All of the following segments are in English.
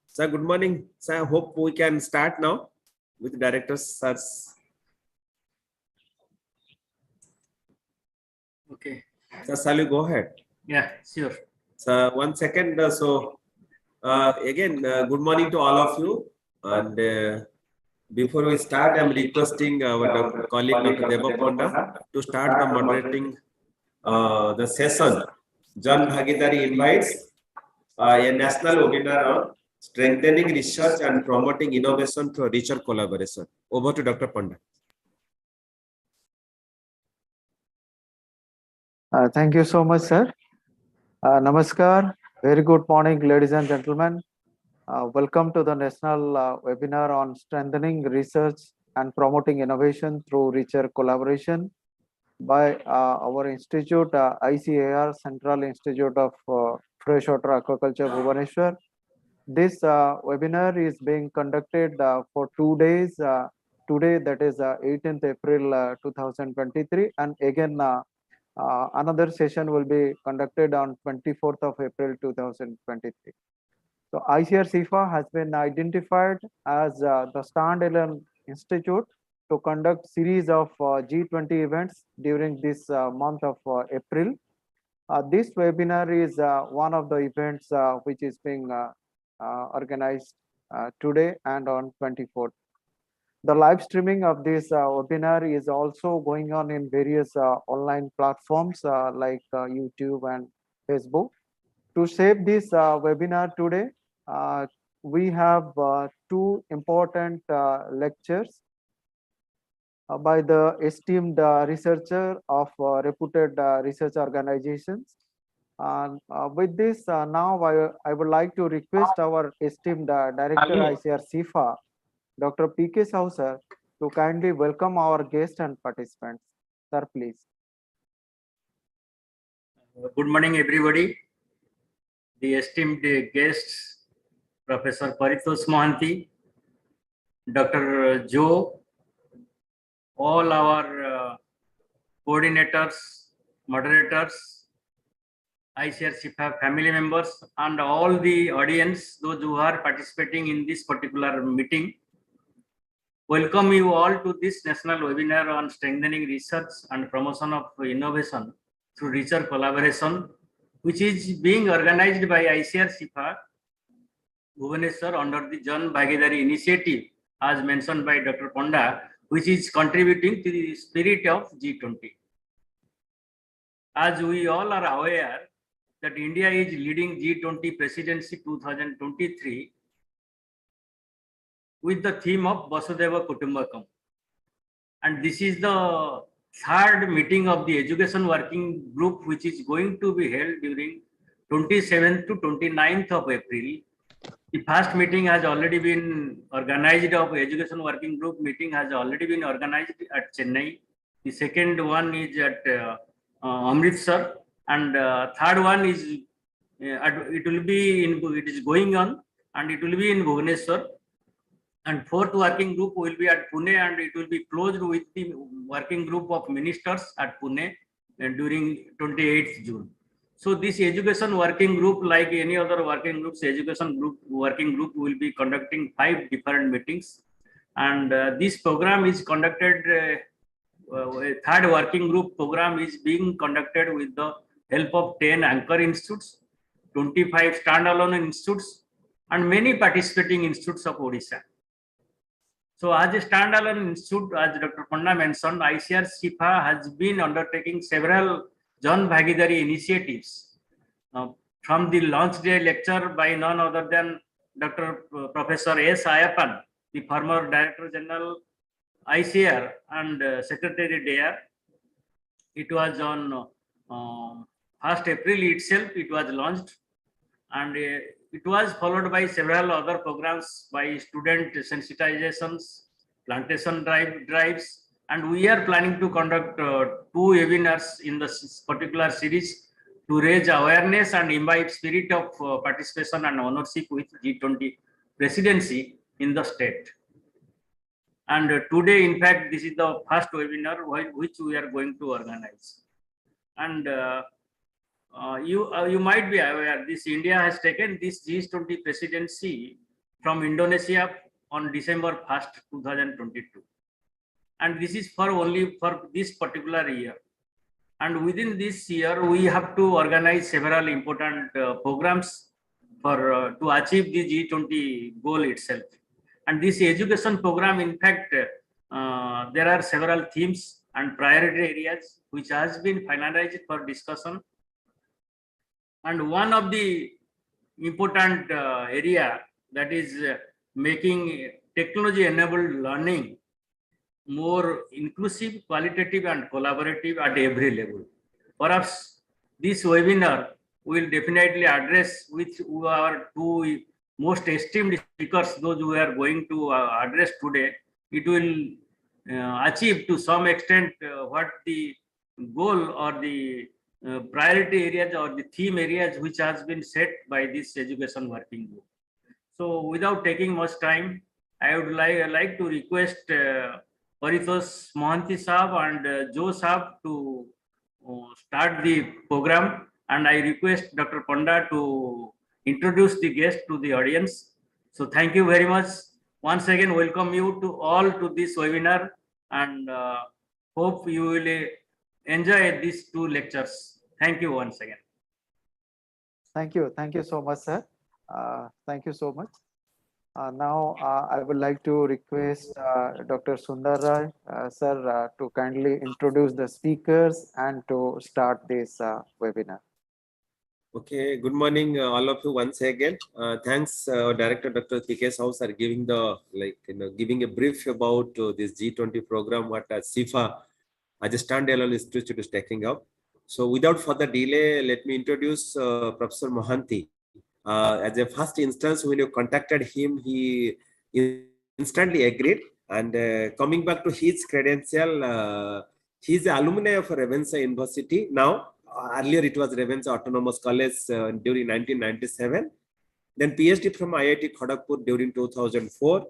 Sir, good morning. Sir, I hope we can start now with director sir's. Okay. Sir, shall you go ahead? Yeah, sure. Sir, 1 second. Again, good morning to all of you. And before we start, I'm requesting our colleague Dr. Deva Ponda to start the moderating the session. Jan Bhagidari invites a national webinar on strengthening research and promoting innovation through research collaboration. Over to Dr. Ponda. Thank you so much, sir. Namaskar. Very good morning, ladies and gentlemen. Welcome to the national webinar on strengthening research and promoting innovation through research collaboration by our institute, ICAR, Central Institute of Freshwater Aquaculture, Bhubaneswar. This webinar is being conducted for 2 days. Today, that is 18th April 2023, and again another session will be conducted on 24th of April 2023. So ICAR CIFA has been identified as the standalone institute to conduct series of G20 events during this month of April. This webinar is one of the events which is being organized today and on 24th. The live streaming of this webinar is also going on in various online platforms like YouTube and Facebook. To shape this webinar today, we have two important lectures by the esteemed researcher of reputed research organizations. With this, now I would like to request our esteemed director ICAR CIFA, Dr. P.K. Sahu sir, to kindly welcome our guests and participants. Sir, please. Good morning, everybody. The esteemed guests, Professor Paritosh Mohanty, Dr. Joe, all our coordinators, moderators, ICAR CIFA family members, and all the audience, those who are participating in this particular meeting. Welcome you all to this national webinar on strengthening research and promotion of innovation through research collaboration, which is being organized by ICAR CIFA Bhubaneswar under the Jan Bhagidari initiative, as mentioned by Dr. Ponda, which is contributing to the spirit of G20. As we all are aware that India is leading G20 presidency 2023 with the theme of Vasudhaiva Kutumbakam. And this is the third meeting of the education working group, which is going to be held during 27th to 29th of April. The first meeting has already been organized of education working group meeting has already been organized at Chennai. The second one is at Amritsar, and third one is it is going on, and it will be in Bhubaneswar. And fourth working group will be at Pune, and it will be closed with the working group of ministers at Pune during 28th June. So this education working group, like any other working groups, working group will be conducting 5 different meetings. And this program is conducted, third working group program is being conducted with the help of 10 anchor institutes, 25 standalone institutes, and many participating institutes of Odisha. So as a standalone institute, as Dr. Ponda mentioned, ICAR CIFA has been undertaking several Jan Bhagidari initiatives. From the launch day lecture by none other than Professor S. Ayappan the former Director General ICR and Secretary DARE. It was on 1st April itself, it was launched, and it was followed by several other programs by student sensitizations, plantation drives, and we are planning to conduct 2 webinars in this particular series to raise awareness and imbibe spirit of participation and ownership with G20 presidency in the state. And today, in fact, this is the first webinar which we are going to organize. And you might be aware, this India has taken this G20 presidency from Indonesia on December 1st, 2022. And this is for only for this particular year. And within this year, we have to organize several important programs for to achieve the G20 goal itself. And this education program, in fact, there are several themes and priority areas which has been finalized for discussion. And one of the important area that is making technology-enabled learning more inclusive, qualitative, and collaborative at every level. Perhaps this webinar will definitely address with our 2 most esteemed speakers, those who are going to address today. It will achieve to some extent what the goal or the priority areas or the theme areas which has been set by this education working group. So without taking much time, I would like to request Paritosh Mohanty Sahab and Joe Sahab to start the program, and I request Dr. Panda to introduce the guest to the audience. So thank you very much. Once again, welcome you to all to this webinar, and hope you will enjoy these 2 lectures. Thank you once again. Thank you so much, sir. Thank you so much. Now I would like to request Dr. Sundar Rai, sir, to kindly introduce the speakers and to start this webinar. Okay, good morning, all of you once again. Thanks, Director Dr. P.K. Sahu sir, giving the giving a brief about this G20 program what SIFA as a standalone institute is taking up. So, without further delay, let me introduce Professor Mohanty. As a first instance, when you contacted him, he instantly agreed. And coming back to his credential, he is an alumni of Ravensa University now. Earlier, it was Ravensa Autonomous College during 1997. Then PhD from IIT Kharagpur during 2004.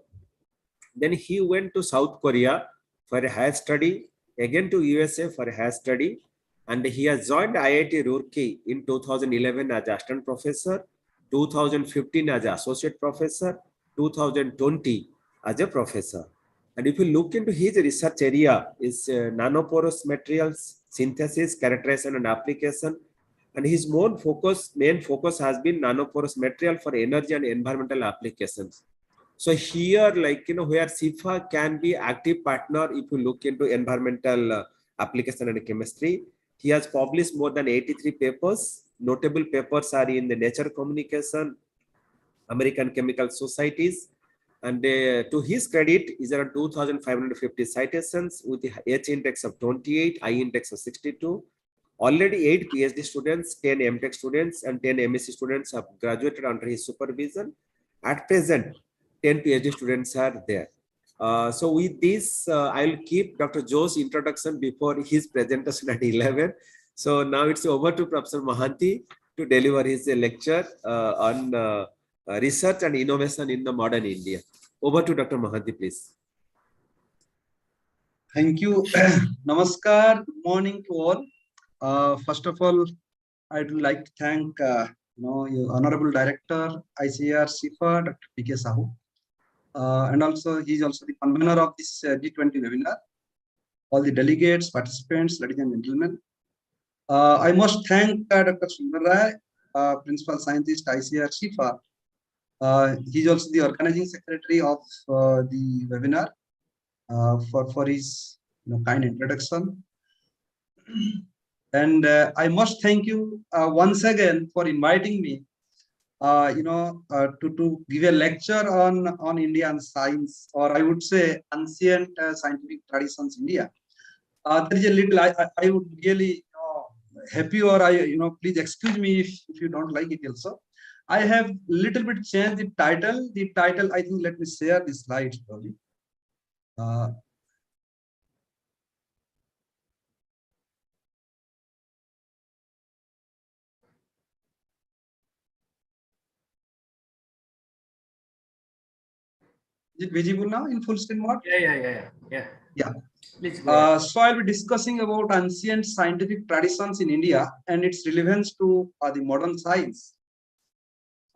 Then he went to South Korea for a higher study, again to USA for a higher study. And he has joined IIT Roorkee in 2011 as assistant professor, 2015 as associate professor, 2020 as a professor. And if you look into his research area is nanoporous materials, synthesis, characterization and application. And his main focus has been nanoporous material for energy and environmental applications. So here, where SIFA can be active partner if you look into environmental application and chemistry. He has published more than 83 papers. Notable papers are in the Nature Communication, American Chemical Societies, and to his credit, is around 2,550 citations with the H index of 28, I index of 62. Already 8 PhD students, 10 MTech students, and 10 MSc students have graduated under his supervision. At present, 10 PhD students are there. So with this, I'll keep Dr. Joe's introduction before his presentation at 11. So now it's over to Professor Mohanty to deliver his lecture on research and innovation in the modern India. Over to Dr. Mohanty, please. Thank you. Namaskar. Good morning to all. First of all, I'd like to thank your Honorable Director, ICAR SIFA, Dr. P.K. Sahu. And also, he is also the convener of this G20 webinar. All the delegates, participants, ladies and gentlemen. I must thank Dr. Sundar Rai, Principal Scientist, ICAR SIFA. He is also the organizing secretary of the webinar for his kind introduction. And I must thank you once again for inviting me to give a lecture on Indian science, or I would say ancient scientific traditions in India. There is a little, I would really happy, or please excuse me if you don't like it also. I have little bit changed the title. The title, I think, let me share the slides probably. Is it visible now in full screen mode? Yeah. Please go ahead. So I'll be discussing about ancient scientific traditions in India and its relevance to the modern science.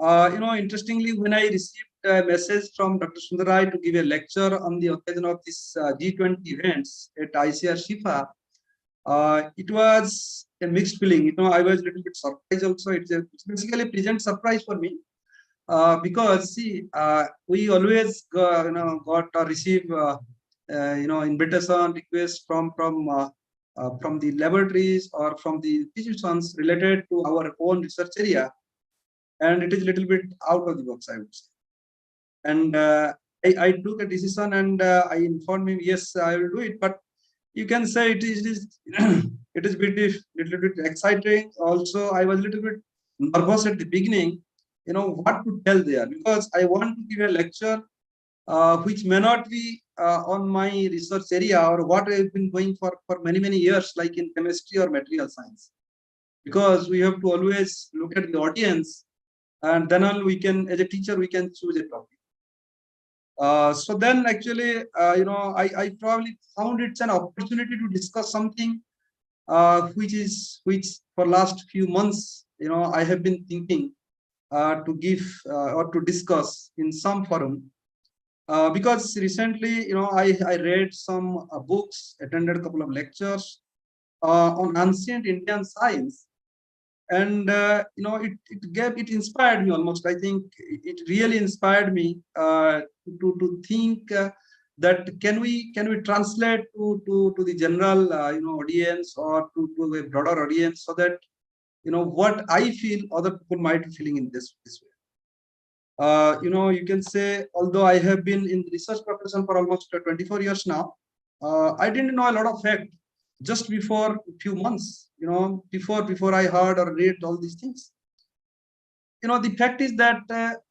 Interestingly, when I received a message from Dr. Sundarai to give a lecture on the occasion of this G20 events at ICR Shifa, it was a mixed feeling. I was a little bit surprised also. It's basically a pleasant surprise for me. Because see, we always got or receive invitation requests from the laboratories or from the institutions related to our own research area, and it is a little bit out of the box, I would say. And I took a decision, and I informed him, yes, I will do it. But you can say it is it is little bit exciting. Also, I was a little bit nervous at the beginning, what to tell there, because I want to give a lecture which may not be on my research area or what I've been going for many years, like in chemistry or material science. Because we have to always look at the audience, and then on we can, as a teacher, we can choose a topic. So then actually, I probably found it's an opportunity to discuss something which for last few months, I have been thinking to give or to discuss in some forum. Because recently, I read some books, attended a couple of lectures on ancient Indian science, and it inspired me almost. I think it really inspired me to think that can we translate to the general audience, or to a broader audience, so that what I feel other people might be feeling in this way. You can say, although I have been in the research profession for almost 24 years now, I didn't know a lot of fact just before a few months, before I heard or read all these things. The fact is that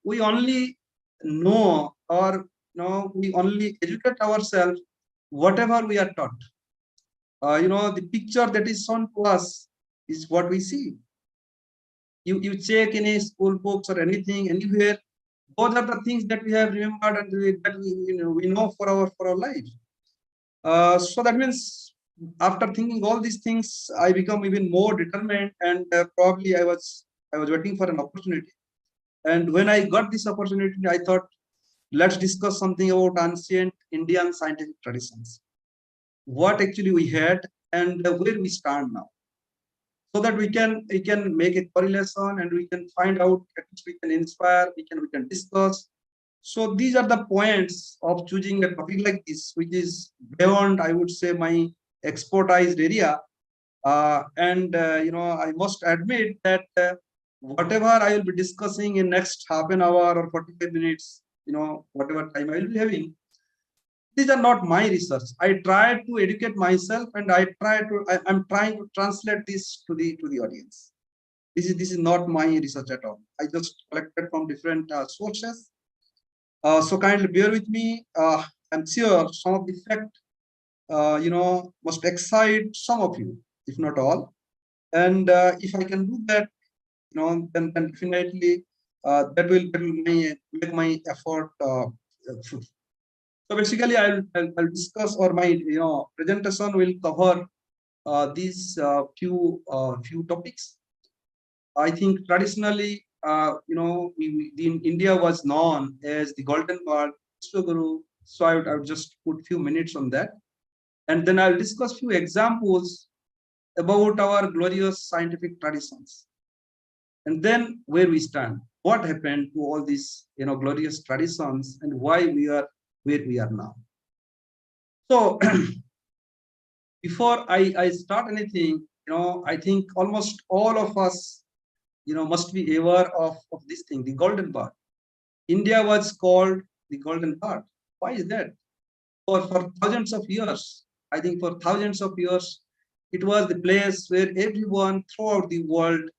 we only know, or we only educate ourselves whatever we are taught. The picture that is shown to us is what we see. You check in a school books or anything, anywhere, both are the things that we have remembered and that we know for our life. So that means after thinking all these things, I become even more determined, and probably I was waiting for an opportunity. And when I got this opportunity, I thought, let's discuss something about ancient Indian scientific traditions. What actually we had, and where we stand now, so that we can make a correlation, and we can find out, at least we can inspire, we can discuss. So these are the points of choosing a topic like this, which is beyond, I would say, my expertise area. And I must admit that whatever I will be discussing in next half an hour or 45 minutes, whatever time I will be having, these are not my research. I try to educate myself, and I'm trying to translate this to the audience. This is not my research at all. I just collected from different sources. So kindly bear with me. I'm sure some of the fact, must excite some of you, if not all. And if I can do that, then definitely that will make my effort fruitful. So basically, I'll discuss, or my presentation will cover these few topics. I think traditionally, India was known as the Golden World, Vishwaguru. So I would just put few minutes on that, and then I'll discuss few examples about our glorious scientific traditions, and then where we stand, what happened to all these glorious traditions, and why we are where we are now. So before I start anything, I think almost all of us must be aware of this thing, the golden bird. India was called the golden bird. Why is that? For thousands of years, I think for thousands of years, it was the place where everyone throughout the world,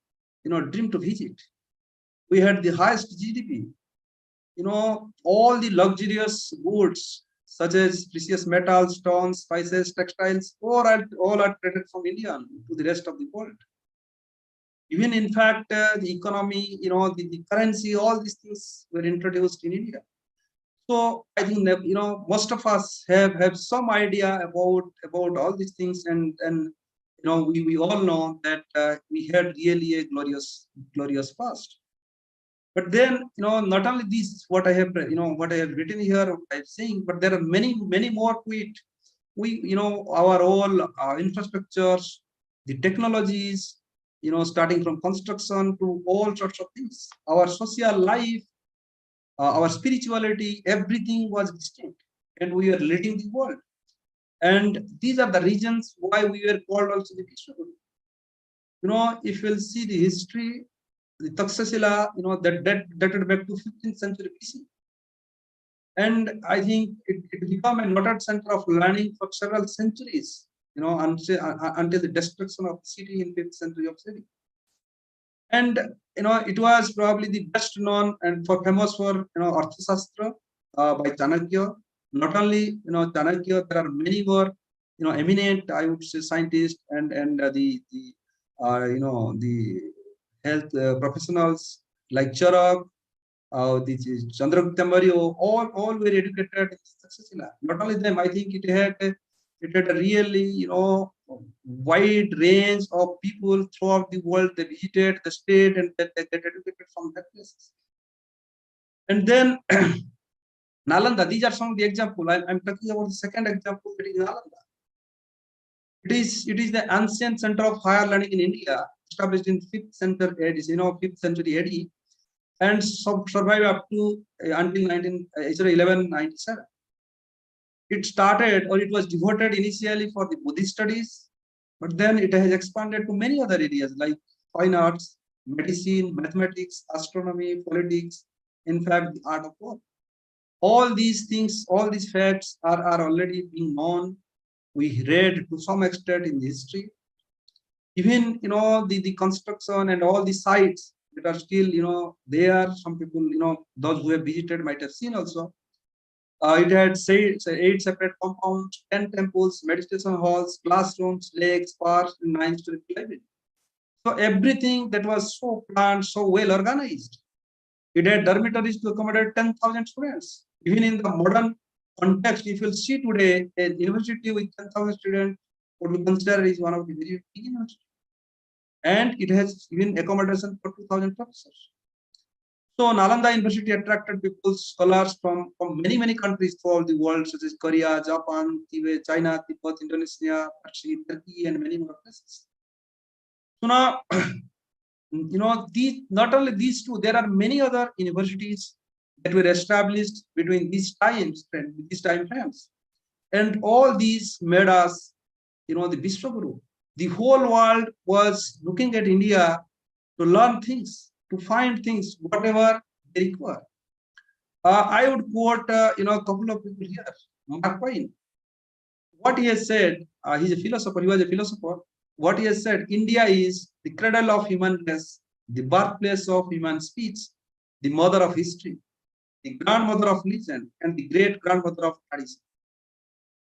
dreamed to visit. We had the highest GDP. All the luxurious goods such as precious metals, stones, spices, textiles, all are traded from India to the rest of the world. Even in fact, the economy, the currency, all these things were introduced in India. So I think that, most of us have some idea about all these things, and we all know that we had really a glorious past. But then, not only this, what I have written here, I'm saying, but there are many more to it. Our all infrastructures, the technologies, starting from construction to all sorts of things, our social life, our spirituality, everything was distinct, and we were leading the world. And these are the reasons why we were called also the Vishwaguru. If you'll see the history, the Taksasila, that dated back to 15th century BC. And I think it became a noted center of learning for several centuries, until the destruction of the city in 5th century of CE. And it was probably the best known and famous for Arthashastra by Chanakya. Not only Chanakya, there are many more eminent, I would say, scientists and the health professionals like Charak, the Chandragupta Maurya, all were educated in Taksasila. Not only them, I think it had a really wide range of people throughout the world. They visited the state and they get educated from that places. And then Nalanda, these are some of the examples. I'm talking about the second example, that is Nalanda. It is the ancient center of higher learning in India, established in 5th century AD, and survived up to until 1197. It started, or it was devoted initially for the Buddhist studies, but then it has expanded to many other areas like fine arts, medicine, mathematics, astronomy, politics, in fact, the art of war. All these things, all these facts are already being known. We read to some extent in the history. Even the construction and all the sites that are still there. Some people, those who have visited might have seen also. It had 8 separate compounds, 10 temples, meditation halls, classrooms, lakes, parks, and 9-story library. So everything that was so planned, so well organized. It had dormitories to accommodate 10,000 students. Even in the modern context, if you'll see today, a university with 10,000 students would be considered is one of the very big universities. And it has even accommodation for 2,000 professors. So Nalanda University attracted people, scholars from many countries throughout the world, such as Korea, Japan, Tibet, China, Tibet, Indonesia, Turkey, and many more places. So now, not only these two, there are many other universities that were established between these time frames, and all these made us, the Vishwaguru. The whole world was looking at India to learn things, to find things, whatever they require. I would quote, a couple of people here. Mark Twain. What he has said, he's a philosopher. He was a philosopher. What he has said: India is the cradle of human race, the birthplace of human speech, the mother of history, the grandmother of legend, and the great grandmother of tradition.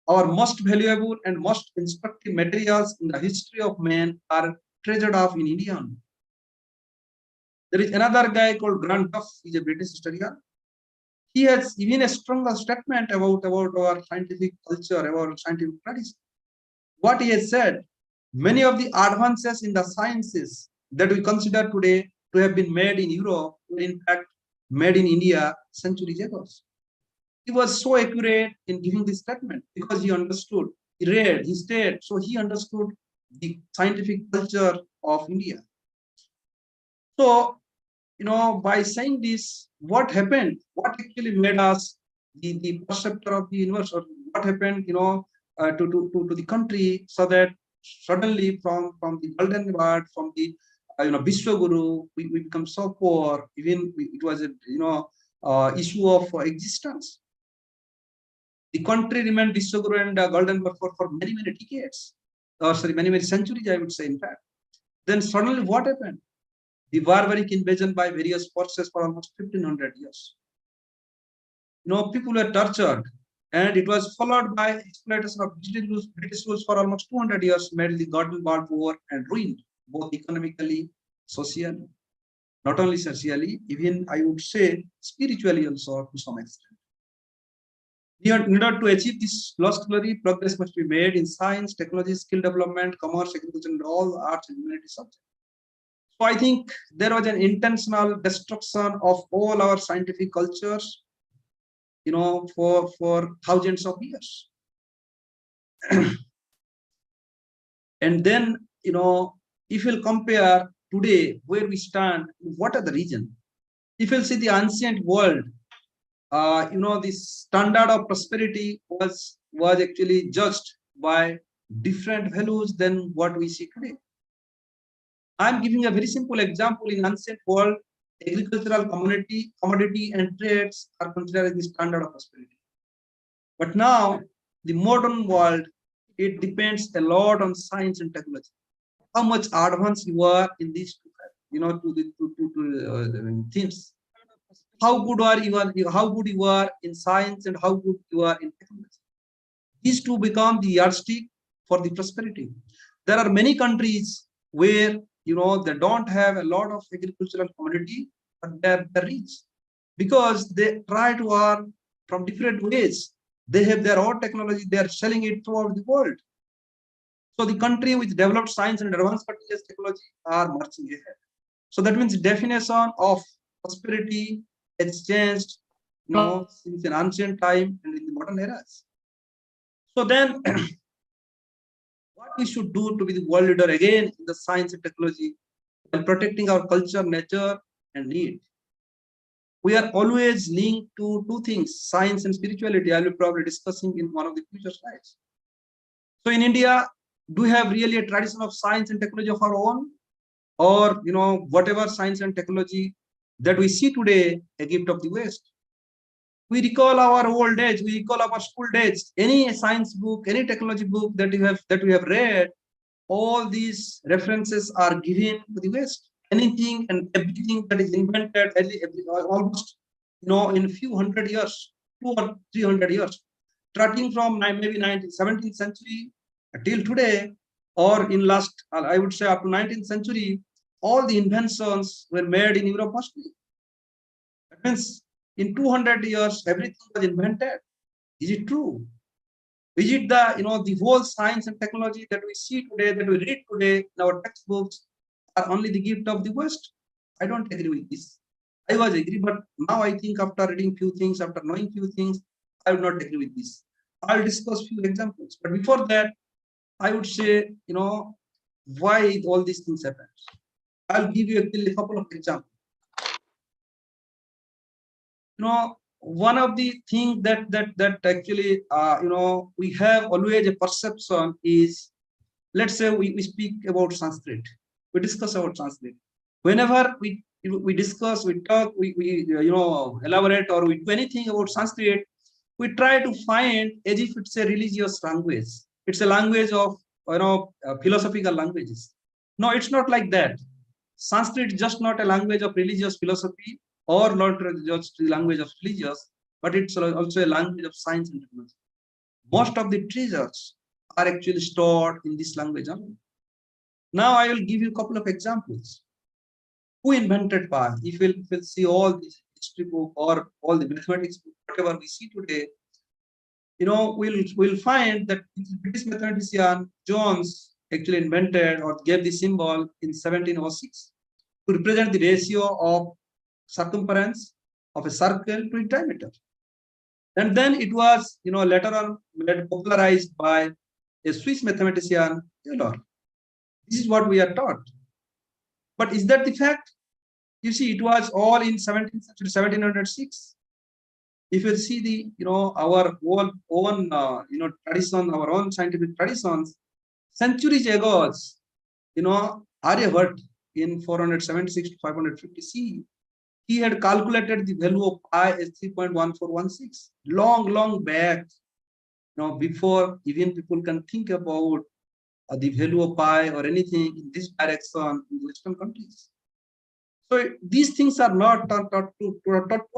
Our most valuable and most instructive materials in the history of man are treasured up in India. There is another guy called Grant Duff. He's a British historian. He has even a stronger statement about our scientific culture, about scientific tradition. What he has said: many of the advances in the sciences that we consider today to have been made in Europe were in fact made in India centuries ago. He was so accurate in giving this statement because he understood, he read, he stayed, so he understood the scientific culture of India. So, by saying this, what happened? What actually made us the perceptor of the universe, or what happened, to the country, so that suddenly from the golden bird, from the Vishwaguru, we become so poor. Even it was a issue of existence. The country remained Vishwaguru and Goldenberg for many decades, or sorry, many centuries, I would say. In fact, then suddenly what happened? The barbaric invasion by various forces for almost 1500 years. People were tortured, and it was followed by exploitation of British rules for almost 200 years, made the Golden War poor and ruined both economically, socially, not only socially, even I would say spiritually also to some extent. In order to achieve this lost glory, progress must be made in science, technology, skill development, commerce, agriculture, and all arts and humanities subjects. So I think there was an intentional destruction of all our scientific cultures, for thousands of years. And then, if you'll compare today where we stand, what are the reasons? If you'll see the ancient world, the standard of prosperity was actually judged by different values than what we see today. I'm giving a very simple example. In ancient world, agricultural commodity and trades are considered as the standard of prosperity. But now, the modern world, it depends a lot on science and technology. How much advanced you are in these two themes. How good you are in science and how good you are in technology. These two become the yardstick for the prosperity. There are many countries where they don't have a lot of agricultural commodity, but they're rich because they try to earn from different ways. They have their own technology, they are selling it throughout the world. So the country with developed science and advanced materials technology are marching ahead. So that means definition of prosperity has changed, since an ancient time and in the modern eras. So then, what we should do to be the world leader again in the science and technology while protecting our culture, nature, and need? We are always linked to two things, science and spirituality. I will probably discussing in one of the future slides. So in India, do we have really a tradition of science and technology of our own? Or, whatever science and technology that we see today, a gift of the West? We recall our old age, we recall our school days, any science book, any technology book that we have read, all these references are given to the West. Anything and everything that is invented almost, in a few hundred years, 200 or 300 years, starting from maybe 17th century till today, or in last, I would say up to 19th century, all the inventions were made in Europe mostly. That means in 200 years, everything was invented. Is it true? Is it the whole science and technology that we see today, that we read today in our textbooks, are only the gift of the West? I don't agree with this. I was agree, but now I think after reading few things, after knowing few things, I would not agree with this. I'll discuss few examples. But before that, I would say, why all these things happen. I'll give you a couple of examples. One of the things that actually, we have always a perception is, let's say we speak about Sanskrit. We discuss about Sanskrit. Whenever we discuss, we talk, we elaborate, or we do anything about Sanskrit, we try to find as if it's a religious language. It's a language of, philosophical languages. No, it's not like that. Sanskrit is just not a language of religious philosophy, or not just the language of religious, but it's also a language of science and technology. Most of the treasures are actually stored in this language only. Now I will give you a couple of examples. Who invented pi? If we'll see all these history book or all the mathematics book, whatever we see today, we'll find that British mathematician Jones actually invented or gave the symbol in 1706 to represent the ratio of circumference of a circle to its diameter. And then it was, later on popularized by a Swiss mathematician, Euler. This is what we are taught. But is that the fact? You see, it was all in 17th century, 1706. If you see the, our own tradition, our own scientific traditions, centuries ago, Aryabhat, in 476 to 550 CE, he had calculated the value of pi as 3.1416 long back, before even people can think about the value of pi or anything in this direction in Western countries. So these things are not taught to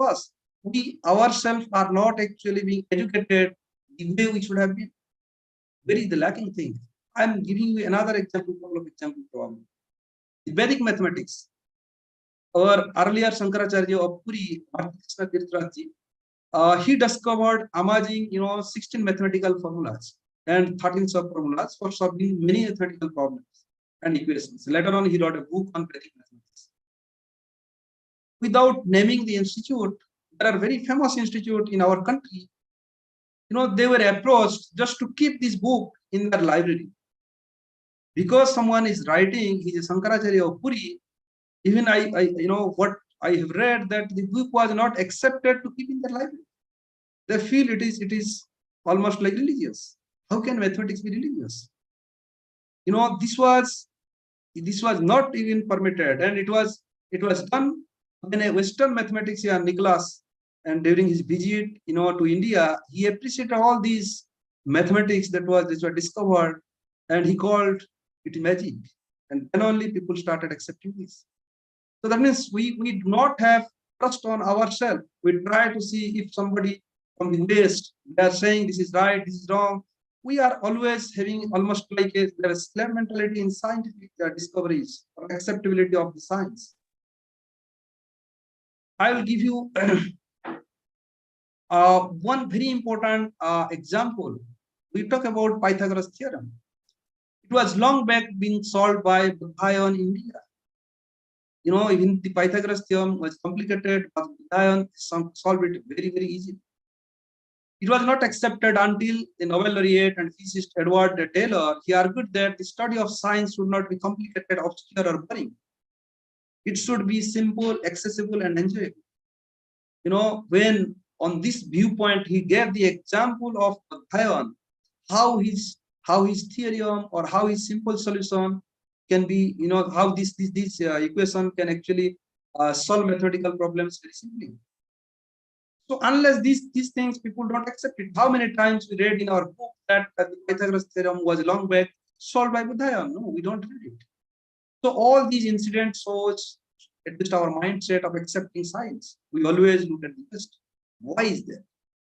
us. We ourselves are not actually being educated the way we should have been. Where is the lacking thing? I'm giving you another example, couple of examples probably. The Vedic mathematics. Our earlier Shankaracharya of Puri, Krishna Tirthaji, he discovered amazing, 16 mathematical formulas and 13 sub-formulas for solving many mathematical problems and equations. Later on, he wrote a book on Vedic mathematics. Without naming the institute, there are very famous institute in our country. They were approached just to keep this book in their library. Because someone is writing, he's a Shankaracharya of Puri, even what I have read, that the book was not accepted to keep in their library. They feel it is almost like religious. How can mathematics be religious? This was not even permitted, and it was done when a Western mathematician, Nicholas, and during his visit, to India, he appreciated all these mathematics that were discovered, and he called it magic. And then only people started accepting this. So that means we do not have trust on ourselves. We try to see if somebody from the West, they are saying this is right, this is wrong. We are always having almost like there is slave mentality in scientific discoveries or acceptability of the science. I will give you one very important example. We talk about Pythagoras theorem. It was long back being solved by Buddhaya in India. Even the Pythagoras theorem was complicated, but Buddhaya solved it very, very easily. It was not accepted until the Nobel laureate and physicist Edward Taylor, he argued that the study of science should not be complicated, obscure, or boring. It should be simple, accessible, and enjoyable. When on this viewpoint, he gave the example of Buddhaya, how his theorem or how his simple solution can be, how this equation can actually solve mathematical problems very simply. So unless these things, people don't accept it. How many times we read in our book that the Pythagoras theorem was long back solved by Buddhaya? No, we don't read it. So all these incidents shows at least our mindset of accepting science. We always look at the best. Why is that?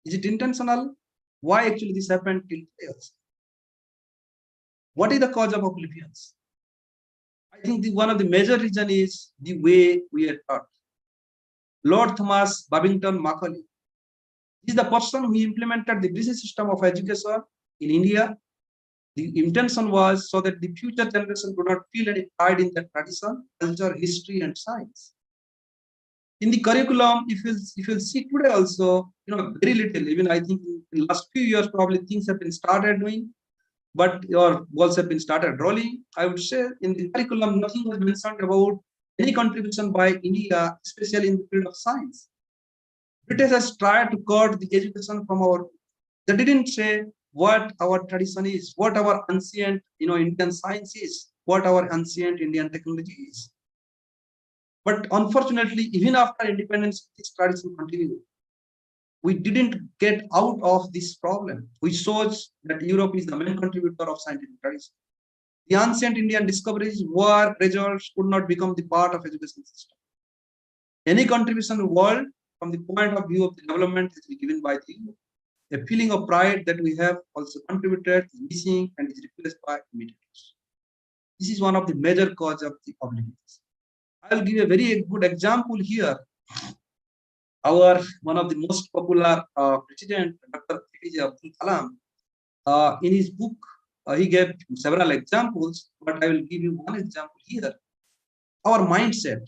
Is it intentional? Why actually this happened till today? What is the cause of oblivions? I think one of the major reasons is the way we are taught. Lord Thomas Babington Macaulay is the person who implemented the British system of education in India. The intention was so that the future generation do not feel any pride in their tradition, culture, history, and science. In the curriculum, if you see today also, very little. Even I think in the last few years, probably things have been started doing, but your balls have been started rolling. I would say in the curriculum, nothing was mentioned about any contribution by India, especially in the field of science. British has tried to cut the education from our. They didn't say what our tradition is, what our ancient, Indian science is, what our ancient Indian technology is. But unfortunately, even after independence, this tradition continued. We didn't get out of this problem, which shows that Europe is the main contributor of scientific tradition. The ancient Indian discoveries, war results could not become the part of education system. Any contribution in the world from the point of view of the development has been given by the Europe. A feeling of pride that we have also contributed is missing and is replaced by imitators. This is one of the major causes of the oblivions. I will give a very good example here. One of the most popular president, Dr. APJ Abdul Kalam, in his book, he gave several examples, but I will give you one example here. Our mindset.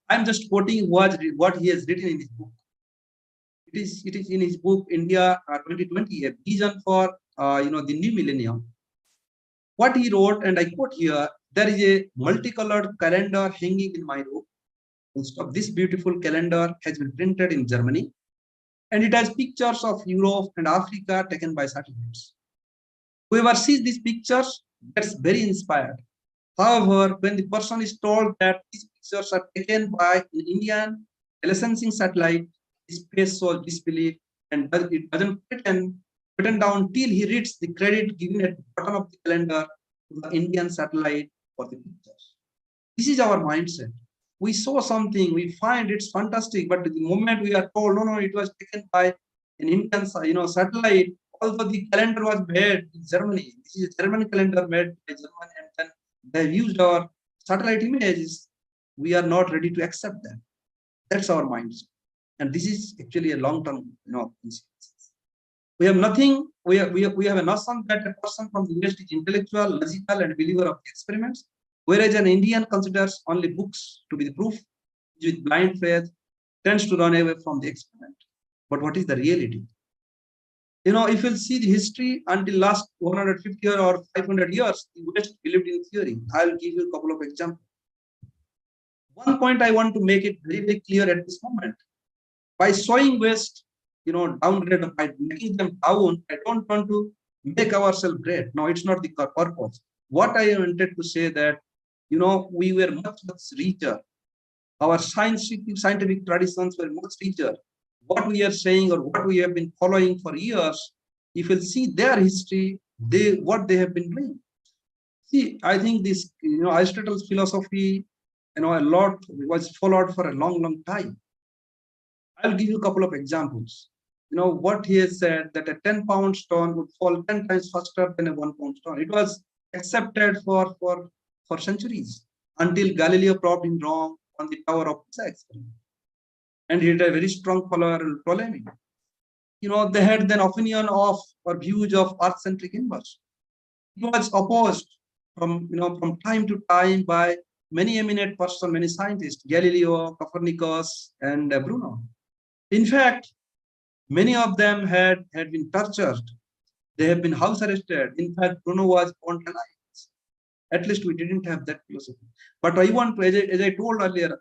I'm just quoting what he has written in his book. It is in his book India 2020, a vision for the new millennium. What he wrote, and I quote here: there is a multicolored calendar hanging in my room. This beautiful calendar has been printed in Germany, and it has pictures of Europe and Africa taken by satellites. Whoever sees these pictures gets very inspired. However, when the person is told that these pictures are taken by an Indian licensing satellite, his face was disbelief and it doesn't written down till he reads the credit given at the bottom of the calendar to the Indian satellite for the pictures. This is our mindset. We saw something, we find it's fantastic, but the moment we are told, no, it was taken by an Indian, satellite, although the calendar was made in Germany. This is a German calendar made by Germany, and then they have used our satellite images. We are not ready to accept that. That's our mindset, and this is actually a long-term, consequences. We have nothing. We have a notion that a person from the West is intellectual, logical, and believer of the experiments, whereas an Indian considers only books to be the proof, with blind faith tends to run away from the experiment. But what is the reality? If you'll see the history until last 150 or 500 years, the West believed in theory. I'll give you a couple of examples. One point I want to make it very, very clear at this moment. By showing West, downgrade, by making them down, I don't want to make ourselves great. No, it's not the purpose. What I wanted to say that, we were much, much richer. Our scientific traditions were much richer. What we are saying or what we have been following for years, if you see their history, what they have been doing. See, I think this, Aristotle's philosophy, a lot was followed for a long, long time. I'll give you a couple of examples. What he has said that a 10-pound stone would fall 10 times faster than a 1-pound stone. It was accepted for centuries until Galileo proved him wrong on the Tower of Pisa experiment. And he had a very strong follower, Ptolemy. They had an opinion of or views of Earth-centric universe. It was opposed from time to time by many eminent persons, many scientists, Galileo, Copernicus, and Bruno. In fact, many of them had been tortured. They have been house arrested. In fact, Bruno was burnt alive. At least we didn't have that philosophy. But I want to, as I told earlier,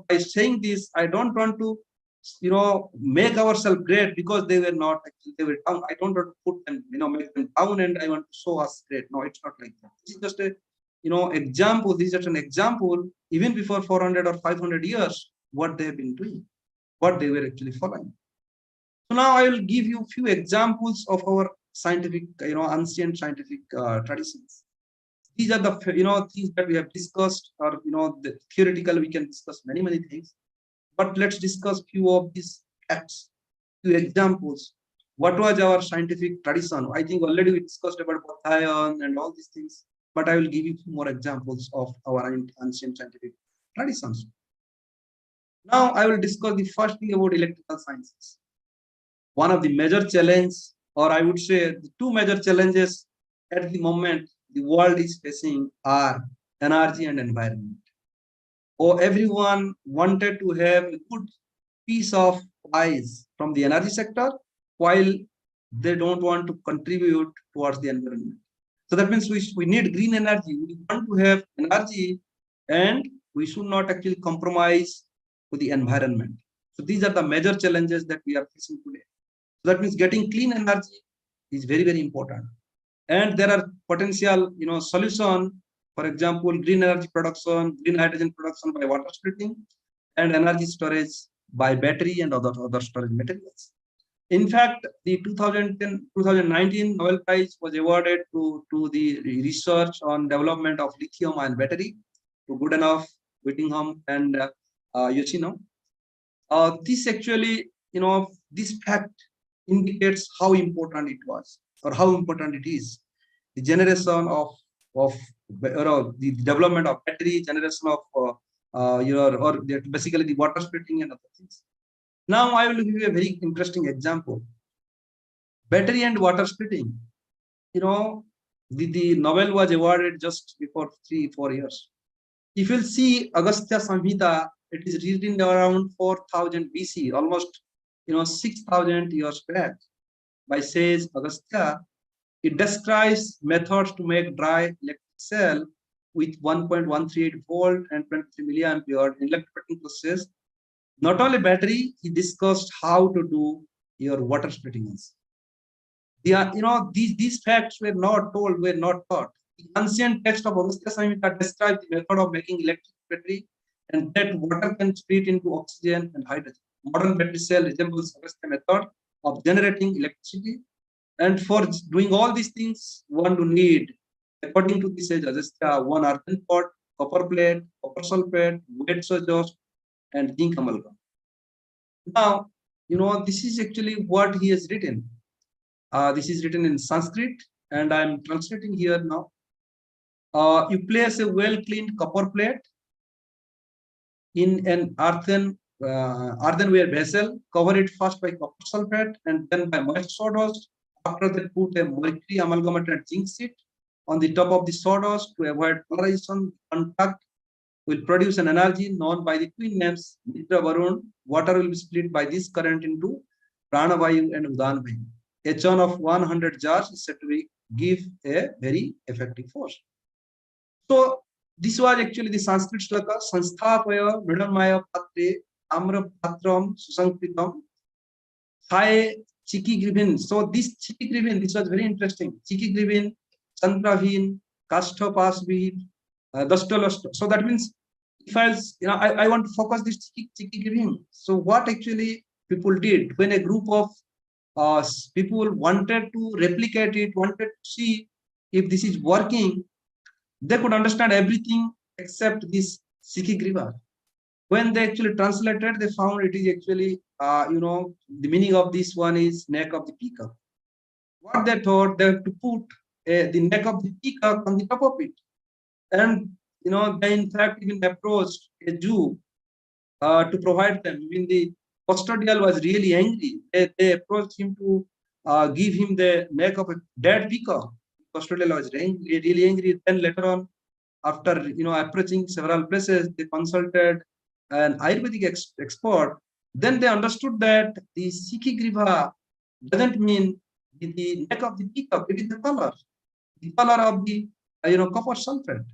by saying this, I don't want to, make ourselves great because they were not actually, they were down. I don't want to put them, make them down and I want to show us great. No, it's not like that. This is just a, example. This is just an example, even before 400 or 500 years, what they have been doing, what they were actually following. So now I will give you a few examples of our scientific, ancient scientific traditions. These are the things that we have discussed, or the theoretical we can discuss many things, but let's discuss few of these facts, few examples. What was our scientific tradition? I think already we discussed about Bothayan and all these things, but I will give you few more examples of our ancient scientific traditions. Now I will discuss the first thing about electrical sciences. One of the major challenges, or I would say the two major challenges at the moment the world is facing are energy and environment. Everyone wanted to have a good piece of pies from the energy sector, while they don't want to contribute towards the environment. So that means we need green energy. We want to have energy, and we should not actually compromise with the environment. So these are the major challenges that we are facing today. So that means getting clean energy is very, very important. And there are potential, solution. For example, green energy production, green hydrogen production by water splitting, and energy storage by battery and other storage materials. In fact, the 2019 Nobel Prize was awarded to the research on development of lithium-ion battery to Goodenough, Whittingham, and Yoshino. This actually, this fact indicates how important it was, or how important it is. The generation of the development of battery, generation of basically the water splitting and other things. Now I will give you a very interesting example. Battery and water splitting. The Nobel was awarded just before 3-4 years. If you'll see Agastya Samhita, it is written around 4000 BC, almost 6,000 years back, by Sage Agastya. It describes methods to make dry electric cell with 1.138 volt and 23 milliampere in electroplating process. Not only battery, he discussed how to do your water splitting. These facts were not told, were not taught. The ancient text of Agastya Samhita describes the method of making electric battery and that water can split into oxygen and hydrogen. Modern battery cell resembles Agastya method of generating electricity. And for doing all these things, one do need, according to this age, Agastya, one earthen pot, copper plate, copper sulfate, wet sawdust, and zinc amalgam. Now, this is actually what he has written. This is written in Sanskrit, and I'm translating here now. You place a well-cleaned copper plate in an earthenware vessel, cover it first by copper sulfate and then by moist sawdust. After that, put a mercury amalgamated zinc sheet on the top of the sawdust to avoid polarization. Contact will produce an energy known by the twin names Mitra Varun. Water will be split by this current into Pranavayu and Udanavayu. A churn of 100 jars is said to give a very effective force. So this was actually the Sanskrit shlaka, Sanstapaya Mridamaya Patre Amra Patram Susankritam Hai Chiki Grivin. So this Chiki Grivin, this was very interesting. Chiki Grivin, Chandravin, Kasthapasvid, Dastalost. So that means if I want to focus this Chiki Grivin. So what actually people did when a group of people wanted to replicate it, wanted to see if this is working, they could understand everything except this Sikhi Griva. When they actually translated, they found it is actually, the meaning of this one is neck of the peacock. What they thought, they have to put the neck of the peacock on the top of it. And, they in fact even approached a Jew to provide them. Even the custodial was really angry. They approached him to give him the neck of a dead peacock. Custodial was really angry. Then later on, after approaching several places, they consulted an Ayurvedic expert. Then they understood that the Sikhi Griva doesn't mean the neck of the peacock. It is the color of the copper sulfate.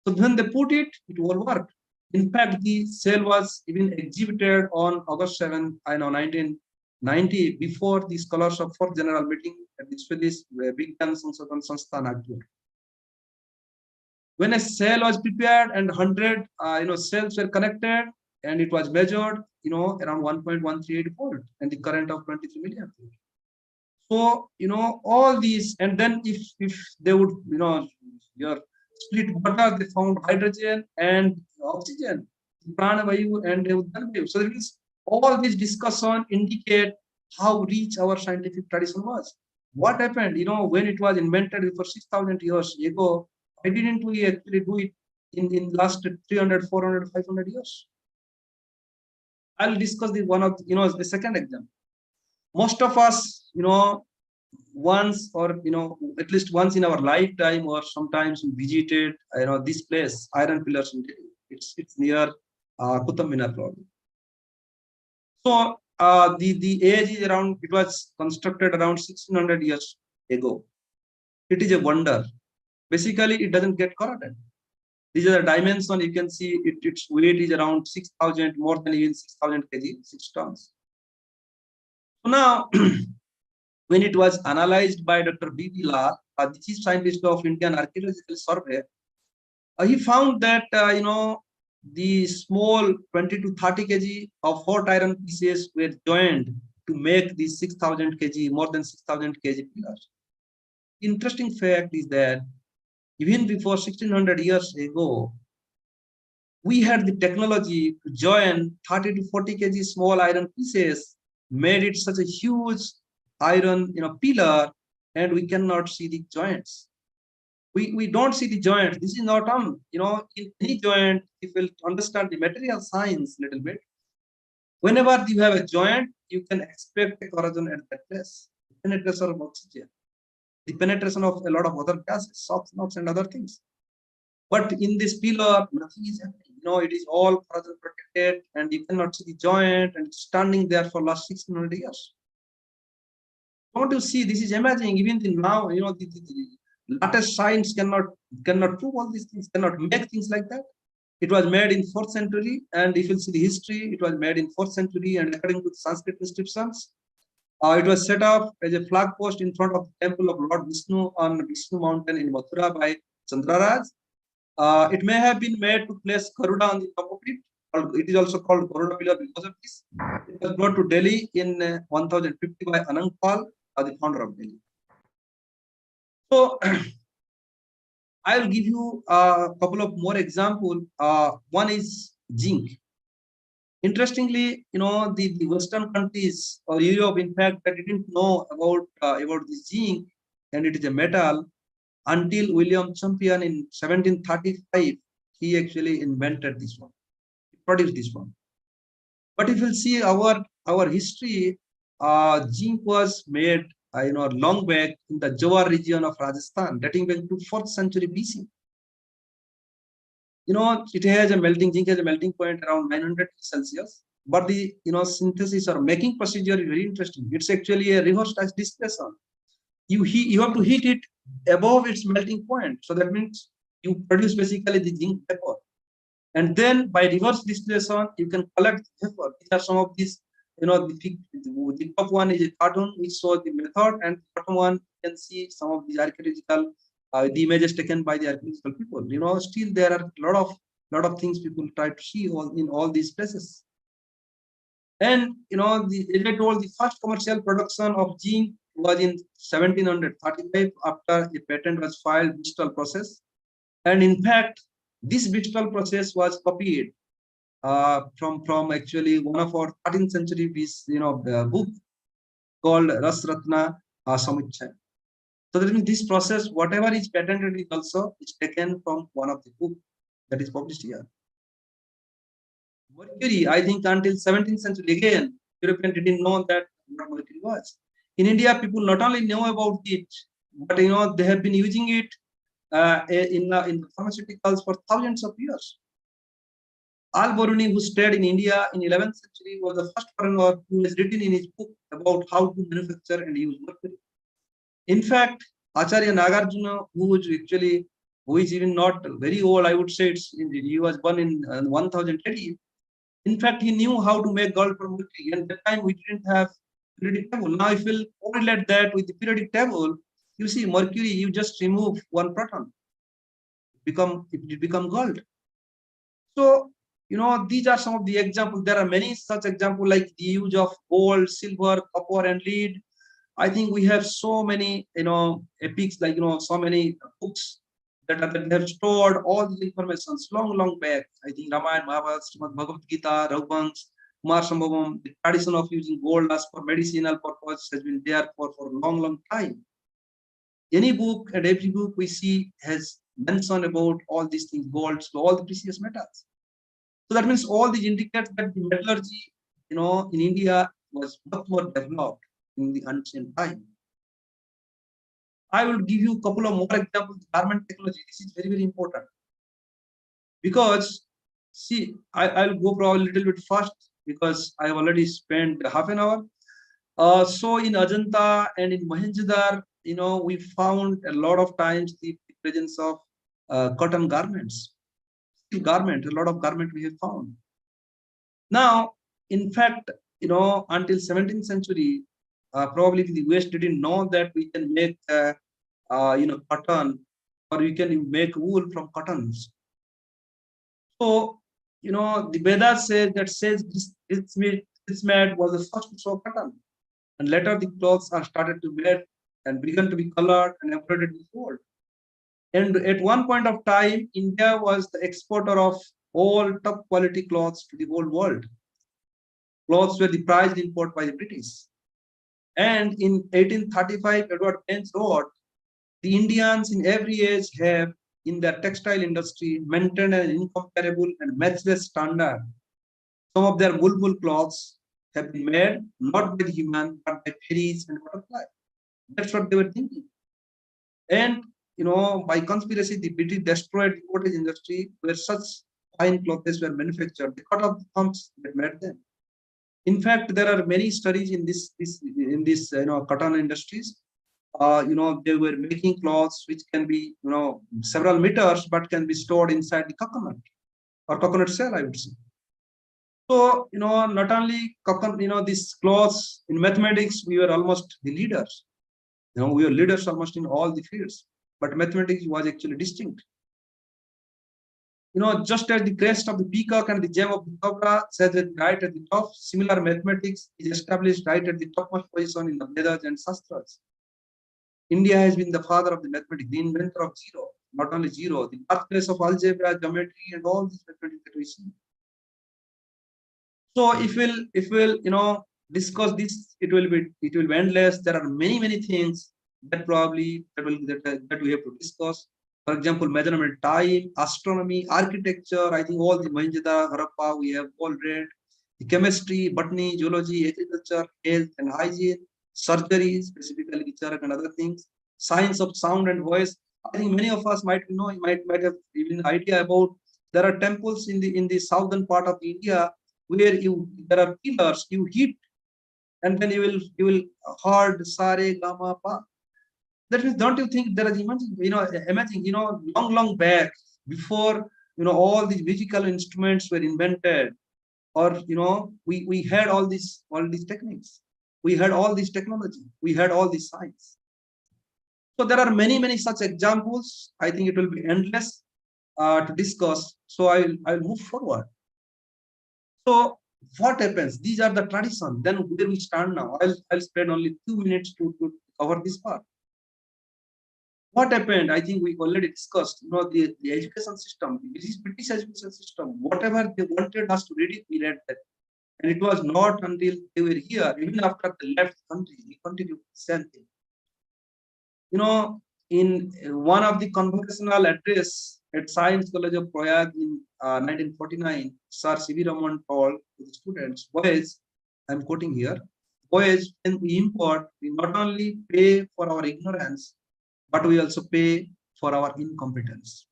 So when they put it, it all worked. In fact, the cell was even exhibited on August 7, 1990, before the scholars of fourth general meeting at the Swedish Vigyan Sanshadhan Sanstha Nagpur. When a cell was prepared and 100 cells were connected and it was measured, around 1.138 volt and the current of 23 milliampere. So, all these, and then if they would, your split water, they found hydrogen and oxygen, Pranavayu and Udanavayu. So that means all this discussion indicate how rich our scientific tradition was. What happened, when it was invented for 6,000 years ago, why didn't we actually do it in last 300, 400, 500 years? I'll discuss the second example. Most of us, once or at least once in our lifetime or sometimes we visited this place, Iron Pillars in Delhi. It's near Qutub Minar Road. So the age is around, it was constructed around 1600 years ago. It is a wonder. Basically, it doesn't get corroded. These are the dimensions. You can see its weight is around 6,000, more than even 6,000 kg, 6 tons. So now, when it was analyzed by Dr. B.B. Lal, the chief scientist of Indian Archaeological Survey, he found that the small 20 to 30 kg of hot iron pieces were joined to make these 6,000 kg, more than 6,000 kg pillars. Interesting fact is that even before 1600 years ago, we had the technology to join 30 to 40 kg small iron pieces, made it such a huge iron pillar, and we cannot see the joints. We don't see the joints. This is not in any joint, if you understand the material science a little bit, whenever you have a joint, you can expect a corrosion at that place. Penetration of oxygen, the penetration of a lot of other gases, SOx, NOx, and other things. But in this pillar, nothing is happening. It is all corrosion protected, and you cannot see the joint, and it's standing there for last 600 years. Don't you see? This is amazing. Even now, the latest science cannot prove all these things, cannot make things like that. It was made in 4th century, and if you see the history, it was made in 4th century, and according to the Sanskrit inscriptions, It was set up as a flag post in front of the temple of Lord Vishnu on Vishnu mountain in Mathura by Chandraraj. It may have been made to place Garuda on the top of it. It is also called Garuda pillar because of this. It was brought to Delhi in 1050 by Anang Pal, the founder of Delhi. So I will give you a couple of more examples. One is zinc. Interestingly, the Western countries or Europe, in fact, that didn't know about the zinc, and it is a metal until William Champion in 1735. He actually invented this one, produced this one. But if you see our history, zinc was made long back in the Jawar region of Rajasthan, dating back to 4th century BC. It has a zinc has a melting point around 900 Celsius, but the synthesis or making procedure is very interesting. It's actually a reverse distillation. You have to heat it above its melting point, so that means you produce basically the zinc vapor, and then by reverse distillation you can collect the vapor. These are some of these. The top one is a cartoon which shows the method, and the bottom one you can see some of these archaeological the images taken by the archaeological people. Still there are a lot of things people try to see in all these places. And as I told, the first commercial production of zinc was in 1735 after a patent was filed, Bristol process. And in fact, this Bristol process was copied from actually one of our 13th century piece, book called Ras Ratna Samuchaya. So that means this process, whatever is patented, is also taken from one of the book that is published here. Mercury, I think until 17th century again, Europeans didn't know that what mercury was. In India, people not only know about it, but they have been using it in the pharmaceuticals for thousands of years. Al-Biruni, who stayed in India in 11th century, was the first foreigner who has written in his book about how to manufacture and use mercury. In fact, Acharya Nagarjuna, who is even not very old, I would say he was born in 1080. In fact, he knew how to make gold from mercury, and at that time we didn't have periodic table. Now, if you correlate that with the periodic table, you see mercury, you just remove one proton, it become gold. So, these are some of the examples. There are many such examples like the use of gold, silver, copper, and lead. I think we have so many, epics, like, so many books that have stored all the information long back. I think Ramayana, Mahabharata, Srimad Bhagavad Gita, Raghuvans, Kumar Sambhavam, the tradition of using gold as for medicinal purpose has been there for a long time. Any book and every book we see has mentioned about all these things, gold, so all the precious metals. So that means all these indicate that the metallurgy, in India was much more developed in the ancient time. I will give you a couple of more examples. Garment technology, this is very important, because see, I'll go probably a little bit fast because I have already spent half an hour. So in Ajanta and in Mohenjo-daro, we found a lot of times the presence of cotton garments. A lot of garment we have found. Now, in fact, until 17th century, probably the West didn't know that we can make cotton, or we can make wool from cottons. So, the Vedas says this made was the first to show cotton, and later the clothes are started to made and began to be colored and embroidered with gold. And at one point of time, India was the exporter of all top quality clothes to the whole world. Clothes were the prized import by the British. And in 1835, Edward Payne wrote, the Indians in every age have, in their textile industry, maintained an incomparable and matchless standard. Some of their wool cloths have been made not by the human, but by fairies and butterflies. That's what they were thinking. And by conspiracy, the British destroyed the cottage industry where such fine clothes were manufactured. They cut off the thumbs that made them. In fact, there are many studies in this cotton industries. They were making cloths which can be several meters, but can be stored inside the coconut or coconut shell, I would say. So, not only, these clothes in mathematics, we were almost the leaders. We were leaders almost in all the fields, but mathematics was actually distinct. Just as the crest of the peacock and the gem of the cobra says it right at the top, similar mathematics is established right at the topmost position in the Vedas and Shastras. India has been the father of the mathematics, the inventor of zero, not only zero, the birthplace of algebra, geometry, and all these mathematics that we see. So if we'll discuss this, it will be endless. There are many things that probably that we have to discuss. For example, measurement time, astronomy, architecture. I think all the Mohenjo-daro, Harappa we have all read. The chemistry, botany, zoology, agriculture, health and hygiene, surgery, specifically Charak and other things. Science of sound and voice. I think many of us might might have even an idea about. There are temples in the southern part of India where there are pillars you hit, and then you will heard sare gama pa. That means, don't you think there is imagine long back, before all these musical instruments were invented, or we had all these techniques, we had all this technology, we had all this science. So there are many such examples. I think it will be endless to discuss. So I'll move forward. So what happens? These are the tradition. Then where we stand now? I'll spend only 2 minutes to cover this part. What happened? I think we already discussed. The education system, British education system. Whatever they wanted us to read it, we read that. And it was not until they were here, even after they left the country, we continued the same thing. In one of the convocational address at Science College of Prayag in 1949, Sir C.V. Raman told to the students, boys, I'm quoting here, boys, when we import, we not only pay for our ignorance, but we also pay for our incompetence.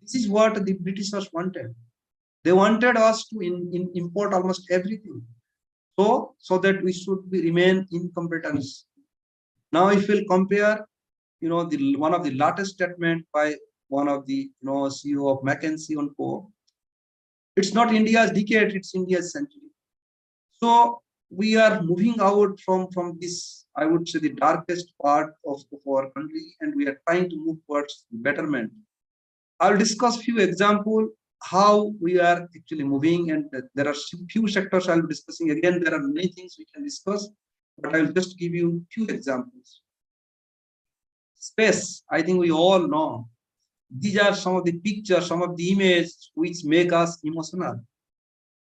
This is what the Britishers wanted. They wanted us to import almost everything, so that we should remain incompetent. Now, if we'll compare, one of the latest statement by one of the CEO of McKinsey & Co. It's not India's decade; it's India's century. So we are moving out from this, I would say, the darkest part of our country, and we are trying to move towards betterment. I'll discuss few examples how we are actually moving, and there are few sectors I'll be discussing. Again, there are many things we can discuss, but I'll just give you few examples. Space, I think we all know. These are some of the pictures, some of the images which make us emotional.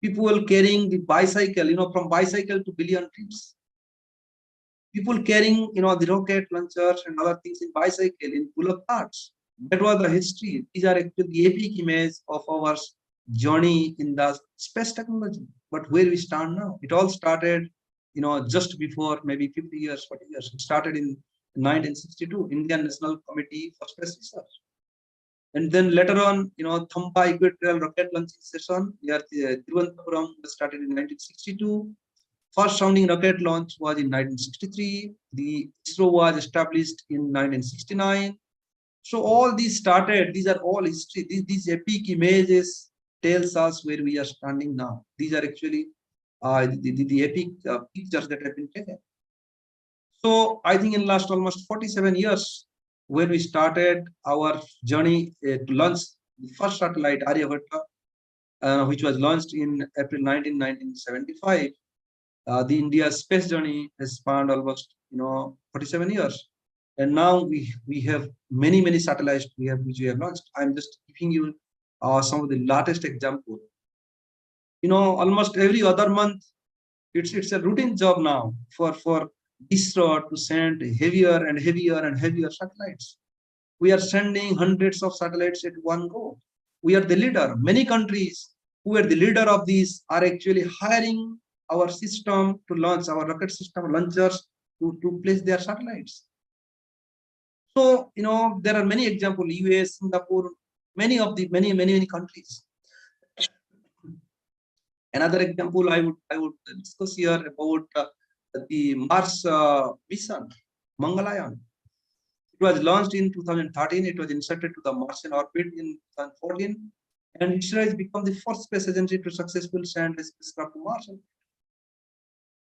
People carrying the bicycle, from bicycle to billion trips. People carrying, the rocket launchers and other things in bicycle, in pull-up carts. That was the history. These are actually the epic image of our journey in the space technology. But where we stand now, it all started, just before maybe 50 years, 40 years. It started in 1962, Indian National Committee for Space Research. And then later on, Thampa Equatorial Rocket Launching Station near Thiruvananthapuram was started in 1962. First sounding rocket launch was in 1963. The ISRO was established in 1969. So all these started, these are all history. These epic images tells us where we are standing now. These are actually the epic pictures that have been taken. So I think in last almost 47 years, when we started our journey to launch the first satellite Aryabhatta, which was launched in April 1975, the India space journey has spanned almost 47 years, and now we have many satellites which we have launched. I'm just giving you some of the latest example. Almost every other month, it's a routine job now for ISRO to send heavier and heavier satellites. We are sending hundreds of satellites at one go. We are the leader. Many countries who are the leader of these are actually hiring our system to launch, our rocket system launchers to place their satellites. So, there are many examples, US, Singapore, many countries. Another example I would discuss here about the Mars mission, Mangalyaan. It was launched in 2013. It was inserted to the Martian orbit in 2014. And Israel has become the first space agency to successfully send a spacecraft to Mars.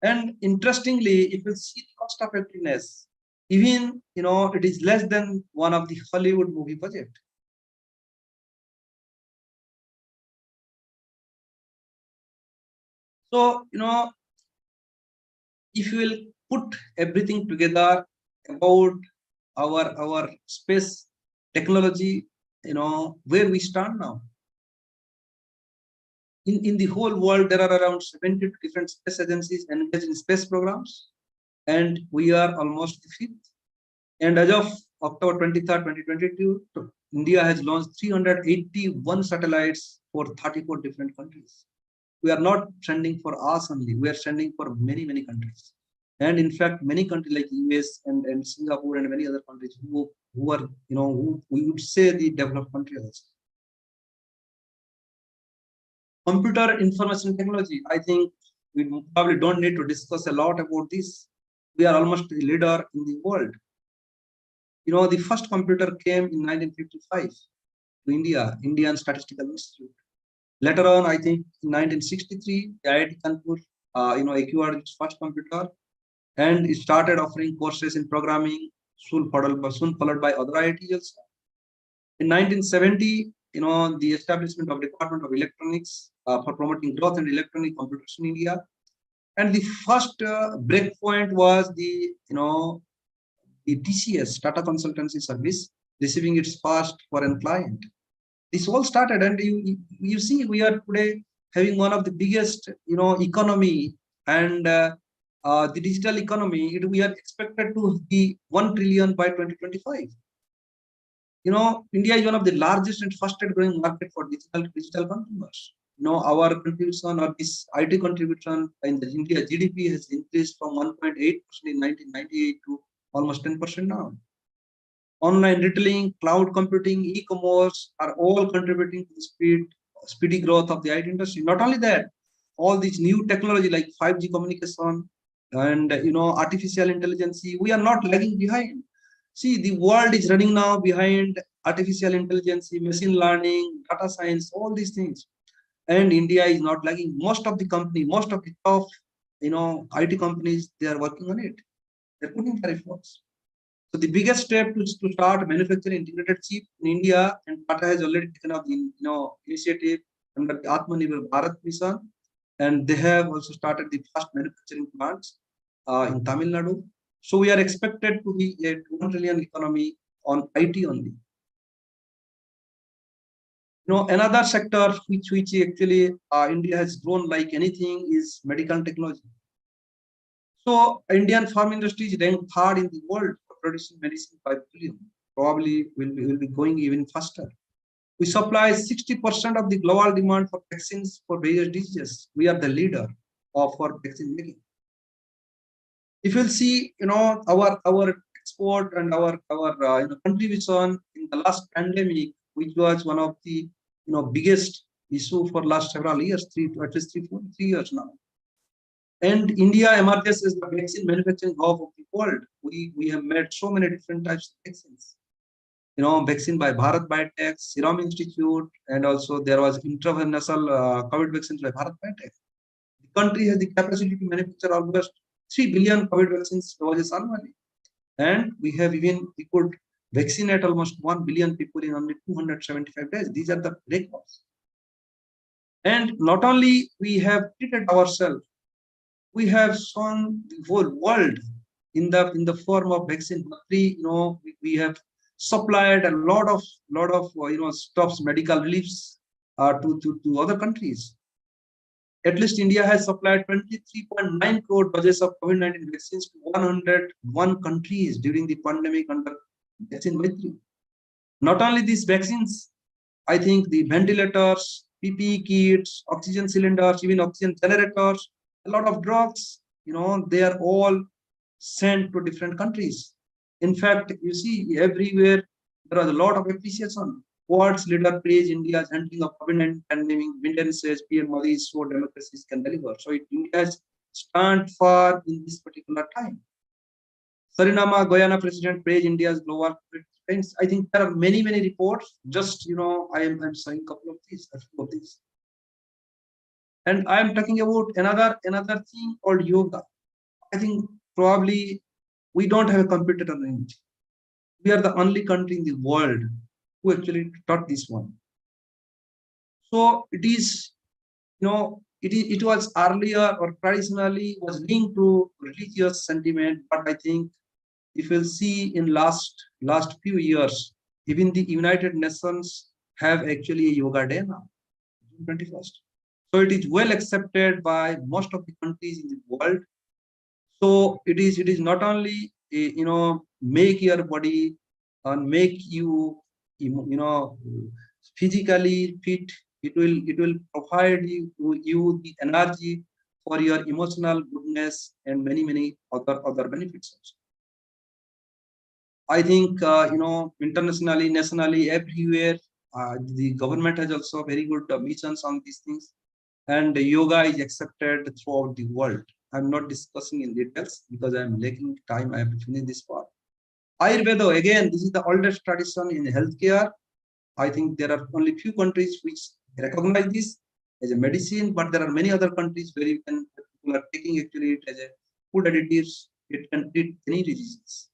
And interestingly, if you see the cost effectiveness, even it is less than one of the Hollywood movie budget. So if you will put everything together about our space technology, where we stand now. In the whole world, there are around 70 different space agencies engaged in space programs, and we are almost the fifth. And as of October 23rd, 2022, India has launched 381 satellites for 34 different countries. We are not sending for us only, we are sending for many, many countries. And in fact, many countries like US and Singapore and many other countries who are, who we would say the developed countries. Computer information technology, I think we probably don't need to discuss a lot about this. We are almost the leader in the world. The first computer came in 1955 to India, Indian Statistical Institute. Later on, I think in 1963, IIT Kanpur, acquired its first computer, and it started offering courses in programming, soon followed by other IITs also. In 1970, the establishment of Department of Electronics for promoting growth in electronic computers in India. And the first breakpoint was the TCS, Tata Consultancy Service, receiving its first foreign client. This all started, and you see, we are today having one of the biggest, economy, and the digital economy. We are expected to be 1 trillion by 2025. India is one of the largest and fastest growing market for digital consumers. Our contribution, or this IT contribution in the India GDP, has increased from 1.8% in 1998 to almost 10% now. Online retailing, cloud computing, e-commerce are all contributing to the speedy growth of the IT industry. Not only that, all these new technology like 5G communication and artificial intelligence, we are not lagging behind. See, the world is running now behind artificial intelligence, machine learning, data science, all these things. And India is not lagging. Most of the top, IT companies, they are working on it. They're putting their efforts. So the biggest step to start manufacturing integrated chip in India, and Tata has already taken up the initiative under the Atmanirbhar Bharat mission, and they have also started the first manufacturing plants in Tamil Nadu. So we are expected to be a 1 trillion economy on IT only. Another sector which actually India has grown like anything is medical technology. So Indian pharma industry is ranked third in the world for producing medicine by billion. Probably will be going even faster. We supply 60% of the global demand for vaccines for various diseases. We are the leader for vaccine making. If you'll see, our export and our contribution in the last pandemic, which was one of the biggest issue for last several years, at least 3 years now. And India emerges as the vaccine manufacturing hub of the world. We have made so many different types of vaccines. Vaccine by Bharat Biotech, Serum Institute, and also there was intravenousal COVID vaccines by Bharat Biotech. The country has the capacity to manufacture almost 3 billion COVID vaccines doses annually. And we could vaccinate almost 1 billion people in only 275 days. These are the records. And not only we have treated ourselves, we have shown the whole world in the form of vaccine. We have supplied a lot of stuffs, medical reliefs to other countries. At least India has supplied 23.9 crore doses of COVID-19 vaccines to 101 countries during the pandemic under Vaccine Maitri. Not only these vaccines, I think the ventilators, PPE kits, oxygen cylinders, even oxygen generators, a lot of drugs, they are all sent to different countries. In fact, you see everywhere there are a lot of appreciation. World's leader praise India's handling of COVID-19 pandemic. Biden says PM Modi is so democracies can deliver. So India has stand far in this particular time. Suriname, Guyana president praise India's global friends. I think there are many reports. Just I'm saying a couple of these, a few of these. And I am talking about another thing called yoga. I think probably we don't have a competitor in India. We are the only country in the world who actually taught this one. So it is, it was earlier or traditionally was linked to religious sentiment, but I think if you'll see in last few years, even the United Nations have actually a yoga day now, June 21st. So it is well accepted by most of the countries in the world. So it is not only make your body and make you physically fit. It will provide you the energy for your emotional goodness and many other benefits also. I think internationally, nationally, everywhere, the government has also very good missions on these things, and yoga is accepted throughout the world. I'm not discussing in details because I'm lacking time. I have to finish this part. Ayurveda, again, this is the oldest tradition in healthcare. I think there are only few countries which recognize this as a medicine, but there are many other countries where people are taking actually it as a food additives. It can treat any diseases.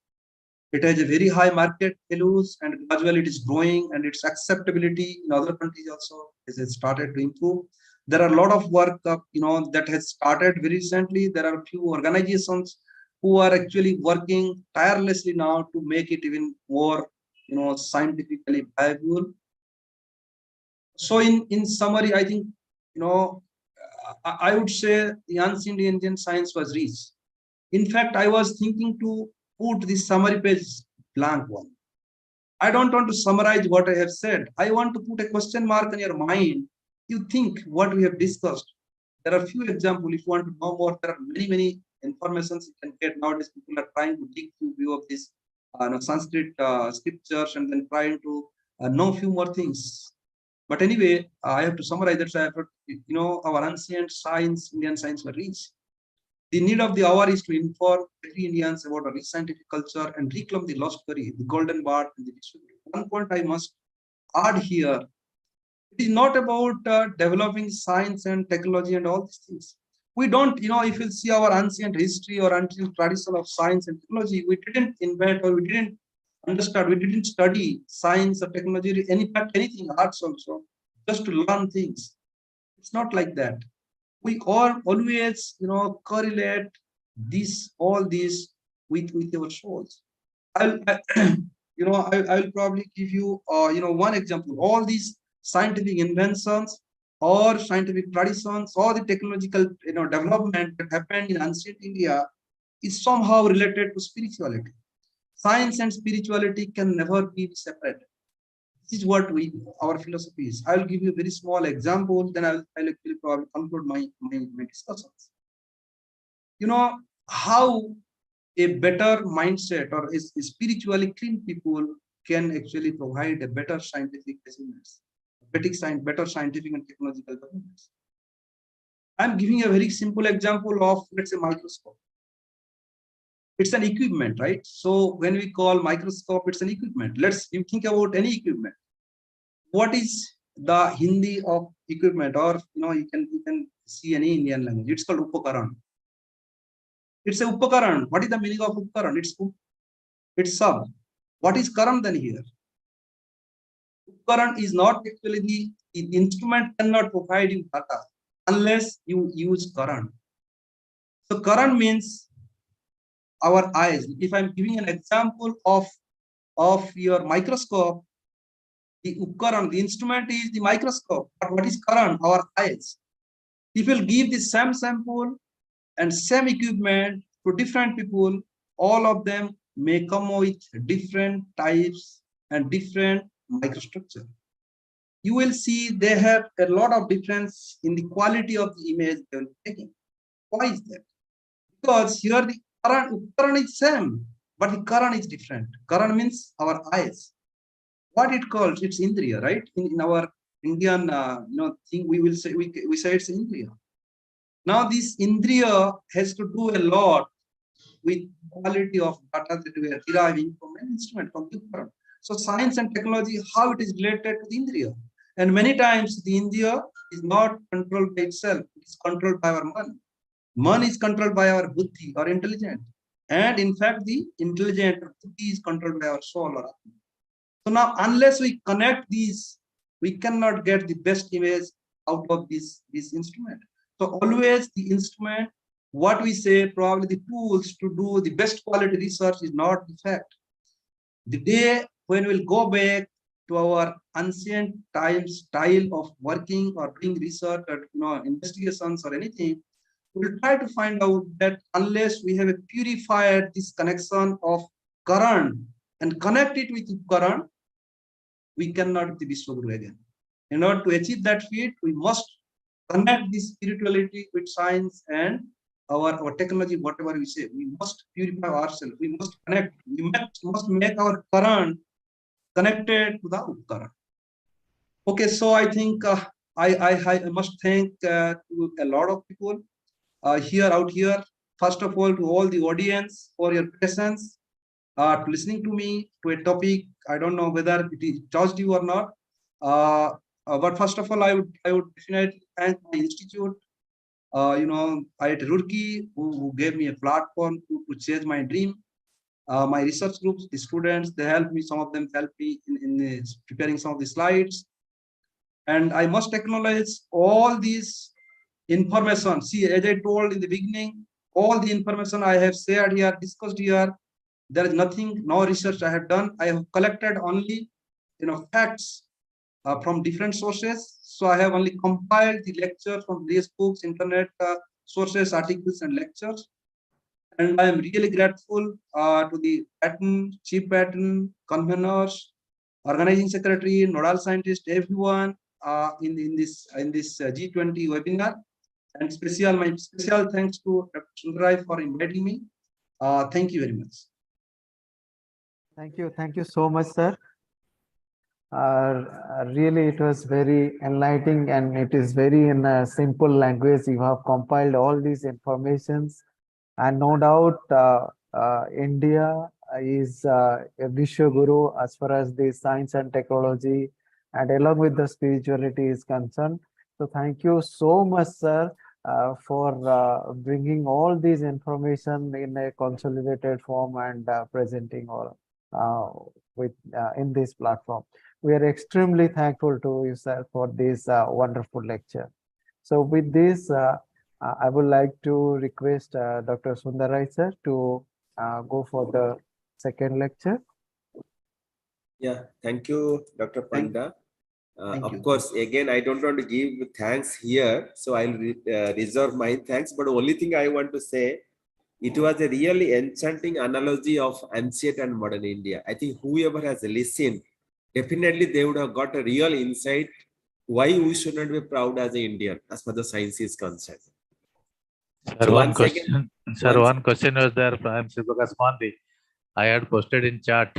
It has a very high market values, and gradually it is growing, and its acceptability in other countries also has started to improve. There are a lot of work that has started very recently. There are a few organizations who are actually working tirelessly now to make it even more scientifically viable. So in summary, I think I would say the ancient Indian science was rich. In fact, I was thinking to put this summary page blank one. I don't want to summarize what I have said. I want to put a question mark in your mind. You think what we have discussed. There are a few examples. If you want to know more, there are many informations you can get. Nowadays, people are trying to dig through view of this Sanskrit scriptures and then trying to know few more things. But anyway, I have to summarize that. So I have our ancient science, Indian science were rich. The need of the hour is to inform every Indians about a rich scientific culture and reclaim the lost curry, the golden bard, and the distribution. One point I must add here: it is not about developing science and technology and all these things. We don't, if you see our ancient history or ancient tradition of science and technology, we didn't invent or we didn't understand, we didn't study science or technology, anything, arts also, just to learn things. It's not like that. We all always correlate all this with our souls. I will probably give you one example. All these scientific inventions or scientific traditions or the technological development that happened in ancient India is somehow related to spirituality. Science and spirituality can never be separated. This is what our philosophy is. I will give you a very small example, then I'll actually probably conclude my discussions. How a better mindset or a spiritually clean people can actually provide a better scientific achievements, better scientific and technological developments. I'm giving a very simple example of, let's say, microscope. It's an equipment, right? So when we call microscope, it's an equipment. You think about any equipment. What is the Hindi of equipment? Or you can see any Indian language. It's called upakaran. It's a upakaran. What is the meaning of upakaran? It's sub. What is karan then here? Upakaran is not actually the instrument cannot provide you data unless you use karan. So karan means our eyes. If I'm giving an example of your microscope, the upkaran, the instrument is the microscope. But what is karan? Our eyes. If you'll give the same sample and same equipment to different people, all of them may come with different types and different microstructure. You will see they have a lot of difference in the quality of the image they will be taking. Why is that? Because here the Karan is same, but the Karan is different. Karan means our eyes. What it calls, it's Indriya, right? In our Indian thing, we will say we say it's Indriya. Now this Indriya has to do a lot with quality of data that we are deriving from an instrument, from the Uparan. So science and technology, how it is related to the Indriya. And many times the Indriya is not controlled by itself, it is controlled by our man. Man is controlled by our buddhi or intelligence. And in fact, the intelligent or buddhi is controlled by our soul or atma. So now, unless we connect these, we cannot get the best image out of this instrument. So always the instrument, what we say, probably the tools to do the best quality research is not the fact. The day when we'll go back to our ancient times style of working or doing research or investigations or anything, we'll try to find out that unless we have a purified this connection of current and connect it with current, we cannot be Vishwaguru again. In order to achieve that feat, we must connect this spirituality with science and our technology, whatever we say. We must purify ourselves. We must connect. We must make our current connected to the Upkaran. Okay, so I think I must thank to a lot of people out here. First of all, to all the audience for your presence, to listening to me to a topic. I don't know whether it touched you or not. But first of all, I would definitely thank my institute. IIT Roorkee, who gave me a platform to chase my dream. My research groups, the students, they helped me. Some of them helped me in preparing some of the slides. And I must acknowledge all these information. See, as I told in the beginning, all the information I have shared here, discussed here, there is nothing, no research I have done. I have collected only, facts from different sources. So I have only compiled the lectures from various books, internet sources, articles, and lectures. And I am really grateful to the chief pattern, conveners, organizing secretary, nodal scientist, everyone in this G20 webinar. And my special thanks to Dr. Sundarai for inviting me. Thank you very much. Thank you so much, sir. Really, it was very enlightening, and it is very in a simple language. You have compiled all these informations, and no doubt India is a Vishwaguru as far as the science and technology, and along with the spirituality is concerned. So thank you so much, sir, for bringing all these information in a consolidated form and presenting all in this platform. We are extremely thankful to you, sir, for this wonderful lecture. So with this, I would like to request Dr. Sundarai, sir, to go for the second lecture. Yeah, thank you, Dr. Panda. Of course, again, I don't want to give thanks here, so I'll reserve my thanks. But the only thing I want to say, it was a really enchanting analogy of ancient and modern India. I think whoever has listened, definitely they would have got a real insight why we should not be proud as an Indian as far as science is concerned. Sir, So one question. One question was there from Sivakas Mohanty. I had posted in chat.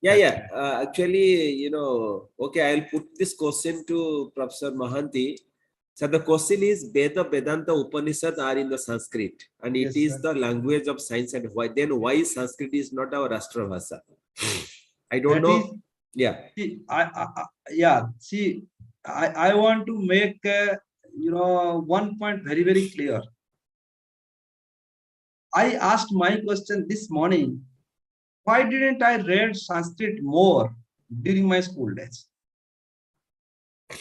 Yeah. Actually, okay, I'll put this question to Professor Mohanty. So the question is, Veda, Vedanta, Upanishad are in the Sanskrit, and it is the language of science. And why Sanskrit is not our Rashtra Bhasha? I don't know. I want to make one point very, very clear. I asked my question this morning. Why didn't I read Sanskrit more during my school days?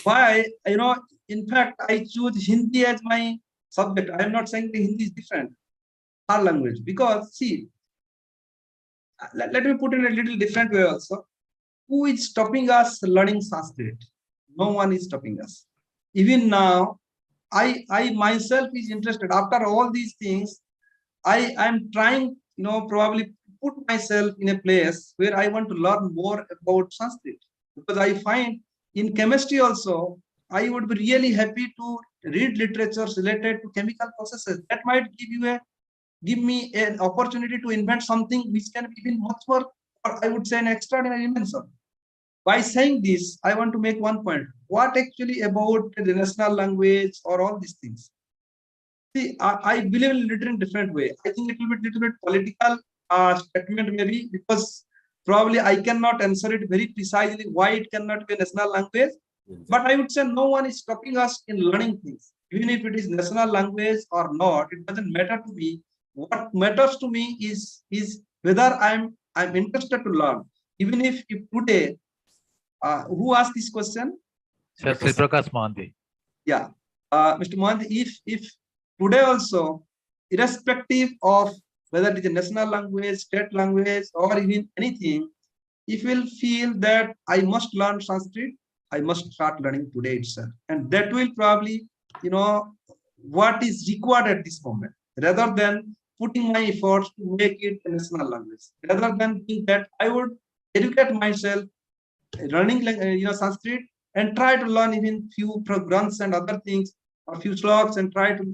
Why, in fact, I choose Hindi as my subject. I am not saying the Hindi is different, our language, because see, let me put it in a little different way also. Who is stopping us learning Sanskrit? No one is stopping us. Even now, I myself is interested. After all these things, I am trying, probably put myself in a place where I want to learn more about Sanskrit, because I find in chemistry also, I would be really happy to read literatures related to chemical processes. That might give me an opportunity to invent something which can be even much more, or I would say, an extraordinary invention. By saying this, I want to make one point. What actually about the national language or all these things? See, I believe in little in different way. I think it will be little bit political statement maybe, because probably I cannot answer it very precisely why it cannot be a national language. But I would say no one is stopping us in learning things. Even if it is national language or not, it doesn't matter to me. What matters to me is whether I'm interested to learn. Even if today, who asked this question? Sir, Sri Prakash Mohanty. Yeah, Mr. Mohanty, if today also, irrespective of whether it is a national language, state language, or even anything, if you'll feel that I must learn Sanskrit, I must start learning today itself. And that will probably, what is required at this moment, rather than putting my efforts to make it a national language. Rather than think that I would educate myself learning Sanskrit and try to learn even few grunts and other things, a few sloks, and try to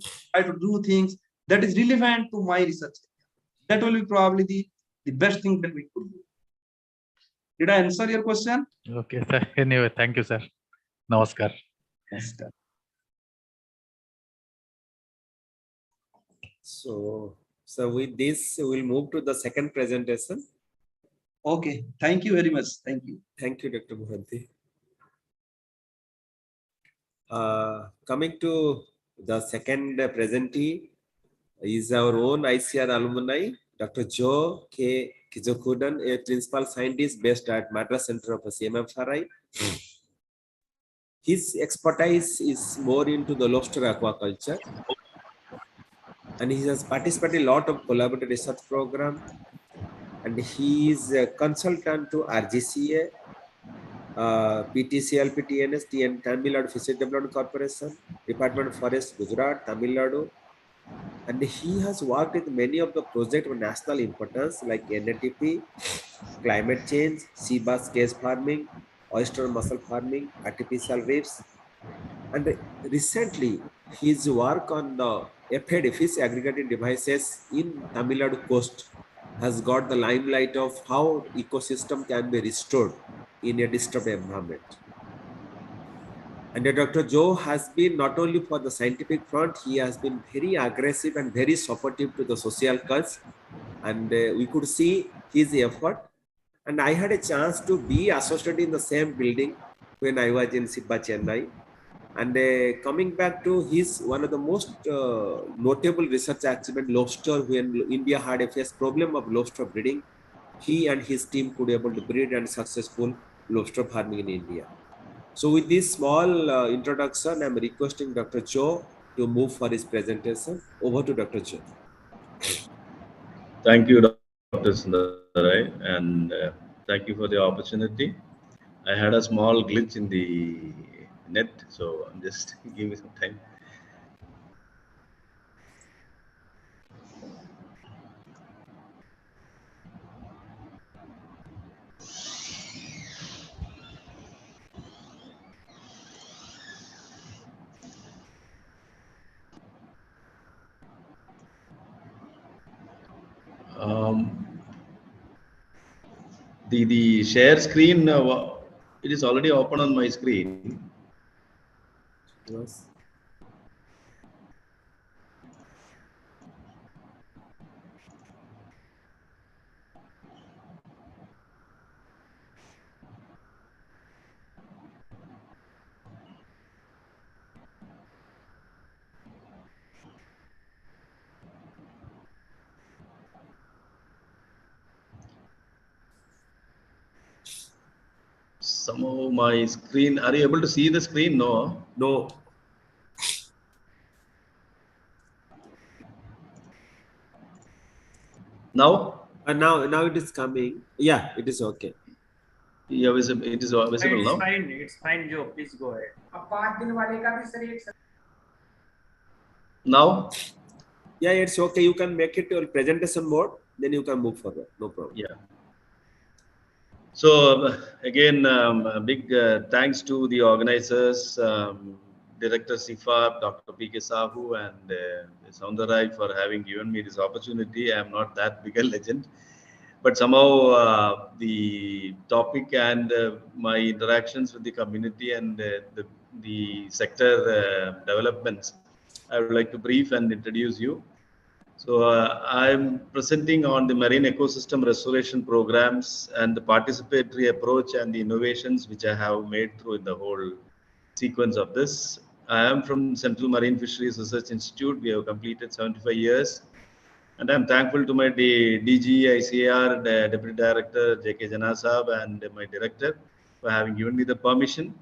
do things that is relevant to my research. That will be probably the best thing that we could do. Did I answer your question? Okay, sir. Anyway, thank you, sir. Namaskar. Yes. So with this, we'll move to the second presentation. Okay. Thank you very much. Thank you. Thank you, Dr. Mohanty. Coming to the second presentee is our own ICR alumni, Dr. Joe K. Kizokudan, a principal scientist based at Madras Center of CMFRI. His expertise is more into the lobster aquaculture, and he has participated in a lot of collaborative research programs. And he is a consultant to RGCA, PTCL, PTNS, TN, Tamil Nadu Fisheries Development Corporation, Department of Forest, Gujarat, Tamil Nadu. And he has worked with many of the projects of national importance like NATP, climate change, sea bass cage farming, oyster mussel farming, artificial reefs. And recently, his work on the FAD, fish aggregating devices in Tamil Nadu coast, has got the limelight of how ecosystem can be restored in a disturbed environment. And Dr. Joe has been not only for the scientific front, he has been very aggressive and very supportive to the social cause. And we could see his effort. And I had a chance to be associated in the same building when I was in Sibba, Chennai. And coming back to his one of the most notable research achievement, lobster, when India had a face problem of lobster breeding, he and his team could be able to breed and successful lobster farming in India. So with this small introduction, I'm requesting Dr. Joe to move for his presentation. Over to Dr. Joe. Thank you, Dr. Sundarai, and thank you for the opportunity. I had a small glitch in the net, so I'm just give me some time. The share screen, it is already open on my screen. Yes. Somehow my screen, are you able to see the screen? No. No. Now? Now it is coming. Yeah, it is okay. Yeah, it is visible now. It's fine, Joe. Please go ahead. Now? Yeah, it's okay. You can make it your presentation mode, then you can move forward. No problem. Yeah. So again, a big thanks to the organizers, Director Sifa, Dr. P.K. Sahu, and Soundarai for having given me this opportunity. I am not that big a legend, but somehow the topic and my interactions with the community and the sector developments I would like to brief and introduce you. So I'm presenting on the marine ecosystem restoration programs and the participatory approach and the innovations which I have made through the whole sequence of this. I am from Central Marine Fisheries Research Institute. We have completed 75 years. And I'm thankful to my DG, ICAR, the Deputy Director, J.K. Janasab, and my Director for having given me the permission.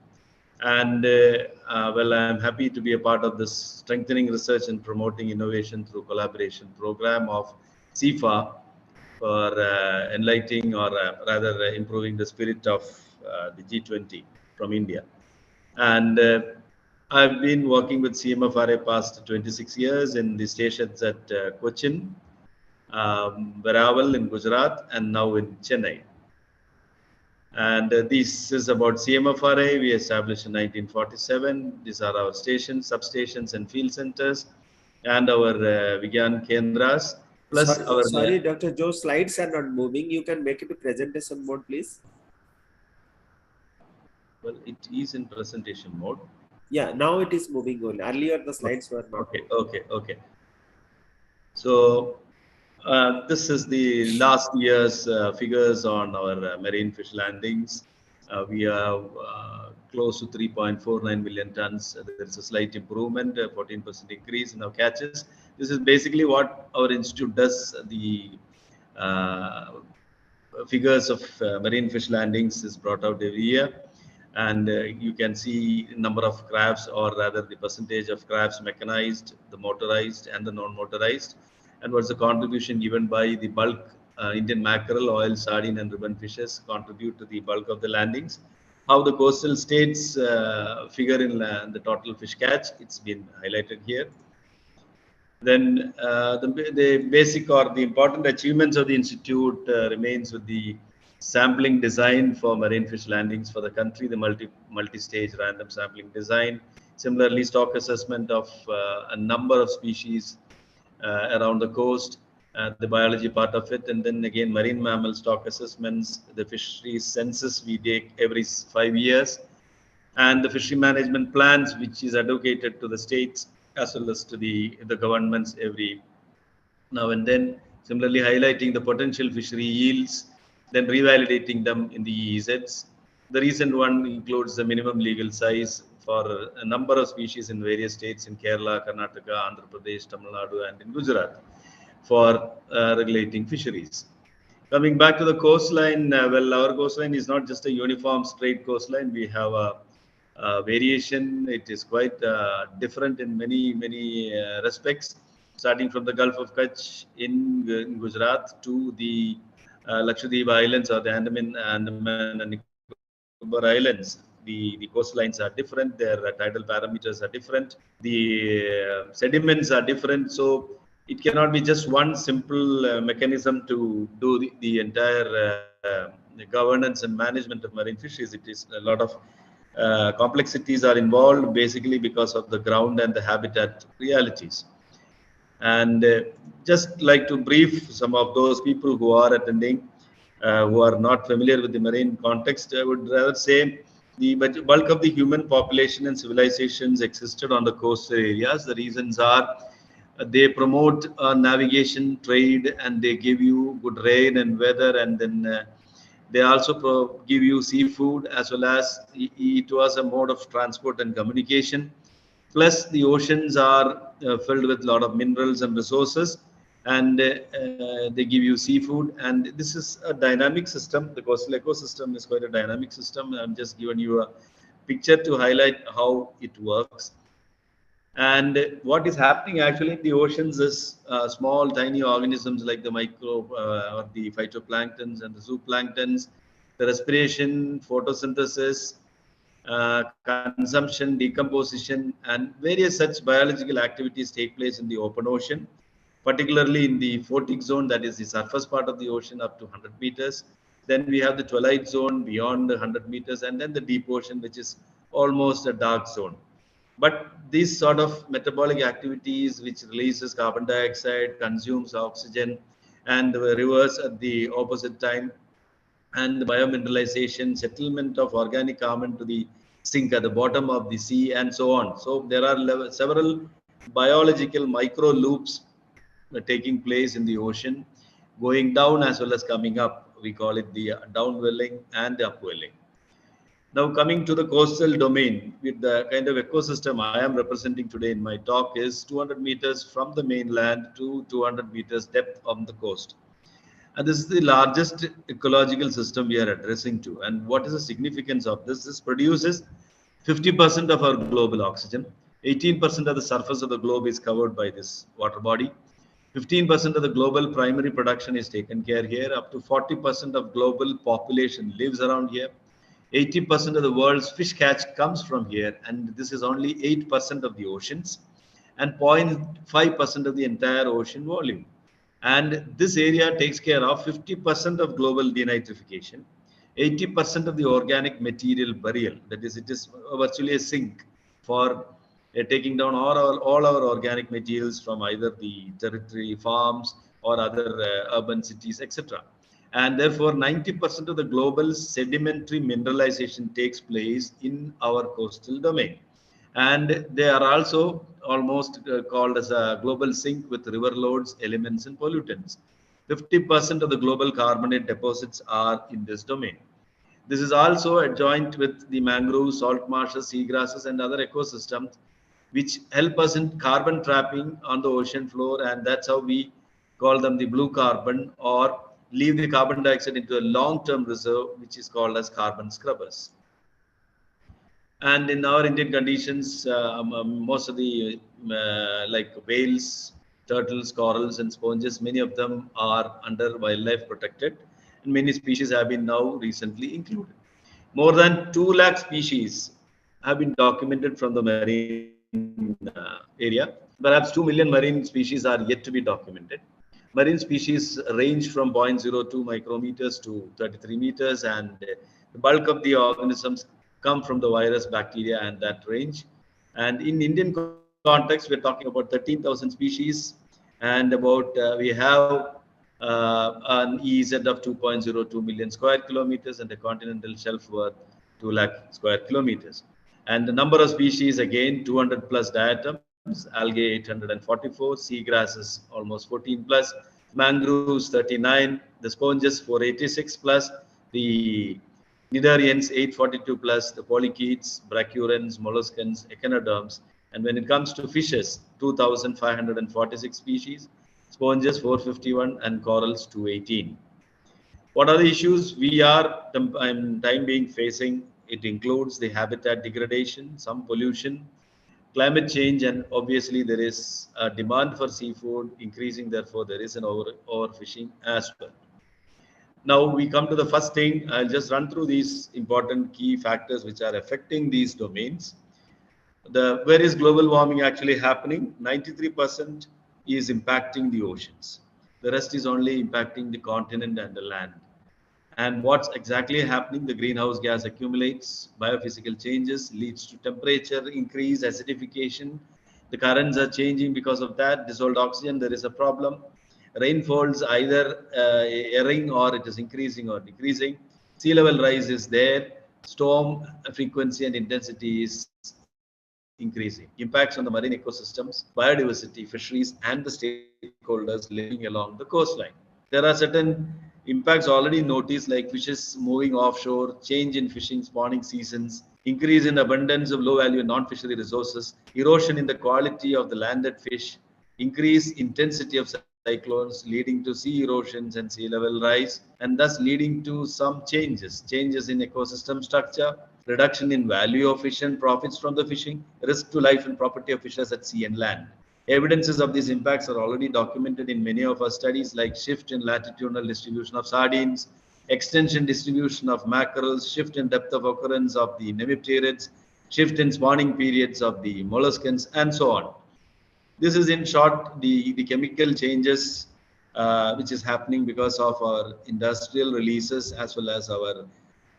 And well, I'm happy to be a part of this strengthening research and promoting innovation through collaboration program of CIFA for enlightening or rather improving the spirit of the G20 from India. And I've been working with CMFRA past 26 years in the stations at Cochin, Veeraval in Gujarat, and now in Chennai. And this is about CMFRA. We established in 1947. These are our stations, substations, and field centers, and our Vigyan Kendras. Plus sorry, Dr. Joe, slides are not moving. You can make it to presentation mode, please. Well, it is in presentation mode. Yeah, now it is moving only. Earlier, the slides were not. Okay. So this is the last year's figures on our marine fish landings. We are close to 3.49 million tons. There is a slight improvement, 14% increase in our catches. This is basically what our institute does. The figures of marine fish landings is brought out every year. And you can see number of crabs, or rather the percentage of crabs mechanized, the motorized and the non-motorized, and what's the contribution given by the bulk Indian mackerel, oil, sardine, and ribbon fishes contribute to the bulk of the landings. How the coastal states figure in the total fish catch, it's been highlighted here. Then the basic or the important achievements of the institute remains with the sampling design for marine fish landings for the country, the multi-stage random sampling design. Similarly, stock assessment of a number of species around the coast, the biology part of it, and then again marine mammal stock assessments, the fisheries census we take every 5 years, and the fishery management plans which is advocated to the states as well as to the governments every now and then. Similarly, highlighting the potential fishery yields, then revalidating them in the EEZs. The recent one includes the minimum legal size for a number of species in various states in Kerala, Karnataka, Andhra Pradesh, Tamil Nadu, and in Gujarat for regulating fisheries. Coming back to the coastline, well, our coastline is not just a uniform straight coastline. We have a variation. It is quite different in many respects, starting from the Gulf of Kutch in Gujarat to the Lakshadweep Islands or the Andaman and Nicobar Islands. The coastlines are different, their tidal parameters are different, the sediments are different. So it cannot be just one simple mechanism to do the entire governance and management of marine fisheries. It is a lot of complexities are involved, basically because of the ground and the habitat realities. And just like to brief some of those people who are attending, who are not familiar with the marine context, I would rather say the bulk of the human population and civilizations existed on the coastal areas. The reasons are they promote navigation, trade, and they give you good rain and weather, and then they also give you seafood, as well as it was a mode of transport and communication. Plus, the oceans are filled with a lot of minerals and resources, and they give you seafood. And this is a dynamic system. The coastal ecosystem is quite a dynamic system. I'm just giving you a picture to highlight how it works. And what is happening actually in the oceans is small, tiny organisms like the microbe or the phytoplanktons and the zooplanktons, the respiration, photosynthesis, consumption, decomposition, and various such biological activities take place in the open ocean, particularly in the photic zone, that is the surface part of the ocean up to 100 meters. Then we have the twilight zone beyond 100 meters, and then the deep ocean, which is almost a dark zone. But these sort of metabolic activities, which releases carbon dioxide, consumes oxygen, and the rivers at the opposite time, and the biomineralization, settlement of organic carbon to the sink at the bottom of the sea, and so on. So there are several biological micro loops taking place in the ocean, going down as well as coming up. We call it the downwelling and the upwelling. Now coming to the coastal domain, with the kind of ecosystem I am representing today in my talk is 200 meters from the mainland to 200 meters depth on the coast. And this is the largest ecological system we are addressing to. And what is the significance of this? This produces 50% of our global oxygen. 18% of the surface of the globe is covered by this water body. 15% of the global primary production is taken care here. Up to 40% of global population lives around here. 80% of the world's fish catch comes from here, and this is only 8% of the oceans and 0.5% of the entire ocean volume. And this area takes care of 50% of global denitrification, 80% of the organic material burial. That is, it is virtually a sink for taking down all our organic materials from either the territory farms or other urban cities, etc. And therefore 90% of the global sedimentary mineralization takes place in our coastal domain. And they are also almost called as a global sink with river loads, elements and pollutants. 50% of the global carbonate deposits are in this domain. This is also adjoined with the mangroves, salt marshes, seagrasses and other ecosystems which help us in carbon trapping on the ocean floor, and that's how we call them the blue carbon, or leave the carbon dioxide into a long-term reserve, which is called as carbon scrubbers. And in our Indian conditions, most of the like whales, turtles, corals and sponges, many of them are under wildlife protected, and many species have been now recently included. More than 2 lakh species have been documented from the marine area. Perhaps 2 million marine species are yet to be documented. Marine species range from 0.02 micrometers to 33 meters, and the bulk of the organisms come from the virus, bacteria, and that range. And in Indian context, we're talking about 13,000 species, and about we have an EEZ of 2.02 million square kilometers and a continental shelf worth 2 lakh square kilometers. And the number of species, again, 200 plus diatoms. Algae 844, seagrasses almost 14 plus, mangroves 39, the sponges 486 plus, the cnidarians 842 plus, the polychaetes, brachyrens, molluscans, echinoderms. And when it comes to fishes, 2,546 species, sponges 451 and corals 218. What are the issues we are time being facing? It includes the habitat degradation, some pollution, climate change, and obviously there is a demand for seafood increasing, therefore there is an overfishing as well. Now we come to the first thing. I'll just run through these important key factors which are affecting these domains. Where is global warming actually happening? 93% is impacting the oceans. The rest is only impacting the continent and the land. And what's exactly happening? The greenhouse gas accumulates, biophysical changes leads to temperature increase, acidification. The currents are changing because of that. Dissolved oxygen, there is a problem. Rainfalls either erring or it is increasing or decreasing. Sea level rise is there. Storm frequency and intensity is increasing. Impacts on the marine ecosystems, biodiversity, fisheries, and the stakeholders living along the coastline. There are certain impacts already noticed, like fishes moving offshore, change in fishing spawning seasons, increase in abundance of low-value non-fishery resources, erosion in the quality of the landed fish, increase intensity of cyclones leading to sea erosions and sea level rise, and thus leading to some changes in ecosystem structure, reduction in value of fish and profits from the fishing, risk to life and property of fishers at sea and land. Evidences of these impacts are already documented in many of our studies, like shift in latitudinal distribution of sardines, extension distribution of mackerels, shift in depth of occurrence of the nemipterids, shift in spawning periods of the molluscans, and so on. This is in short the chemical changes which is happening because of our industrial releases as well as our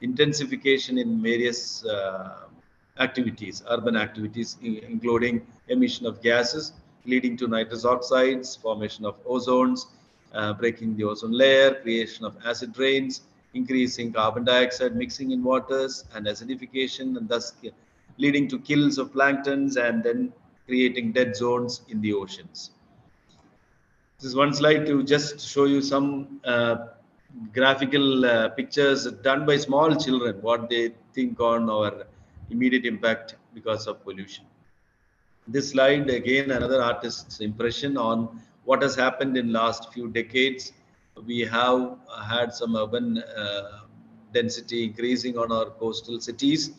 intensification in various activities, urban activities, including emission of gases, leading to nitrous oxides, formation of ozones, breaking the ozone layer, creation of acid rains, increasing carbon dioxide mixing in waters and acidification, and thus leading to kills of planktons, and then creating dead zones in the oceans. This is one slide to just show you some graphical pictures done by small children, what they think on our immediate impact because of pollution. This slide, again, another artist's impression on what has happened in last few decades. We have had some urban density increasing on our coastal cities.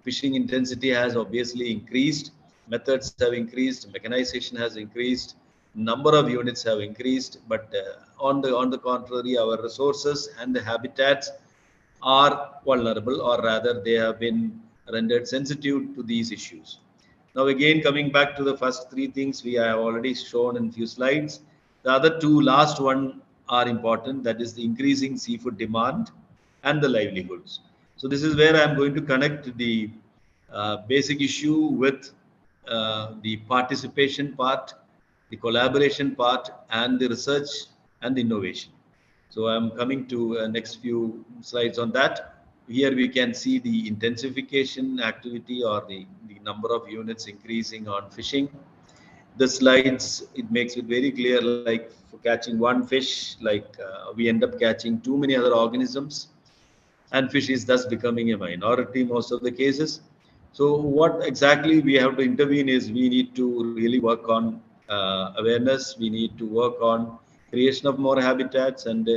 Fishing intensity has obviously increased. Methods have increased. Mechanization has increased. Number of units have increased. But on the contrary, our resources and the habitats are vulnerable, or rather, they have been rendered sensitive to these issues. Now, again, coming back to the first three things we have already shown in few slides. The other two last one are important. That is the increasing seafood demand and the livelihoods. So this is where I'm going to connect the basic issue with the participation part, the collaboration part, and the research and the innovation. So I'm coming to next few slides on that. Here we can see the intensification activity, or the number of units increasing on fishing. The slides, it makes it very clear, like for catching one fish, like we end up catching too many other organisms, and fish is thus becoming a minority most of the cases. So what exactly we have to intervene is, we need to really work on awareness. We need to work on creation of more habitats, and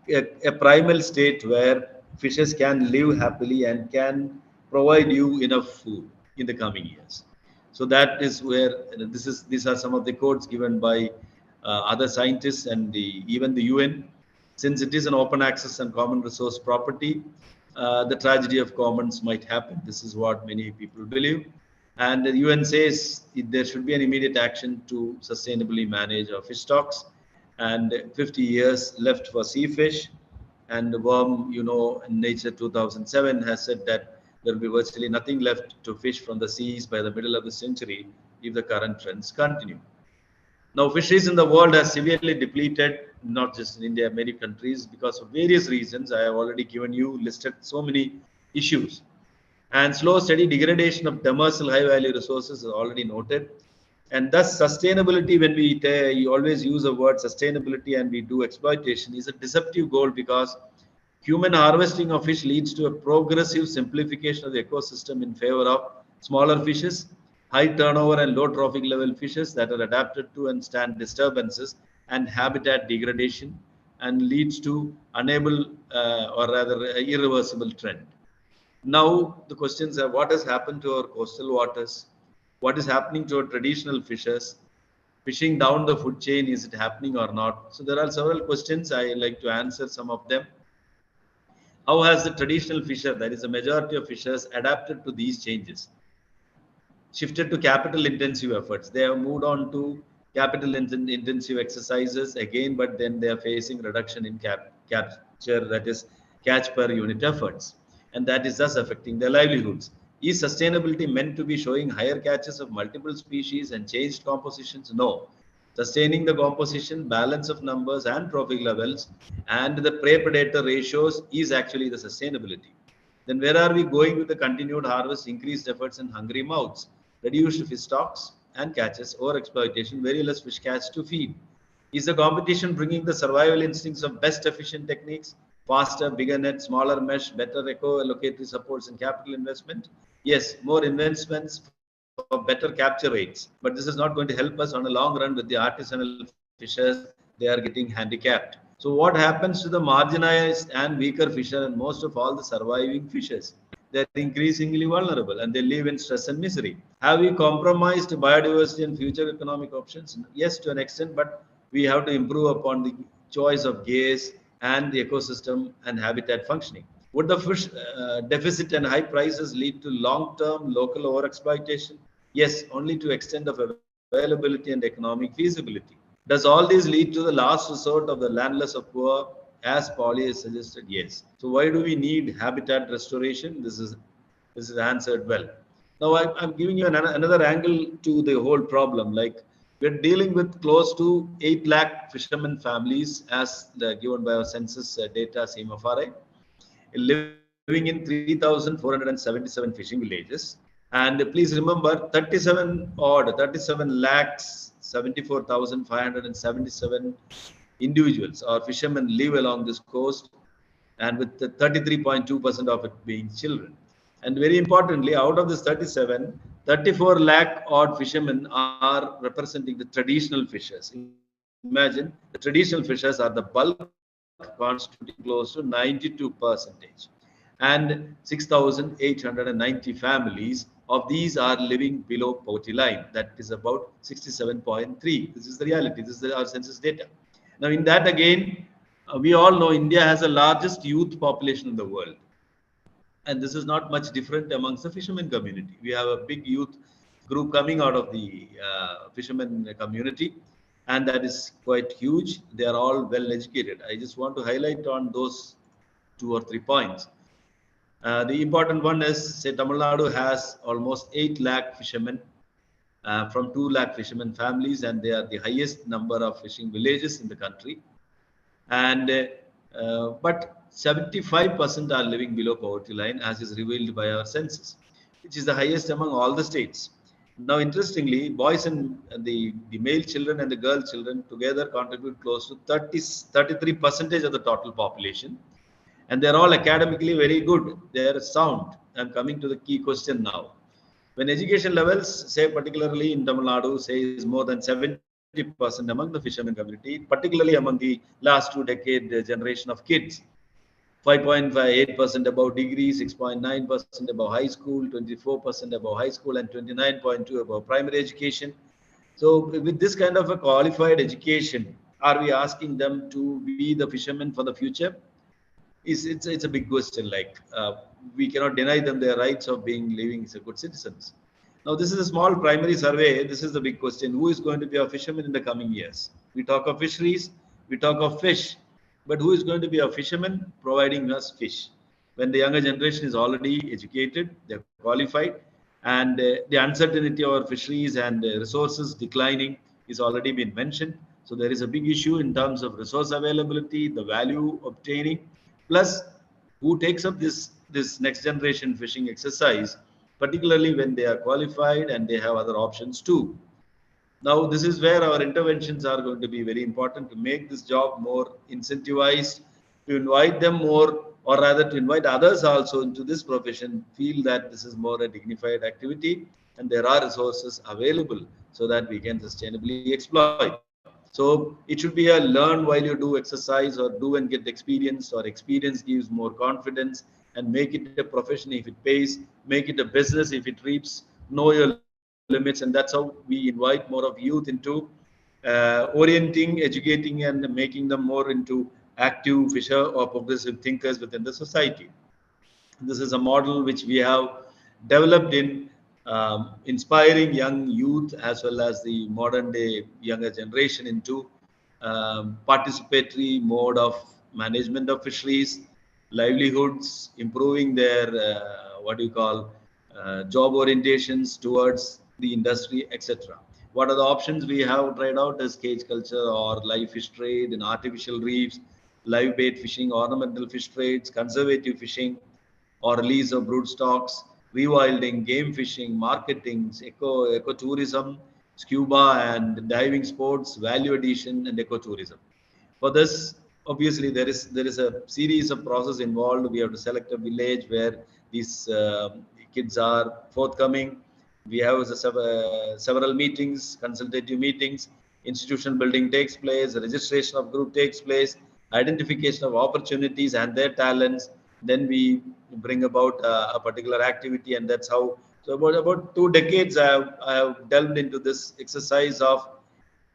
a primal state where fishes can live happily and can provide you enough food in the coming years. So that is where these are some of the quotes given by other scientists and even the UN. Since it is an open access and common resource property, the tragedy of commons might happen. This is what many people believe. And the UN says there should be an immediate action to sustainably manage our fish stocks. And 50 years left for sea fish. And the worm, Nature 2007 has said that there will be virtually nothing left to fish from the seas by the middle of the century if the current trends continue. Now, fisheries in the world are severely depleted, not just in India, many countries, because of various reasons. I have already listed so many issues. And slow, steady degradation of demersal high-value resources is already noted. And thus, sustainability, when we always use the word sustainability and we do exploitation, is a deceptive goal, because human harvesting of fish leads to a progressive simplification of the ecosystem in favor of smaller fishes, high turnover and low trophic level fishes that are adapted to and stand disturbances and habitat degradation, and leads to irreversible trend. Now the questions are, what has happened to our coastal waters? What is happening to our traditional fishers? Fishing down the food chain, is it happening or not? So there are several questions. I like to answer some of them. How has the traditional fisher, that is the majority of fishers, adapted to these changes? Shifted to capital intensive efforts. They have moved on to capital intensive exercises again, but then they are facing reduction in capture, that is catch per unit efforts. And that is thus affecting their livelihoods. Is sustainability meant to be showing higher catches of multiple species and changed compositions? No. Sustaining the composition, balance of numbers and trophic levels, and the prey-predator ratios is actually the sustainability. Then where are we going with the continued harvest, increased efforts in hungry mouths, reduced fish stocks and catches, overexploitation, very less fish catch to feed? Is the competition bringing the survival instincts of best efficient techniques, faster, bigger net, smaller mesh, better eco-locatory supports and capital investment? Yes, more investments for better capture rates, but this is not going to help us on a long run with the artisanal fishers. They are getting handicapped. So what happens to the marginalized and weaker fisher, and most of all the surviving fishers? They're increasingly vulnerable and they live in stress and misery. Have we compromised biodiversity and future economic options? Yes, to an extent, but we have to improve upon the choice of gaze and the ecosystem and habitat functioning. Would the fish deficit and high prices lead to long-term local overexploitation? Yes, only to extent of availability and economic feasibility. Does all this lead to the last resort of the landless or poor, as Polly has suggested? Yes. So why do we need habitat restoration? This is answered well. Now I'm giving you another angle to the whole problem. Like, we're dealing with close to 8 lakh fishermen families, as given by our census data, CMFRI, living in 3,477 fishing villages. And please remember 37 lakhs 74,577 individuals or fishermen live along this coast, and with the 33.2% of it being children. And very importantly, out of this 37, 34 lakh odd fishermen are representing the traditional fishers. Imagine the traditional fishers are the bulk, constituting close to 92%. And 6,890 families of these are living below poverty line. That is about 67.3. This is the reality. This is our census data. Now, in that again, we all know India has the largest youth population in the world. And this is not much different amongst the fishermen community. We have a big youth group coming out of the fishermen community, and that is quite huge. They are all well educated. I just want to highlight on those 2 or 3 points. The important one is, say, Tamil Nadu has almost 8 lakh fishermen from 2 lakh fishermen families, and they are the highest number of fishing villages in the country. And but 75% are living below poverty line, as is revealed by our census, which is the highest among all the states. Now, interestingly, boys and the male children and the girl children together contribute close to 33% of the total population. And they're all academically very good. They're sound. I'm coming to the key question now. When education levels, say particularly in Tamil Nadu, say is more than 70% among the fishermen community, particularly among the last 2 decade generation of kids, 5.58% above degree, 6.9% above high school, 24% above high school, and 29.2% above primary education. So with this kind of a qualified education, are we asking them to be the fishermen for the future? It's a big question. Like we cannot deny them their rights of living as good citizens. Now, this is a small primary survey. This is the big question. Who is going to be a fisherman in the coming years? We talk of fisheries, we talk of fish, but who is going to be a fisherman providing us fish? When the younger generation is already educated, they're qualified, and the uncertainty of our fisheries and resources declining is already been mentioned. So there is a big issue in terms of resource availability, the value obtaining, plus who takes up this next generation fishing exercise, particularly when they are qualified and they have other options too. Now, this is where our interventions are going to be very important to make this job more incentivized, to invite them more, or rather to invite others also into this profession, feel that this is more a dignified activity and there are resources available so that we can sustainably exploit. So it should be a learn while you do exercise, or do and get experience, or experience gives more confidence, and make it a profession if it pays, make it a business if it reaps, know your limits. And that's how we invite more of youth into orienting, educating, and making them more into active fisher or progressive thinkers within the society. This is a model which we have developed in inspiring young youth as well as the modern day younger generation into participatory mode of management of fisheries, livelihoods, improving their job orientations towards the industry, etc. What are the options we have tried out is cage culture or live fish trade in artificial reefs, live bait fishing, ornamental fish trades, conservative fishing or release of brood stocks, rewilding, game fishing, marketing, ecotourism, scuba and diving sports, value addition, and ecotourism. For this, obviously, there is a series of process involved. We have to select a village where these kids are forthcoming. We have several meetings, consultative meetings, institutional building takes place, registration of group takes place, identification of opportunities and their talents. Then we bring about a particular activity, and that's how. So about 2 decades, I have delved into this exercise of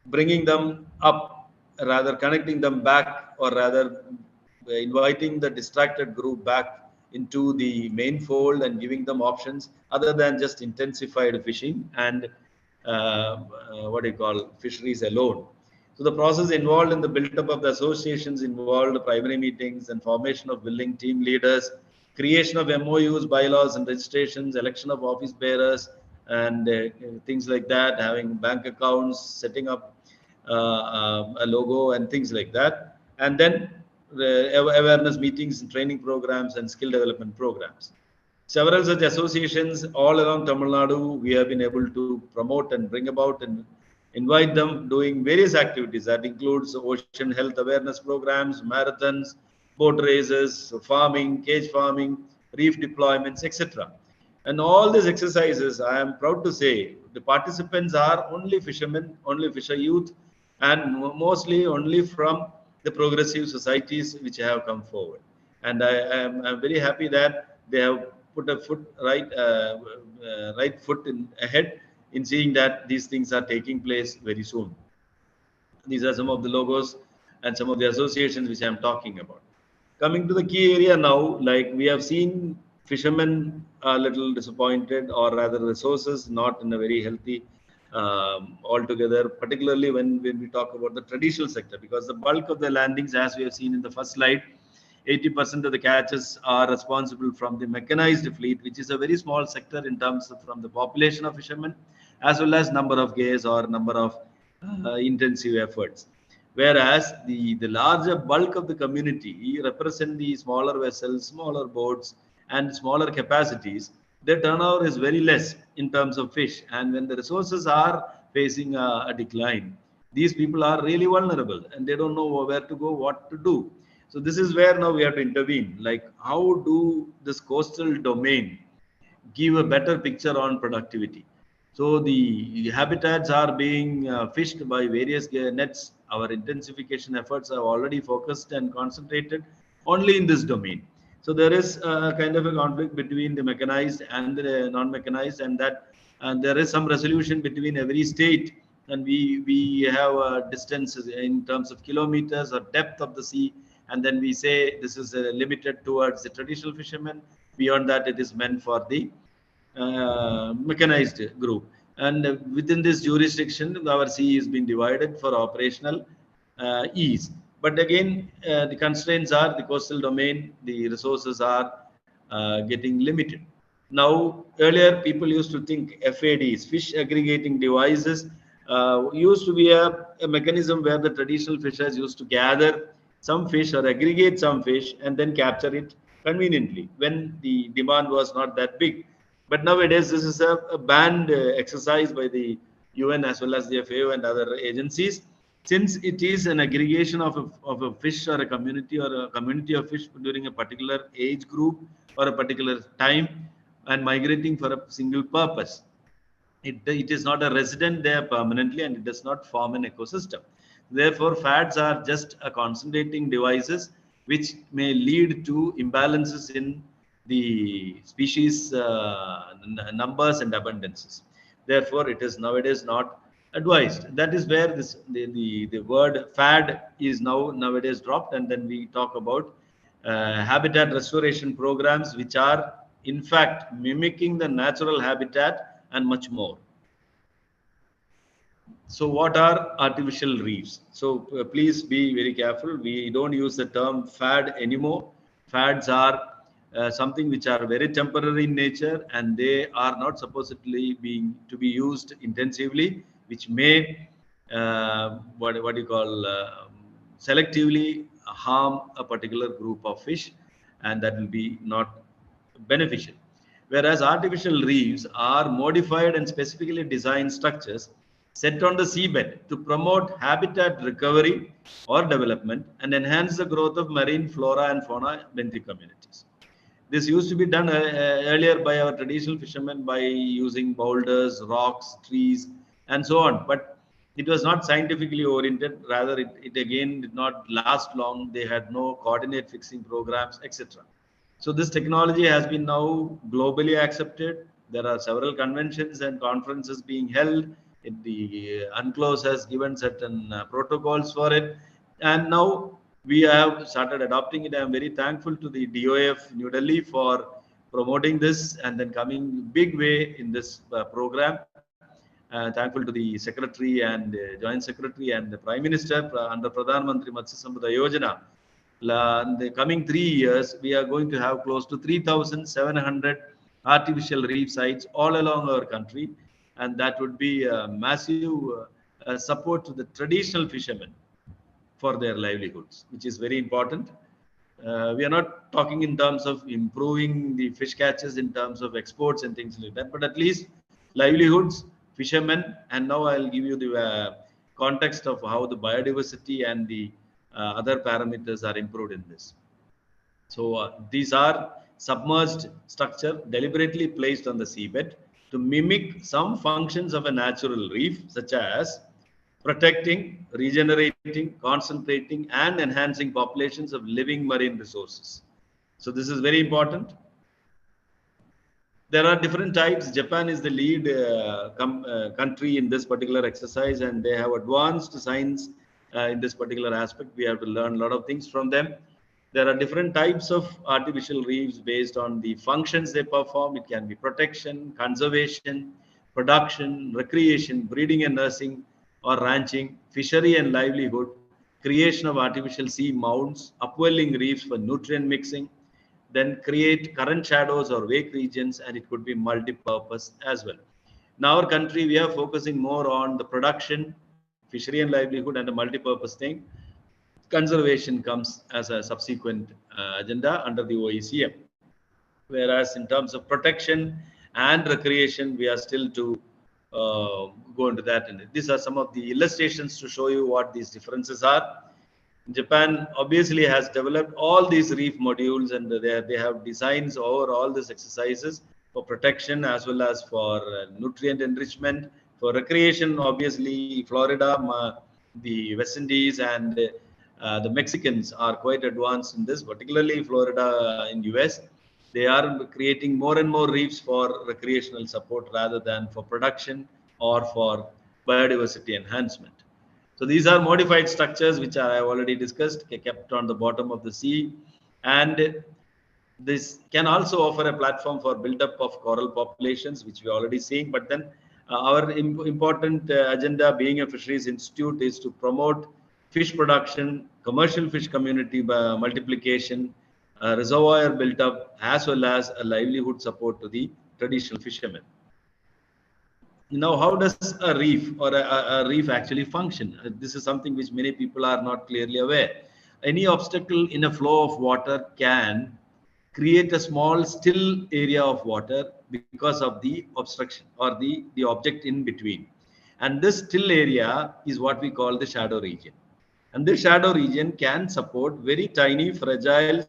bringing them up, rather connecting them back, or rather inviting the distracted group back into the main fold and giving them options other than just intensified fishing and fisheries alone. So the process involved in the build-up of the associations involved primary meetings and formation of willing team leaders, creation of MOUs, bylaws and registrations, election of office bearers, and things like that, having bank accounts, setting up a logo and things like that. And then awareness meetings and training programs and skill development programs. Several such associations all around Tamil Nadu, we have been able to promote and bring about and invite them doing various activities. That includes ocean health awareness programs, marathons, boat races, farming, cage farming, reef deployments, etc. And all these exercises, I am proud to say, the participants are only fishermen, only fisher youth, and mostly only from the progressive societies which have come forward. And I'm very happy that they have put a foot right foot ahead in seeing that these things are taking place very soon. These are some of the logos and some of the associations which I am talking about. Coming to the key area now, like we have seen fishermen a little disappointed, or rather resources not in a very healthy altogether, particularly when we talk about the traditional sector, because the bulk of the landings, as we have seen in the first slide, 80% of the catches are responsible from the mechanized fleet, which is a very small sector in terms of from the population of fishermen, as well as number of gays or number of intensive efforts. Whereas the larger bulk of the community represent the smaller vessels, smaller boats, and smaller capacities. Their turnover is very less in terms of fish. And when the resources are facing a decline, these people are really vulnerable and they don't know where to go, what to do. So this is where now we have to intervene. Like, how do this coastal domain give a better picture on productivity? So the habitats are being fished by various nets. Our intensification efforts have already focused and concentrated only in this domain. So there is a kind of a conflict between the mechanized and the non-mechanized, and there is some resolution between every state. And we have distances in terms of kilometers or depth of the sea, and then we say this is limited towards the traditional fishermen. Beyond that, it is meant for the mechanized group. And within this jurisdiction, our sea is being divided for operational ease. But again, the constraints are the coastal domain, the resources are getting limited. Now, earlier people used to think FADs, fish aggregating devices, used to be a mechanism where the traditional fishers used to gather some fish or aggregate some fish and then capture it conveniently when the demand was not that big. But nowadays, this is a banned exercise by the UN as well as the FAO and other agencies, since it is an aggregation of a fish or a community of fish during a particular age group or a particular time and migrating for a single purpose. It is not a resident there permanently, and it does not form an ecosystem. Therefore, FADs are just a concentrating devices which may lead to imbalances in the species numbers and abundances. Therefore, it is nowadays not advised. That is where the word FAD is nowadays dropped, and then we talk about habitat restoration programs, which are in fact mimicking the natural habitat and much more. So what are artificial reefs? So please be very careful. We don't use the term FAD anymore. FADs are something which are very temporary in nature, and they are not supposedly to be used intensively, which may what you call selectively harm a particular group of fish, and that will be not beneficial. Whereas artificial reefs are modified and specifically designed structures set on the seabed to promote habitat recovery or development and enhance the growth of marine flora and fauna in the communities. This used to be done earlier by our traditional fishermen by using boulders, rocks, trees, and so on. But it was not scientifically oriented. Rather, it again did not last long. They had no coordinate fixing programs, etc. So this technology has been now globally accepted. There are several conventions and conferences being held. The UNCLOS has given certain protocols for it. And now we have started adopting it. I am very thankful to the DOF New Delhi for promoting this and then coming big way in this program. Thankful to the Secretary and Joint Secretary and the Prime Minister under Pradhan Mantri Matsya Sampada Yojana. In the coming 3 years, we are going to have close to 3,700 artificial reef sites all along our country. And that would be a massive support to the traditional fishermen for their livelihoods, which is very important. We are not talking in terms of improving the fish catches in terms of exports and things like that, but at least livelihoods, fishermen, and now I'll give you the context of how the biodiversity and the other parameters are improved in this. So these are submerged structure deliberately placed on the seabed to mimic some functions of a natural reef, such as protecting, regenerating, concentrating, and enhancing populations of living marine resources. So this is very important. There are different types. Japan is the lead country in this particular exercise, and they have advanced science in this particular aspect. We have to learn a lot of things from them. There are different types of artificial reefs based on the functions they perform. It can be protection, conservation, production, recreation, breeding and nursing, or ranching, fishery and livelihood, creation of artificial sea mounds, upwelling reefs for nutrient mixing, then create current shadows or wake regions, and it could be multi-purpose as well. In our country, we are focusing more on the production, fishery and livelihood, and the multi-purpose thing. Conservation comes as a subsequent agenda under the OECM. Whereas in terms of protection and recreation, we are still to go into that. And these are some of the illustrations to show you what these differences are. Japan obviously has developed all these reef modules, and they have designs over all these exercises for protection as well as for nutrient enrichment. For recreation, obviously, Florida, the West Indies, and the Mexicans are quite advanced in this, particularly Florida in US. They are creating more and more reefs for recreational support rather than for production or for biodiversity enhancement. So these are modified structures which I have already discussed, kept on the bottom of the sea, and this can also offer a platform for build-up of coral populations, which we are already seeing. But then our important agenda, being a fisheries institute, is to promote fish production, commercial fish community multiplication, reservoir build-up, as well as a livelihood support to the traditional fishermen. Now, how does a reef or a reef actually function? This is something which many people are not clearly aware. Any obstacle in a flow of water can create a small still area of water because of the obstruction or the object in between. And this still area is what we call the shadow region. And this shadow region can support very tiny, fragile,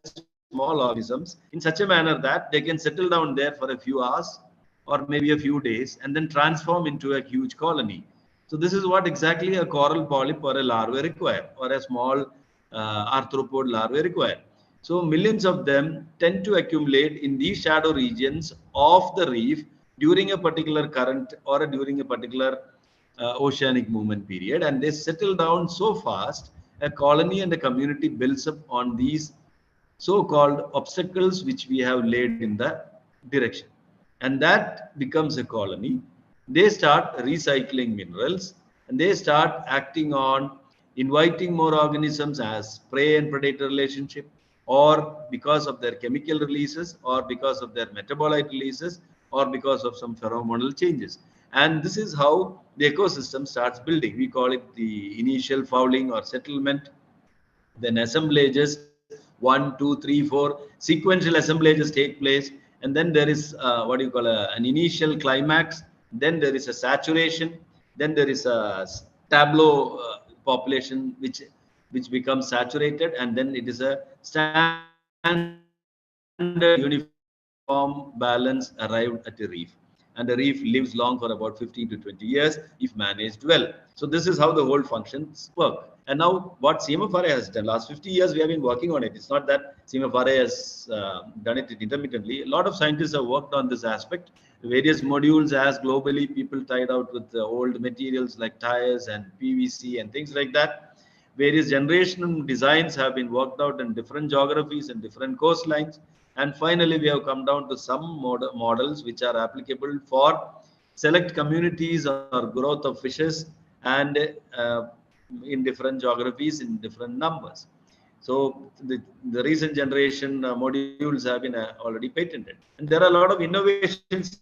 small organisms in such a manner that they can settle down there for a few hours or maybe a few days and then transform into a huge colony. So this is what exactly a coral polyp or a larvae require, or a small arthropod larvae require. So millions of them tend to accumulate in these shadow regions of the reef during a particular current or during a particular oceanic movement period, and they settle down so fast, a colony and a community builds up on these so-called obstacles which we have laid in the direction. And that becomes a colony. They start recycling minerals, and they start acting on inviting more organisms as prey and predator relationship, or because of their chemical releases, or because of their metabolite releases, or because of some pheromonal changes. And this is how the ecosystem starts building. We call it the initial fouling or settlement, then assemblages, 1, 2, 3, 4 sequential assemblages take place, and then there is what you call an initial climax, then there is a saturation, then there is a tableau population which becomes saturated, and then it is a standard uniform balance arrived at a reef. And the reef lives long for about 15 to 20 years if managed well. So this is how the whole functions work. And now what CMFRA has done, last 50 years we have been working on it. It's not that CMFRA has done it intermittently. A lot of scientists have worked on this aspect. Various modules, as globally people tied out with the old materials like tires and PVC and things like that. Various generational designs have been worked out in different geographies and different coastlines. And finally, we have come down to some models which are applicable for select communities or growth of fishes and in different geographies in different numbers. So the recent generation modules have been already patented. And there are a lot of innovations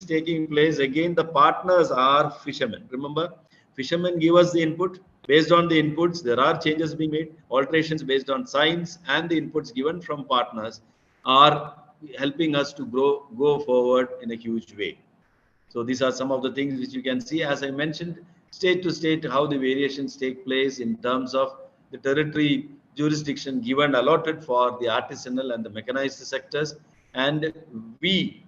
taking place. Again, the partners are fishermen. Remember, Fishermen give us the input. Based on the inputs, there are changes being made. Alterations based on science and the inputs given from partners are helping us to go forward in a huge way. So these are some of the things which you can see. As I mentioned, state to state, how the variations take place in terms of the territory jurisdiction given allotted for the artisanal and the mechanized sectors. And we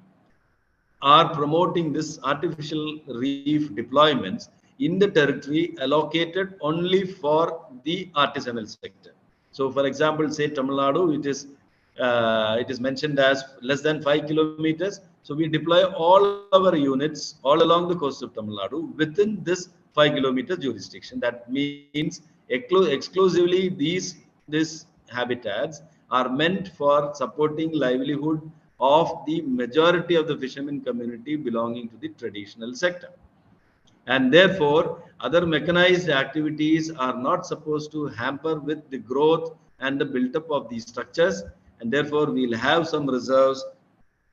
are promoting this artificial reef deployments in the territory allocated only for the artisanal sector. So for example, say Tamil Nadu, it is mentioned as less than 5 kilometers. So we deploy all our units all along the coast of Tamil Nadu within this 5 kilometer jurisdiction. That means exclusively these habitats are meant for supporting livelihood of the majority of the fishermen community belonging to the traditional sector. And therefore, other mechanized activities are not supposed to hamper with the growth and the build-up of these structures. And therefore, we'll have some reserves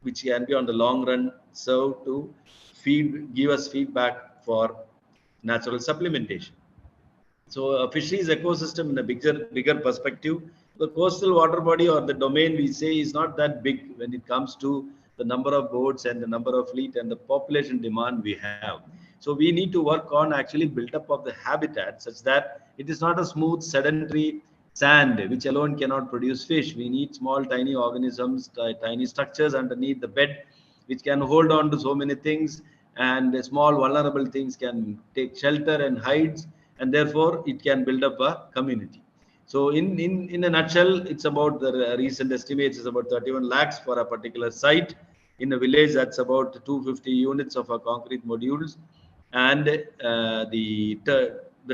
which can be on the long run serve to give us feedback for natural supplementation. So a fisheries ecosystem in a bigger perspective, the coastal water body or the domain we say is not that big when it comes to the number of boats and the number of fleet and the population demand we have. So we need to work on actually build up of the habitat such that it is not a smooth sedentary sand which alone cannot produce fish. We need small tiny organisms, tiny structures underneath the bed which can hold on to so many things, and small vulnerable things can take shelter and hides, and therefore it can build up a community. So in a nutshell, it's about the recent estimates is about 31 lakhs for a particular site. In a village, that's about 250 units of a concrete modules, and the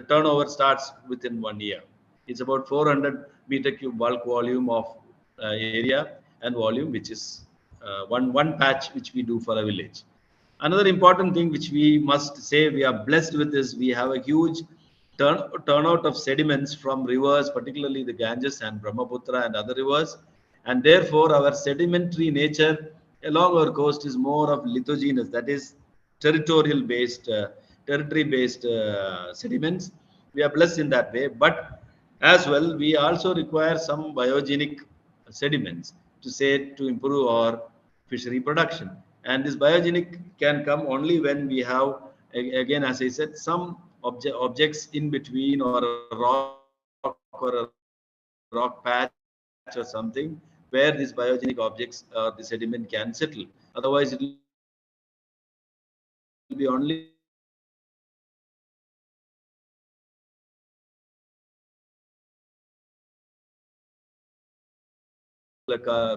turnover starts within 1 year. It's about 400 meter cube bulk volume of area and volume, which is one patch which we do for a village. Another important thing which we must say we are blessed with is we have a huge turnout of sediments from rivers, particularly the Ganges and Brahmaputra and other rivers. And therefore, our sedimentary nature along our coast is more of lithogenous, that is territory-based sediments. We are blessed in that way. But as well, we also require some biogenic sediments to improve our fishery production. And this biogenic can come only when we have, again, as I said, some objects in between, or a rock patch or something where these biogenic objects or the sediment can settle. Otherwise, it will be only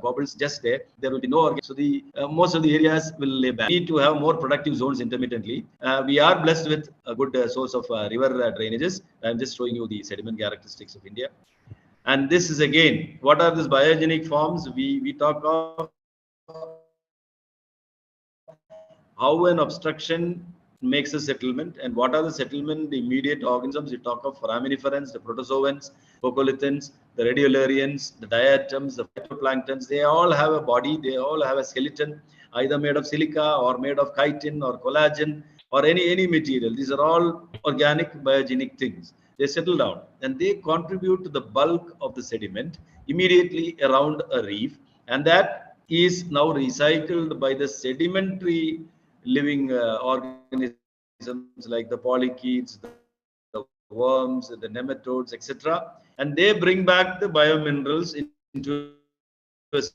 bubbles just there. There will be no organic. So the most of the areas will lay back. We need to have more productive zones intermittently. We are blessed with a good source of river drainages. I'm just showing you the sediment characteristics of India. And this is again, what are these biogenic forms? We talk of how an obstruction makes a settlement, and what are the settlement, the immediate organisms. We talk of foraminiferans, the protozoans, coccolithins, the radiolarians, the diatoms, the phytoplanktons. They all have a body, they all have a skeleton, either made of silica or made of chitin or collagen or any material. These are all organic biogenic things. They settle down and they contribute to the bulk of the sediment immediately around a reef, and that is now recycled by the sedimentary living organisms like the polychaetes, the worms, the nematodes, etc. And they bring back the biominerals into the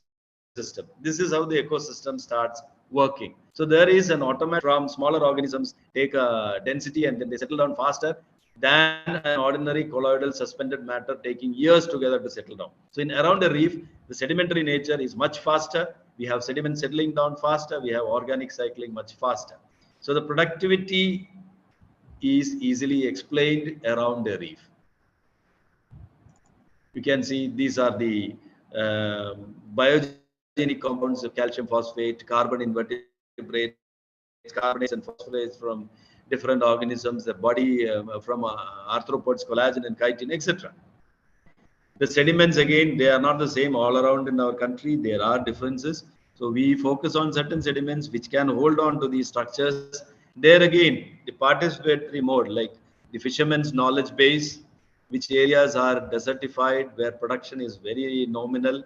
system. This is how the ecosystem starts working. So there is an automatic from smaller organisms take a density and then they settle down faster than an ordinary colloidal suspended matter taking years together to settle down. So in around a reef, the sedimentary nature is much faster. We have sediment settling down faster. We have organic cycling much faster. So the productivity is easily explained around a reef. You can see these are the biogenic compounds of calcium phosphate, carbon invertebrates, carbonates and phosphates from different organisms, the body from arthropods, collagen and chitin, etc. The sediments, again, they are not the same all around in our country. There are differences. So we focus on certain sediments which can hold on to these structures. There again, the participatory mode, like the fishermen's knowledge base, which areas are desertified, where production is very nominal.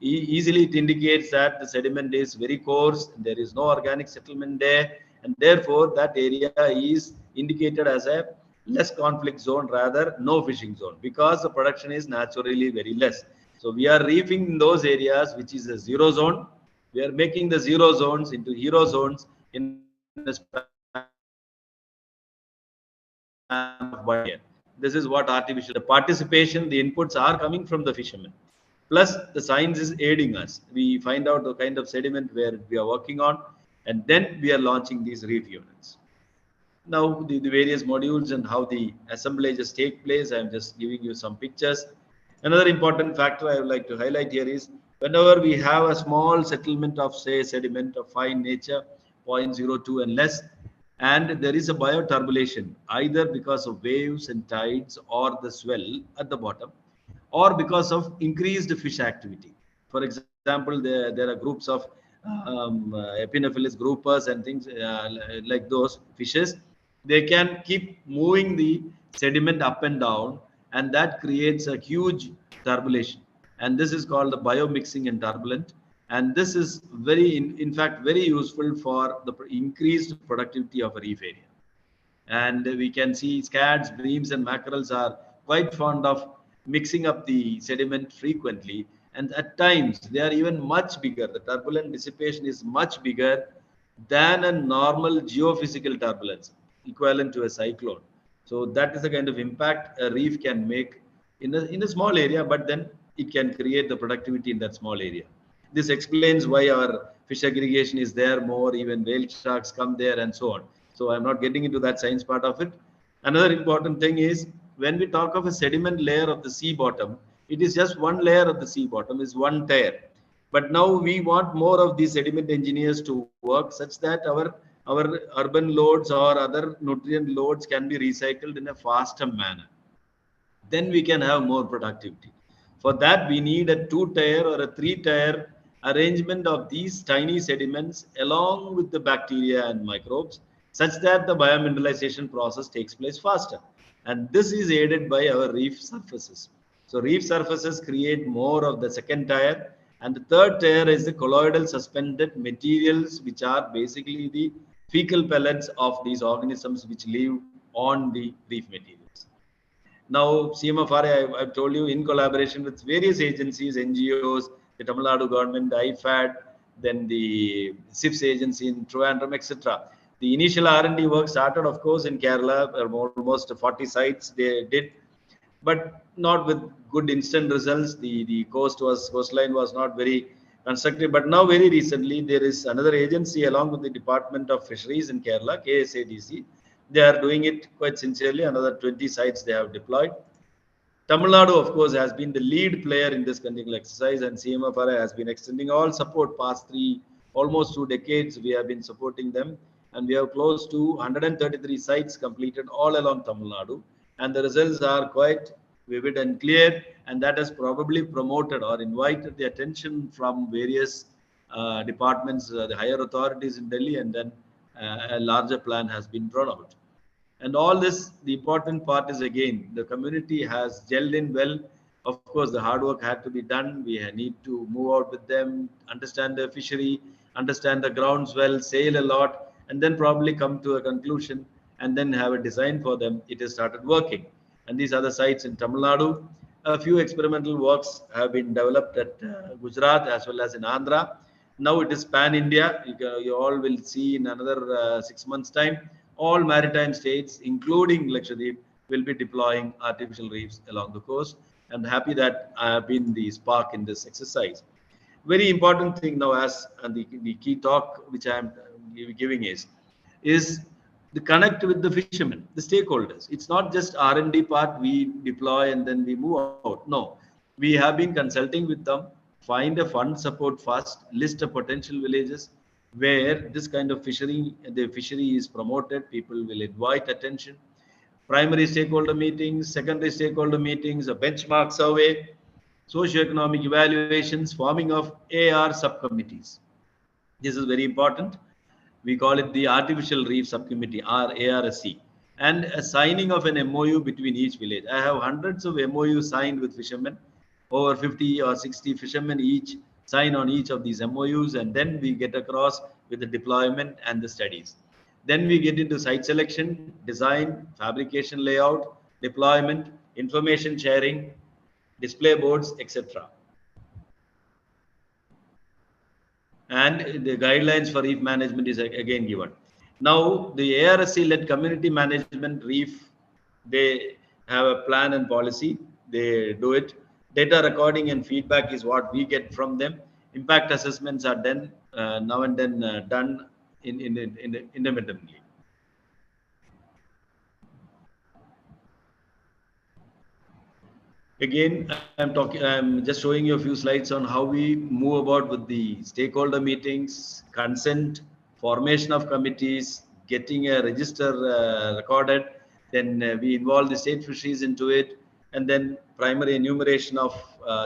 Easily it indicates that the sediment is very coarse, there is no organic settlement there, and therefore that area is indicated as a less conflict zone, rather no fishing zone, because the production is naturally very less. So we are reefing in those areas which is a zero zone. We are making the zero zones into hero zones in a span of 1 year. This is what artificial, the participation, the inputs are coming from the fishermen. Plus the science is aiding us. We find out the kind of sediment where we are working on, and then we are launching these reef units. Now the various modules and how the assemblages take place, I'm just giving you some pictures. Another important factor I would like to highlight here is whenever we have a small settlement of, say, sediment of fine nature, 0.02 and less, and there is a bioturbulation, either because of waves and tides or the swell at the bottom, or because of increased fish activity. For example, there are groups of Epinophilus groupers and things like those fishes. They can keep moving the sediment up and down, and that creates a huge turbulation. And this is called the biomixing and turbulent. And this is very, in fact, very useful for the increased productivity of a reef area. And we can see scads, breams, and mackerels are quite fond of mixing up the sediment frequently. And at times, they are even much bigger. The turbulent dissipation is much bigger than a normal geophysical turbulence, equivalent to a cyclone. So that is the kind of impact a reef can make in a small area, but then it can create the productivity in that small area. This explains why our fish aggregation is there more, even whale sharks come there and so on. So I'm not getting into that science part of it. Another important thing is when we talk of a sediment layer of the sea bottom, it is just one layer of the sea bottom, is one tier. But now we want more of these sediment engineers to work such that our urban loads or other nutrient loads can be recycled in a faster manner. Then we can have more productivity. For that, we need a 2-tier or a 3-tier arrangement of these tiny sediments along with the bacteria and microbes, such that the biomineralization process takes place faster. And this is aided by our reef surfaces. So reef surfaces create more of the 2nd tier, and the 3rd tier is the colloidal suspended materials, which are basically the fecal pellets of these organisms which live on the reef materials. Now, CMFRA, I've told you, in collaboration with various agencies, NGOs, the Tamil Nadu government, the IFAD, then the CIFS agency in Trivandrum, etc. The initial R&D work started, of course, in Kerala, almost 40 sites they did, but not with good instant results. The coastline was not very constructive. But now, very recently, there is another agency along with the Department of Fisheries in Kerala, KSADC. They are doing it quite sincerely. Another 20 sites they have deployed. Tamil Nadu, of course, has been the lead player in this continual exercise, and CMFRA has been extending all support past almost 2 decades. We have been supporting them, and we have close to 133 sites completed all along Tamil Nadu, and the results are quite vivid and clear, and that has probably promoted or invited the attention from various departments, the higher authorities in Delhi, and then a larger plan has been drawn out. And all this, the important part is, again, the community has gelled in well. Of course, the hard work had to be done. We need to move out with them, understand the fishery, understand the grounds well, sail a lot, and then probably come to a conclusion and then have a design for them. It has started working. And these are the sites in Tamil Nadu. A few experimental works have been developed at Gujarat as well as in Andhra. Now it is pan-India. You all will see in another 6 months' time, all maritime states, including Lakshadweep, will be deploying artificial reefs along the coast. I'm happy that I have been the spark in this exercise. Very important thing now, as and the key talk which I am giving is the connect with the fishermen, the stakeholders. It's not just R&D part we deploy and then we move out. No, we have been consulting with them, find a fund support first, list of potential villages where this kind of fishery, the fishery is promoted, people will invite attention. Primary stakeholder meetings, secondary stakeholder meetings, a benchmark survey, socioeconomic evaluations, forming of AR subcommittees. This is very important. We call it the Artificial Reef Subcommittee, or ARSC. and a signing of an MOU between each village. I have hundreds of MOUs signed with fishermen, over 50 or 60 fishermen each sign on each of these MOUs, and then we get across with the deployment and the studies. Then we get into site selection, design, fabrication layout, deployment, information sharing, display boards, etc. And the guidelines for reef management is again given. Now, the ARSC-led community management reef, they have a plan and policy. They do it. Data recording and feedback is what we get from them. Impact assessments are done now and then done independently. Again, I'm just showing you a few slides on how we move about with the stakeholder meetings, consent, formation of committees, getting a register recorded. Then we involve the state fisheries into it, and then primary enumeration of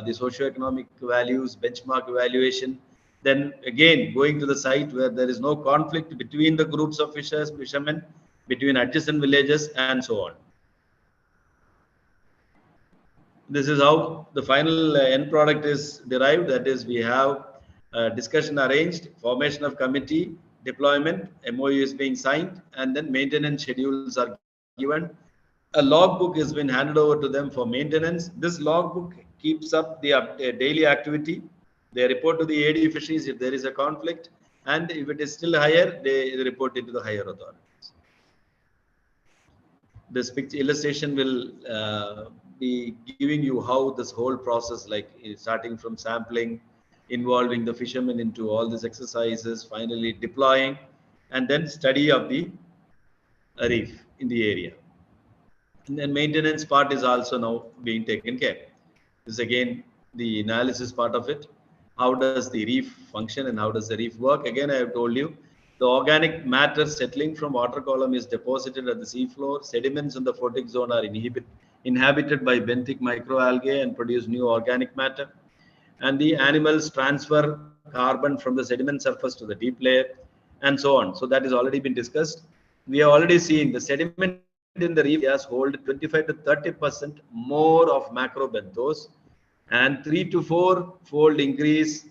the socioeconomic values, benchmark evaluation. Then again, going to the site where there is no conflict between the groups of fishermen, between adjacent villages, and so on. This is how the final end product is derived. That is, we have discussion arranged, formation of committee, deployment, MOU is being signed, and then maintenance schedules are given. A logbook has been handed over to them for maintenance. This logbook keeps up the daily activity. They report to the AD fisheries if there is a conflict, and if it is still higher, they report it to the higher authorities. This picture illustration will be giving you how this whole process, like starting from sampling, involving the fishermen into all these exercises, finally deploying, and then study of the reef in the area. And then maintenance part is also now being taken care. This is again the analysis part of it. How does the reef function and how does the reef work? Again, I have told you, the organic matter settling from water column is deposited at the seafloor. Sediments in the photic zone are inhabited by benthic microalgae and produce new organic matter. And the animals transfer carbon from the sediment surface to the deep layer, and so on. So that has already been discussed. We are already seeing the sediment in the reef areas hold 25 to 30% more of macrobenthos, and 3 to 4 fold increase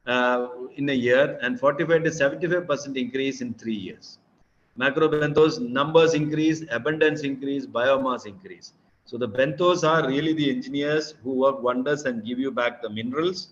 in a year, and 45 to 75% increase in 3 years. Macrobenthos numbers increase, abundance increase, biomass increase. So the benthos are really the engineers who work wonders and give you back the minerals,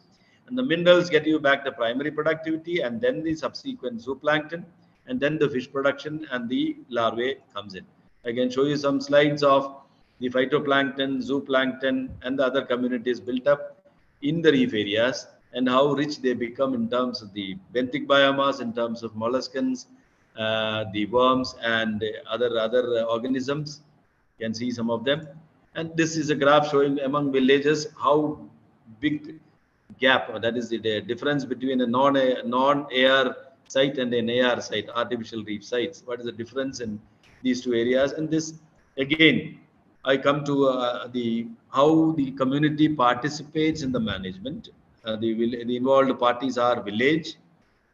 and the minerals get you back the primary productivity, and then the subsequent zooplankton, and then the fish production and the larvae comes in. I can show you some slides of the phytoplankton, zooplankton, and the other communities built up in the reef areas, and how rich they become in terms of the benthic biomass, in terms of molluscans, the worms, and other organisms. You can see some of them. And this is a graph showing among villages how big gap, that is the difference between a non-AR site and an AR site, artificial reef sites. What is the difference in these two areas? And this, again, I come to how the community participates in the management. The involved parties are village,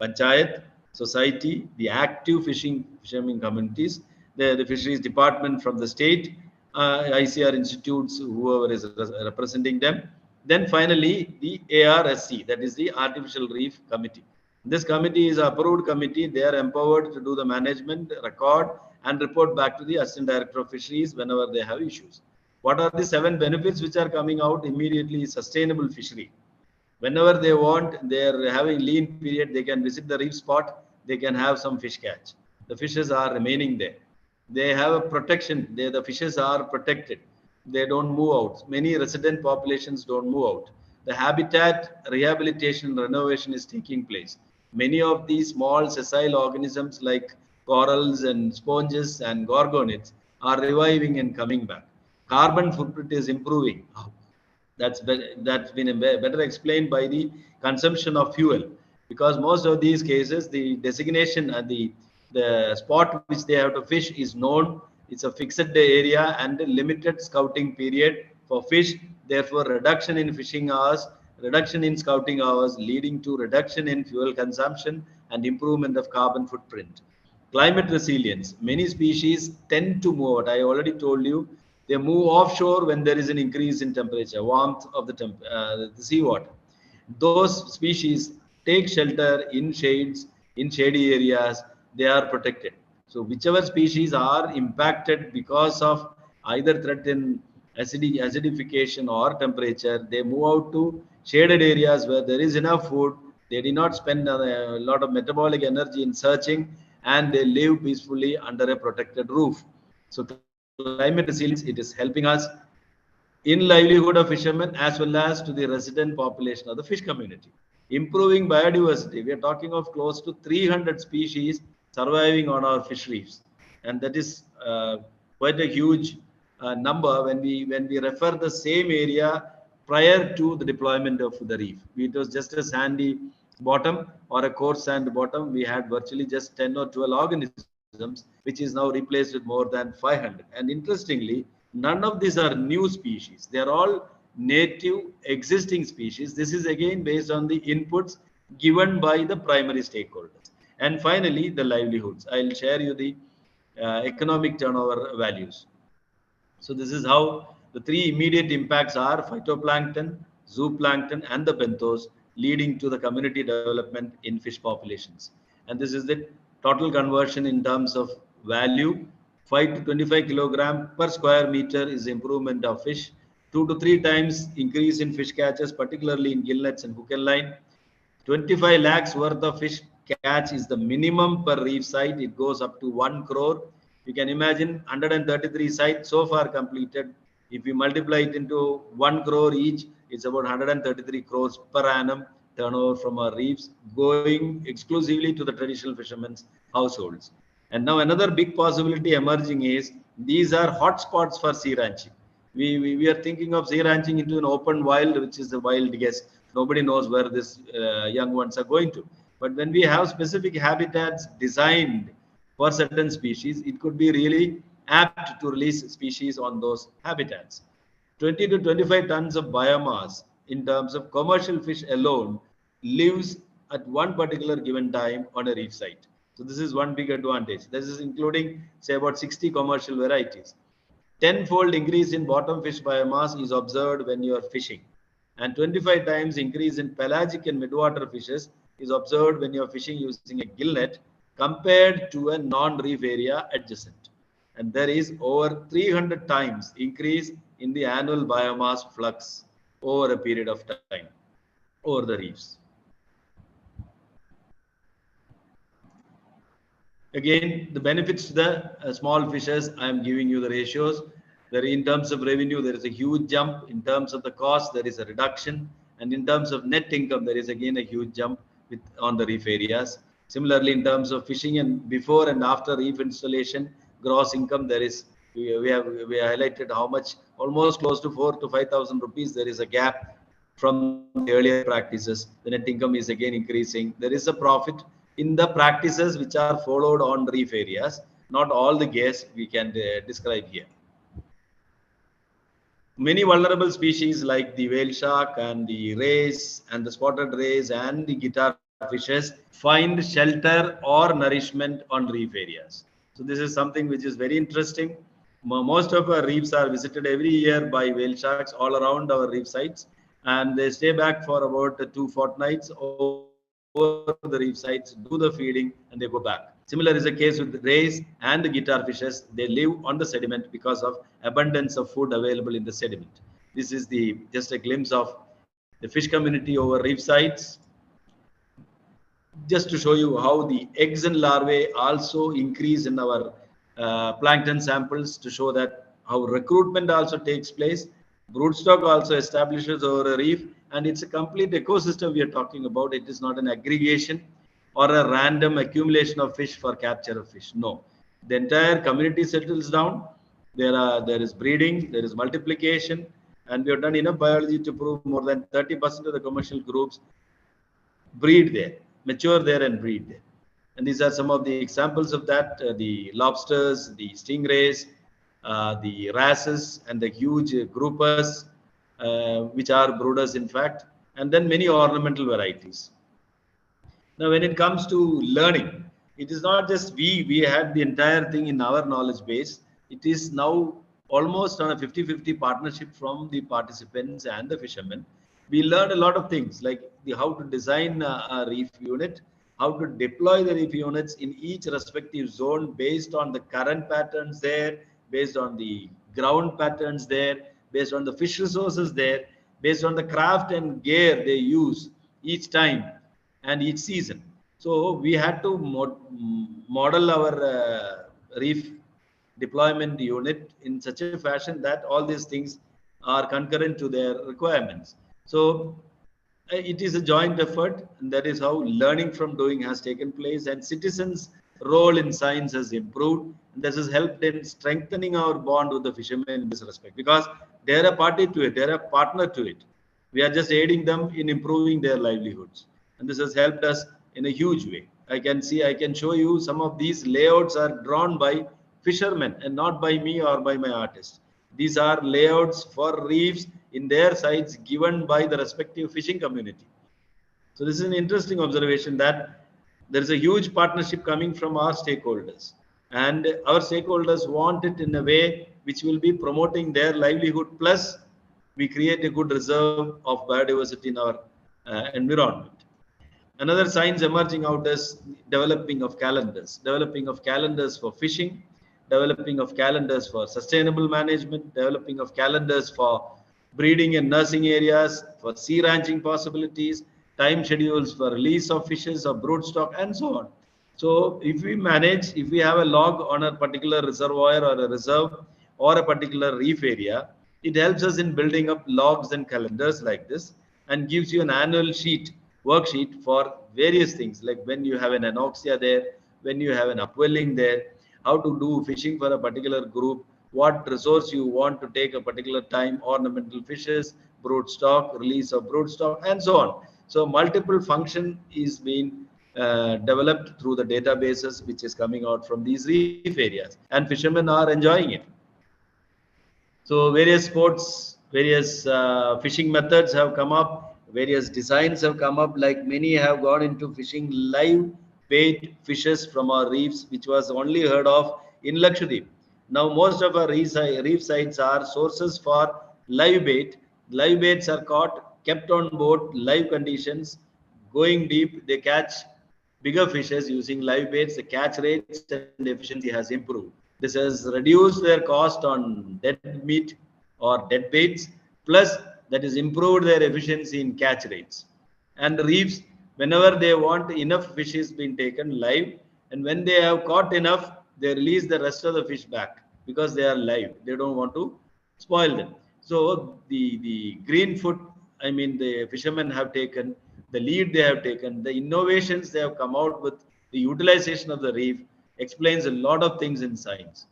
panchayat, society, the active fishermen communities, the fisheries department from the state, ICR institutes, whoever is representing them. Then finally, the ARSC, that is the Artificial Reef Committee. This committee is an approved committee. They are empowered to do the management, record, and report back to the Assistant Director of Fisheries whenever they have issues. What are the 7 benefits which are coming out immediately? Sustainable fishery. Whenever they want, they are having lean period, they can visit the reef spot, they can have some fish catch. The fishes are remaining there. They have a protection. The fishes are protected. They don't move out. Many resident populations don't move out. The habitat rehabilitation renovation is taking place. Many of these small sessile organisms like corals and sponges and gorgonids are reviving and coming back. Carbon footprint is improving. That's been better explained by the consumption of fuel, because most of these cases, the designation and the spot which they have to fish is known. It's a fixed area and a limited scouting period for fish. Therefore, reduction in fishing hours, reduction in scouting hours, leading to reduction in fuel consumption and improvement of carbon footprint. Climate resilience. Many species tend to move out. I already told you, they move offshore when there is an increase in temperature, warmth of the seawater. Those species take shelter in shades, in shady areas, they are protected. So whichever species are impacted because of either threat in acidification or temperature, they move out to shaded areas where there is enough food. They do not spend a lot of metabolic energy in searching, and they live peacefully under a protected roof. So climate resilience, it is helping us in livelihood of fishermen as well as to the resident population of the fish community. Improving biodiversity, we are talking of close to 300 species surviving on our fish reefs, and that is quite a huge number when we refer the same area prior to the deployment of the reef. It was just a sandy bottom or a coarse sand bottom. We had virtually just 10 or 12 organisms, which is now replaced with more than 500. And interestingly, none of these are new species. They are all native existing species. This is again based on the inputs given by the primary stakeholders. And finally, the livelihoods. I'll share you the economic turnover values. So this is how the three immediate impacts are: phytoplankton, zooplankton, and the benthos, leading to the community development in fish populations. And this is the total conversion in terms of value. 5 to 25 kilogram per square meter is improvement of fish. 2 to 3 times increase in fish catches, particularly in gillnets and hook and line. 25 lakhs worth of fish catch is the minimum per reef site. It goes up to 1 crore. You can imagine 133 sites so far completed. If we multiply it into 1 crore each, it's about 133 crores per annum turnover from our reefs, going exclusively to the traditional fishermen's households. And now another big possibility emerging is these are hotspots for sea ranching. We are thinking of sea ranching into an open wild, which is a wild guess. Nobody knows where these young ones are going to. But when we have specific habitats designed for certain species, it could be really apt to release species on those habitats. 20 to 25 tons of biomass in terms of commercial fish alone lives at one particular given time on a reef site. So this is one big advantage. This is including, say, about 60 commercial varieties. Tenfold increase in bottom fish biomass is observed when you are fishing, and 25 times increase in pelagic and midwater fishes is observed when you are fishing using a gill net compared to a non-reef area adjacent. And there is over 300 times increase in the annual biomass flux over a period of time over the reefs. Again, the benefits to the small fishers, I am giving you the ratios. There, in terms of revenue, there is a huge jump. In terms of the cost, there is a reduction. And in terms of net income, there is again a huge jump on the reef areas. Similarly, in terms of fishing and before and after reef installation, gross income, there is, we highlighted how much, almost close to 4,000 to 5,000 rupees. There is a gap from the earlier practices. The net income is again increasing. There is a profit in the practices which are followed on reef areas. Not all the gears we can describe here. Many vulnerable species like the whale shark and the rays and the spotted rays and the guitar fishes find shelter or nourishment on reef areas. So this is something which is very interesting. Most of our reefs are visited every year by whale sharks all around our reef sites, and they stay back for about 2 fortnights over the reef sites, do the feeding, and they go back. Similar is the case with the rays and the guitar fishes. They live on the sediment because of abundance of food available in the sediment. This is just a glimpse of the fish community over reef sites. Just to show you how the eggs and larvae also increase in our plankton samples, to show that how recruitment also takes place. Broodstock also establishes over a reef, and it's a complete ecosystem we are talking about. It is not an aggregation or a random accumulation of fish for capture of fish. No, the entire community settles down. There is breeding, there is multiplication, and we have done enough biology to prove more than 30% of the commercial groups breed there, mature there and breed there. And these are some of the examples of that: the lobsters, the stingrays, the wrasses, and the huge groupers, which are brooders in fact, and then many ornamental varieties. Now, when it comes to learning, it is not just we had the entire thing in our knowledge base. It is now almost on a 50-50 partnership from the participants and the fishermen. We learned a lot of things like how to design a reef unit, how to deploy the reef units in each respective zone based on the current patterns there, based on the ground patterns there, based on the fish resources there, based on the craft and gear they use each time and each season. So we had to model our reef deployment unit in such a fashion that all these things are concurrent to their requirements. So it is a joint effort, and that is how learning from doing has taken place, and citizens' role in science has improved. And this has helped in strengthening our bond with the fishermen in this respect, because they are a party to it, they are a partner to it. We are just aiding them in improving their livelihoods, and this has helped us in a huge way. I can show you some of these layouts are drawn by fishermen and not by me or by my artist. These are layouts for reefs in their sites given by the respective fishing community. So this is an interesting observation that there is a huge partnership coming from our stakeholders, and our stakeholders want it in a way which will be promoting their livelihood, plus we create a good reserve of biodiversity in our environment. Another science emerging out is developing of calendars for fishing, developing of calendars for sustainable management, developing of calendars for breeding and nursing areas, for sea ranching possibilities, time schedules for release of fishes or broodstock, and so on. So if we have a log on a particular reservoir or a reserve or a particular reef area, it helps us in building up logs and calendars like this, and gives you an annual worksheet for various things, like when you have an anoxia there, when you have an upwelling there, how to do fishing for a particular group, what resource you want to take a particular time, ornamental fishes, broodstock, release of broodstock, and so on. So multiple function is being developed through the databases which is coming out from these reef areas, and fishermen are enjoying it. So various sports, various fishing methods have come up, various designs have come up, like many have gone into fishing live bait fishes from our reefs, which was only heard of in Lakshadweep. Now most of our reef sites are sources for live bait. Live baits are caught, kept on board, live conditions, going deep, they catch bigger fishes using live baits. The catch rates and efficiency has improved. This has reduced their cost on dead meat or dead baits, plus that has improved their efficiency in catch rates. And the reefs, whenever they want, enough fish is being taken live, and when they have caught enough, they release the rest of the fish back because they are live. They don't want to spoil them. So the green food, I mean, the fishermen have taken the lead, they have taken the innovations they have come out with, the utilization of the reef explains a lot of things in science.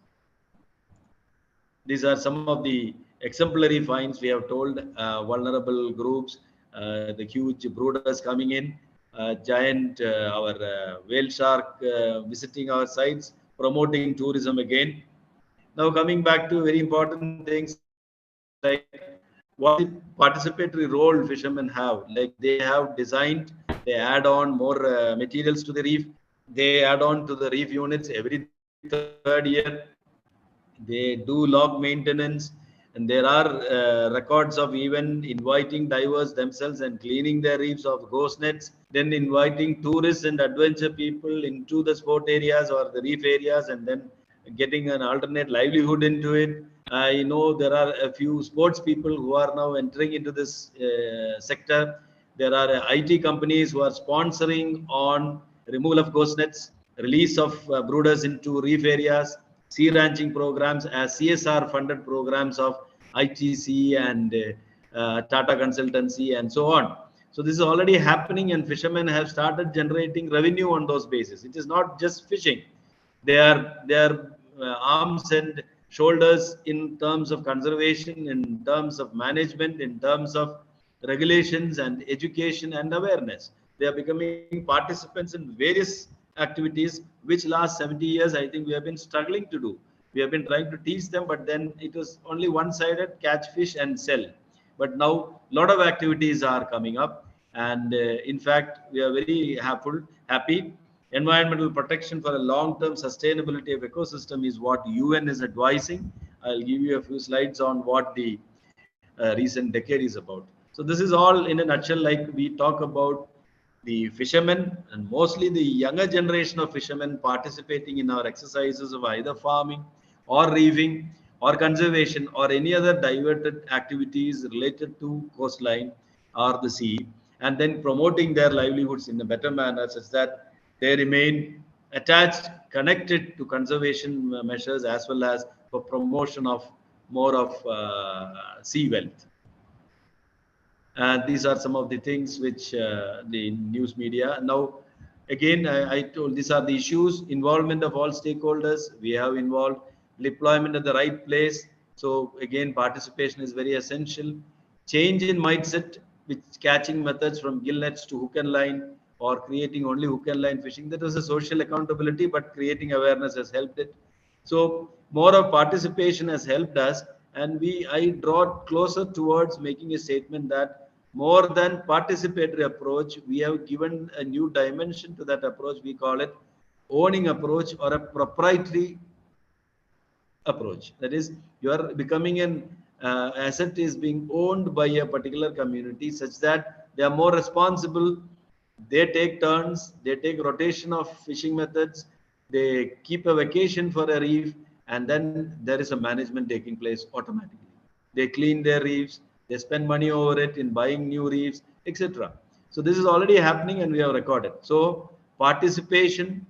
These are some of the exemplary finds we have told. Vulnerable groups, the huge brooders coming in, giant our whale shark visiting our sites, promoting tourism again. Now coming back to very important things like what the participatory role fishermen have. Like they have designed, they add on more materials to the reef, they add on to the reef units every third year, they do log maintenance, and there are records of even inviting divers themselves and cleaning their reefs of ghost nets, then inviting tourists and adventure people into the sport areas or the reef areas, and then getting an alternate livelihood into it. I know there are a few sports people who are now entering into this sector. There are IT companies who are sponsoring on removal of ghost nets, release of brooders into reef areas, sea ranching programs as CSR funded programs of ITC and Tata Consultancy and so on. So this is already happening, and fishermen have started generating revenue on those bases. It is not just fishing. They are arms and shoulders in terms of conservation, in terms of management, in terms of regulations and education and awareness. They are becoming participants in various activities which last 70 years I think we have been struggling to do. We have been trying to teach them, but then it was only one-sided: catch fish and sell. But now a lot of activities are coming up, and in fact we are very happy. Environmental protection for a long-term sustainability of ecosystem is what UN is advising. I'll give you a few slides on what the recent decade is about. So this is all in a nutshell, like we talk about the fishermen and mostly the younger generation of fishermen participating in our exercises of either farming or reefing or conservation or any other diverted activities related to coastline or the sea, and then promoting their livelihoods in a better manner such that they remain attached, connected to conservation measures as well as for promotion of more of sea wealth. And these are some of the things which the news media. Now, again, I told these are the issues, involvement of all stakeholders. We have involved deployment at the right place. So again, participation is very essential. Change in mindset, with catching methods from gill nets to hook and line, or creating only hook and line fishing. That was a social accountability, but creating awareness has helped it. So more of participation has helped us, and I draw closer towards making a statement that more than participatory approach, we have given a new dimension to that approach. We call it owning approach or a proprietary approach. That is, you are becoming an asset is being owned by a particular community such that they are more responsible. They take turns, they take rotation of fishing methods, they keep a vacation for a reef, and then there is a management taking place automatically. They clean their reefs, they spend money over it in buying new reefs, etc. So this is already happening and we have recorded. So participation,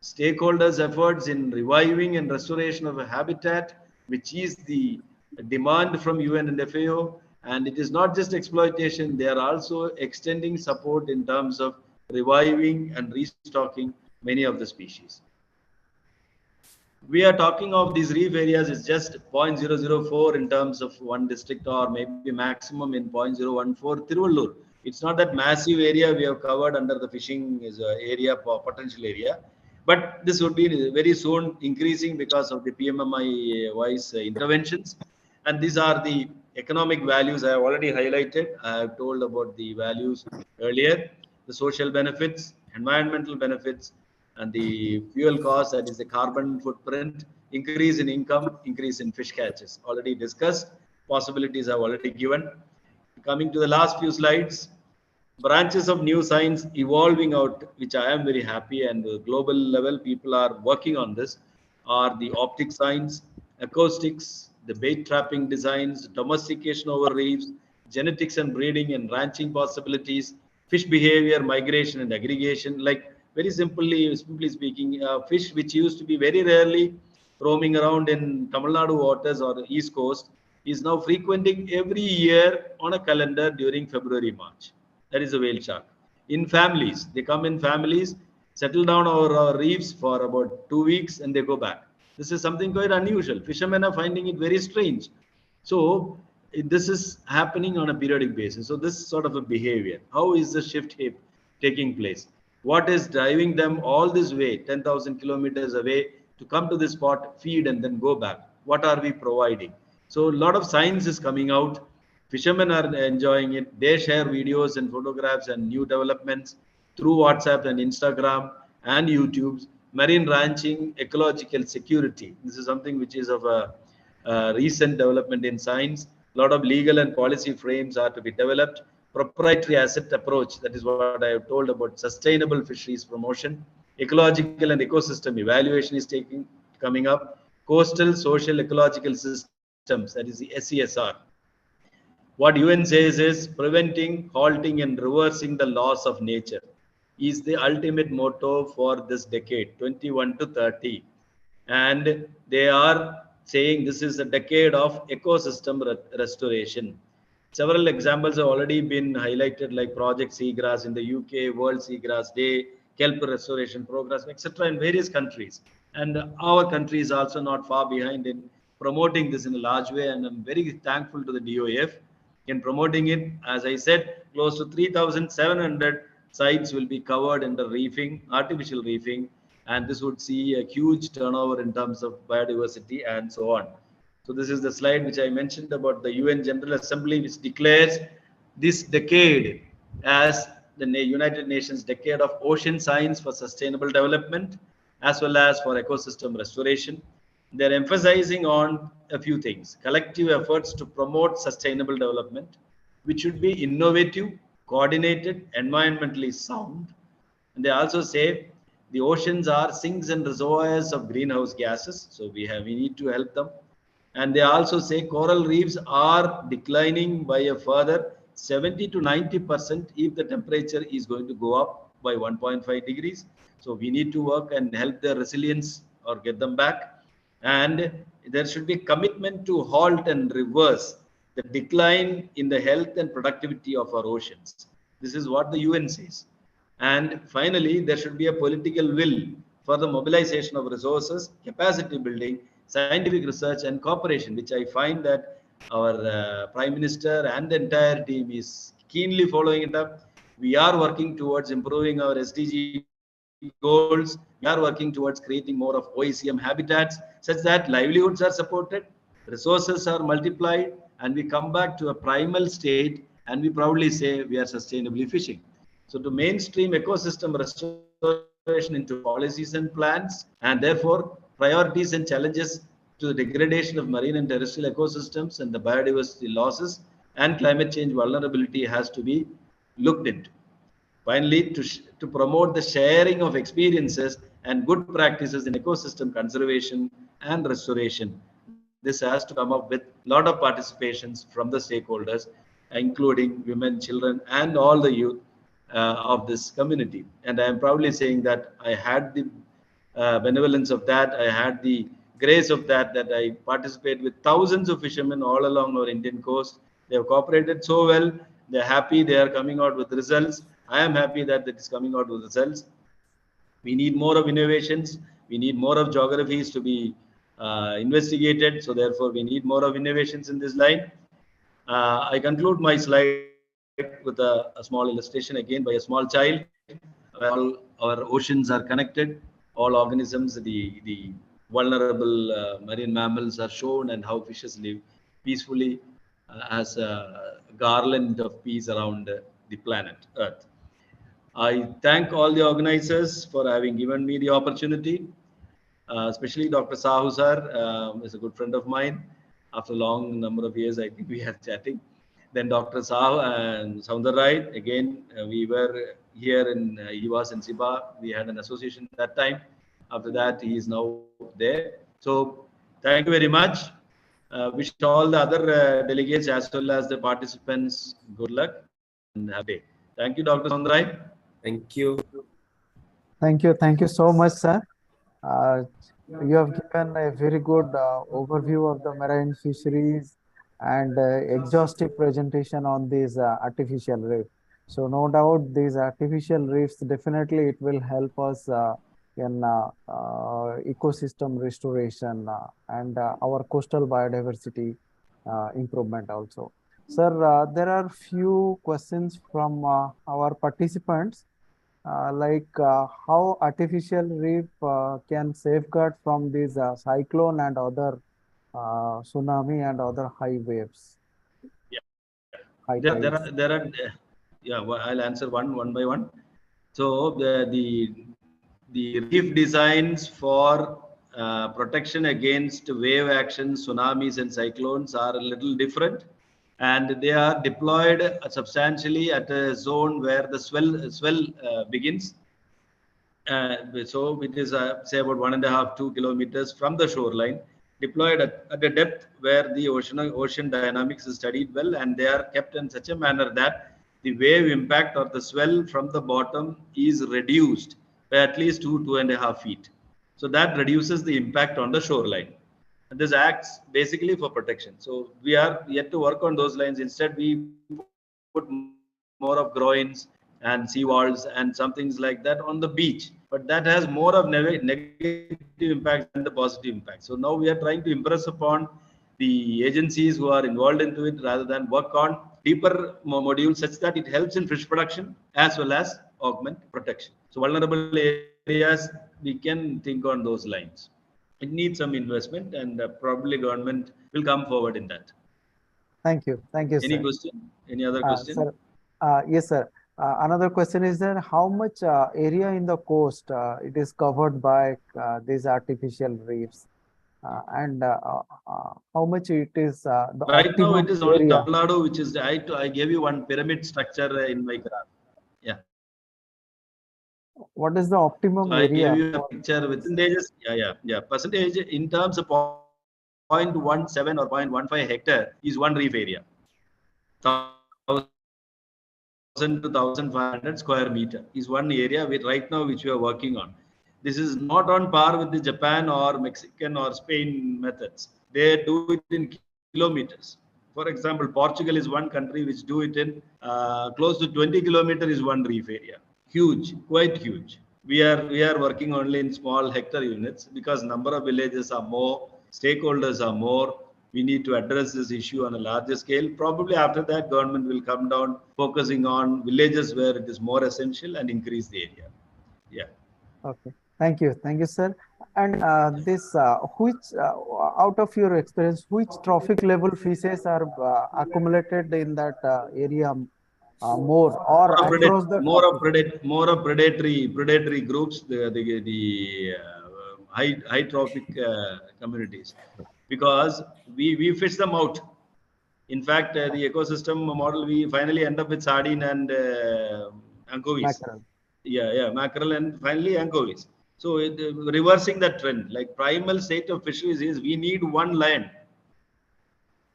stakeholders' efforts in reviving and restoration of a habitat, which is the demand from UN and FAO. And it is not just exploitation, they are also extending support in terms of reviving and restocking many of the species. We are talking of these reef areas is just 0.004 in terms of one district, or maybe maximum in 0.014 Tiruvallur. It's not that massive area we have covered under the fishing is area, potential area. But this would be very soon increasing because of the PMMI wise interventions. And these are the economic values I have already highlighted. I have told about the values earlier, the social benefits, environmental benefits, and the fuel cost, that is the carbon footprint, increase in income, increase in fish catches. Already discussed, possibilities I've already given. Coming to the last few slides, branches of new science evolving out, which I am very happy, and the global level people are working on this, are the optic science, acoustics, the bait trapping designs, domestication over reefs, genetics and breeding and ranching possibilities, fish behavior, migration and aggregation. Like very simply speaking, fish which used to be very rarely roaming around in Tamil Nadu waters or the East Coast is now frequenting every year on a calendar during February, March. That is a whale shark. In families, they come in families, settle down over our reefs for about 2 weeks and they go back. This is something quite unusual. Fishermen are finding it very strange. So this is happening on a periodic basis. So this sort of a behavior. How is the shift taking place? What is driving them all this way, 10,000 kilometers away, to come to this spot, feed, and then go back? What are we providing? So a lot of science is coming out. Fishermen are enjoying it. They share videos and photographs and new developments through WhatsApp and Instagram and YouTube. Marine ranching, ecological security. This is something which is of a recent development in science. A lot of legal and policy frames are to be developed. Proprietary asset approach, that is what I have told about sustainable fisheries promotion. Ecological and ecosystem evaluation is coming up. Coastal social ecological systems, that is the SESR. What UN says is preventing, halting and reversing the loss of nature is the ultimate motto for this decade, 21 to 30. And they are saying this is a decade of ecosystem restoration. Several examples have already been highlighted, like Project Seagrass in the UK, World Seagrass Day, kelp restoration programs, etc. in various countries. And our country is also not far behind in promoting this in a large way. And I'm very thankful to the DOF in promoting it. As I said, close to 3,700 sites will be covered under reefing, artificial reefing, and this would see a huge turnover in terms of biodiversity and so on. So this is the slide which I mentioned about the UN General Assembly, which declares this decade as the United Nations Decade of Ocean Science for Sustainable Development, as well as for ecosystem restoration. They're emphasizing on a few things: collective efforts to promote sustainable development, which should be innovative, coordinated, environmentally sound. And they also say the oceans are sinks and reservoirs of greenhouse gases, so we need to help them. And they also say coral reefs are declining by a further 70 to 90% if the temperature is going to go up by 1.5 degrees. So we need to work and help their resilience or get them back. And there should be commitment to halt and reverse the decline in the health and productivity of our oceans. This is what the UN says. And finally, there should be a political will for the mobilization of resources, capacity building, scientific research, and cooperation, which I find that our Prime Minister and the entire team is keenly following it up. We are working towards improving our SDG goals. We are working towards creating more of OECM habitats such that livelihoods are supported, resources are multiplied, and we come back to a primal state, and we proudly say we are sustainably fishing. So to mainstream ecosystem restoration into policies and plans, and therefore priorities and challenges to the degradation of marine and terrestrial ecosystems and the biodiversity losses and climate change vulnerability has to be looked into. Finally, to promote the sharing of experiences and good practices in ecosystem conservation and restoration, this has to come up with a lot of participations from the stakeholders, including women, children, and all the youth of this community. And I am proudly saying that I had the benevolence of that, I had the grace of that I participate with thousands of fishermen all along our Indian coast. They have cooperated so well. They're happy. They are coming out with results. I am happy that it is coming out with results. We need more of innovations. We need more of geographies to be investigated. So therefore, we need more of innovations in this line. I conclude my slide with a small illustration again by a small child. All our oceans are connected. All organisms, the vulnerable marine mammals are shown, and how fishes live peacefully as a garland of peace around the planet Earth. I thank all the organizers for having given me the opportunity, especially Dr. Sahu sir is a good friend of mine. After a long number of years, I think we are chatting. Then Dr. Sahu and Soundarai, again, we were here he was in Siba. We had an association at that time. After that, he is now there. So thank you very much. Wish all the other delegates as well as the participants good luck and happy. Thank you, Dr. Soundarai. Thank you. Thank you. Thank you so much, sir. You have given a very good overview of the marine fisheries and exhaustive presentation on these artificial reef. So no doubt these artificial reefs, definitely it will help us in ecosystem restoration and our coastal biodiversity improvement also. Sir, there are few questions from our participants. How artificial reef can safeguard from these cyclone and other tsunami and other high waves? Yeah, high there are yeah. Well, I'll answer one by one. So the reef designs for protection against wave action, tsunamis, and cyclones are a little different. And they are deployed substantially at a zone where the swell begins. So it is say about 1.5 to 2 kilometers from the shoreline, deployed at a depth where the ocean dynamics is studied well, and they are kept in such a manner that the wave impact or the swell from the bottom is reduced by at least 2.5 feet. So that reduces the impact on the shoreline. And this acts basically for protection. So we are yet to work on those lines. Instead, we put more of groins and seawalls and some things like that on the beach. But that has more of negative impact than the positive impact. So now we are trying to impress upon the agencies who are involved into it, rather than work on deeper modules such that it helps in fish production as well as augment protection. So vulnerable areas, we can think on those lines. It needs some investment, and probably government will come forward in that. Thank you. Thank you, sir. Any question? Any other question? Sir, yes, sir. Another question is that how much area in the coast it is covered by these artificial reefs, and how much it is the Right now, optimum it is only area? Tamil Nadu, which is I gave you one pyramid structure in my graph. Yeah. What is the optimum So I gave area? you a For picture this? percentages. Yeah. Percentage in terms of 0.17 or 0.15 hectare is one reef area. 1,000 to 1,500 square meter is one area right now which we are working on. This is not on par with the Japan or Mexican or Spain methods. They do it in kilometers. For example, Portugal is one country which do it in close to 20 kilometers is one reef area. Huge, quite huge. We are working only in small hectare units because number of villages are more, stakeholders are more. We need to address this issue on a larger scale. Probably after that, government will come down focusing on villages where it is more essential and increase the area. Yeah. Okay, thank you, sir. And this, which out of your experience, which trophic level fishes are accumulated in that area more or across the trophic? More of predatory groups, the high trophic communities, because we fish them out. In fact, the ecosystem model, we finally end up with sardine and anchovies. Mackerel. Yeah, mackerel and finally anchovies. So reversing that trend, like primal state of fisheries is we need one lion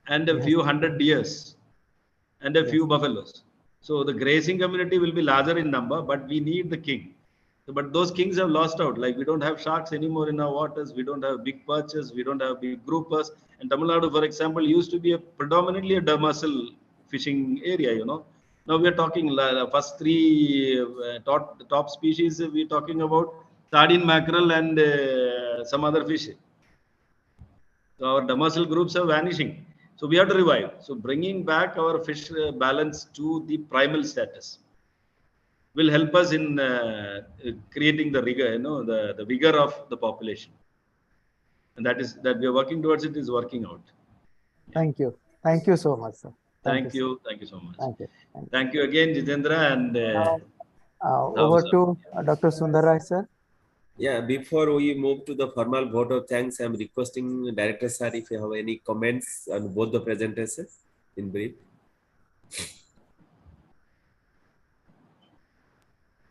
and a Yes, few hundred deers and a few yes. buffaloes. So the grazing community will be larger in number, but we need the king. So, but those kings have lost out. Like we don't have sharks anymore in our waters. We don't have big perches. We don't have big groupers. And Tamil Nadu, for example, used to be predominantly a demersal fishing area. Now we are talking first three top species. We're talking about sardine, mackerel, and some other fish. So our demersal groups are vanishing. So we have to revive. So bringing back our fish balance to the primal status will help us in creating the rigor, the vigor of the population. And that we are working towards it is working out. Thank you. Thank you so much, sir. Thank sir. you. Thank you so much. Thank you. Thank you again, Jitendra. And Now, over to Dr. Sundarai, sir. Yeah, before we move to the formal vote of thanks, I'm requesting Director Sir if you have any comments on both the presentations in brief.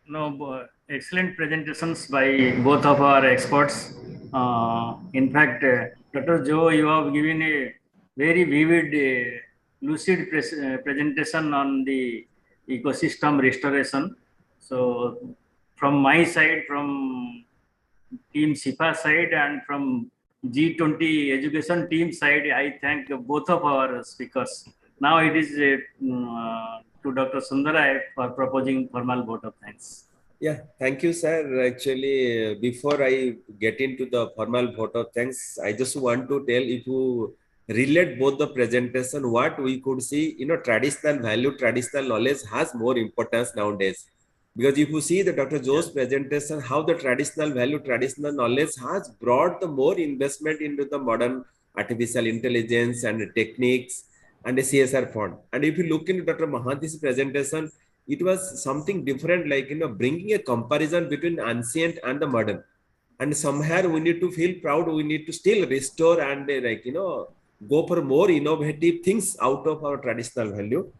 No, excellent presentations by both of our experts. In fact, Dr. Joe, you have given a very vivid, lucid presentation on the ecosystem restoration. So, from my side, from Team SIFA side, and from G20 education team side, I thank both of our speakers. Now it is to Dr. Sundarai for proposing formal vote of thanks. Yeah, thank you, sir. Actually, before I get into the formal vote of thanks, I just want to tell, if you relate both the presentation, what we could see, traditional value, traditional knowledge has more importance nowadays. Because if you see the Dr. Joe's presentation, how the traditional value, traditional knowledge has brought the more investment into the modern artificial intelligence and techniques and the CSR fund. And if you look into Dr. Mohanty's presentation, it was something different, like, bringing a comparison between ancient and the modern. And somewhere we need to feel proud, we need to still restore and go for more innovative things out of our traditional value.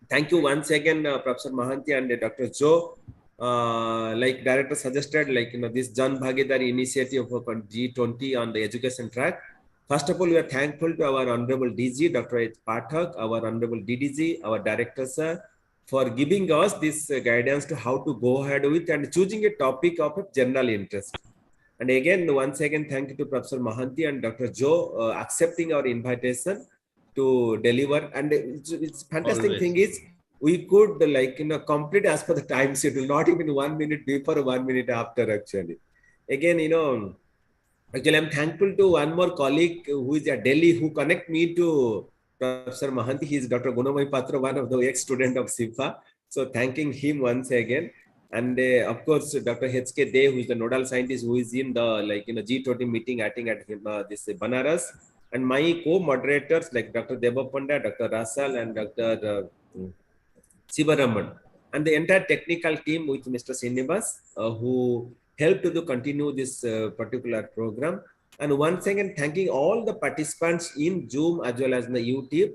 Thank you once again, Professor Mohanty and Dr. Joe. Like director suggested, this Jan Bhagidari initiative of G20 on the education track. First of all, we are thankful to our Honorable DG, Dr. H. Pathak, our Honorable DDG, our Director, sir, for giving us this guidance to how to go ahead with and choosing a topic of general interest. And again, once again, thank you to Professor Mohanty and Dr. Joe accepting our invitation to deliver. And it's fantastic Always. thing is, we could complete as per the time schedule, not even 1 minute before, 1 minute after actually. Again, actually I'm thankful to one more colleague who is at Delhi, who connect me to Professor Mohanty. He is Dr. Gunamai Patra, one of the ex-student of SIFA. So thanking him once again. And of course, Dr. H.K. Dey, who is the nodal scientist, who is in the G20 meeting, acting at this Banaras. And my co-moderators like Dr. Debapanda, Dr. Rasal, and Dr. Sivaraman. and the entire technical team with Mr. Srinivas, who helped to continue this particular program. And once again, thanking all the participants in Zoom as well as in the YouTube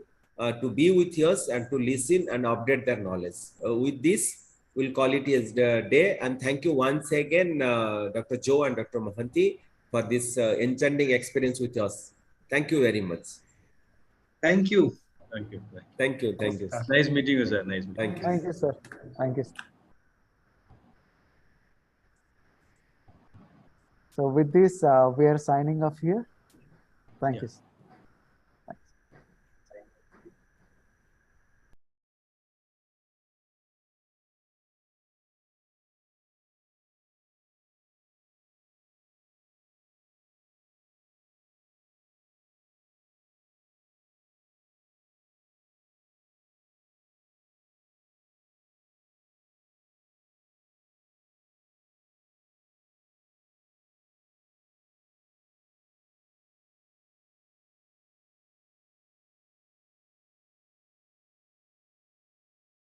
to be with us and to listen and update their knowledge. With this, we'll call it as the day. And thank you once again, Dr. Joe and Dr. Mohanty, for this enchanting experience with us. Thank you very much. Thank you. Thank you. Thank you. Thank you. Nice meeting you, sir. Nice meeting. Thank you. Thank you, sir. Thank you. So with this, we are signing off here. Thank Yeah. you. Sir.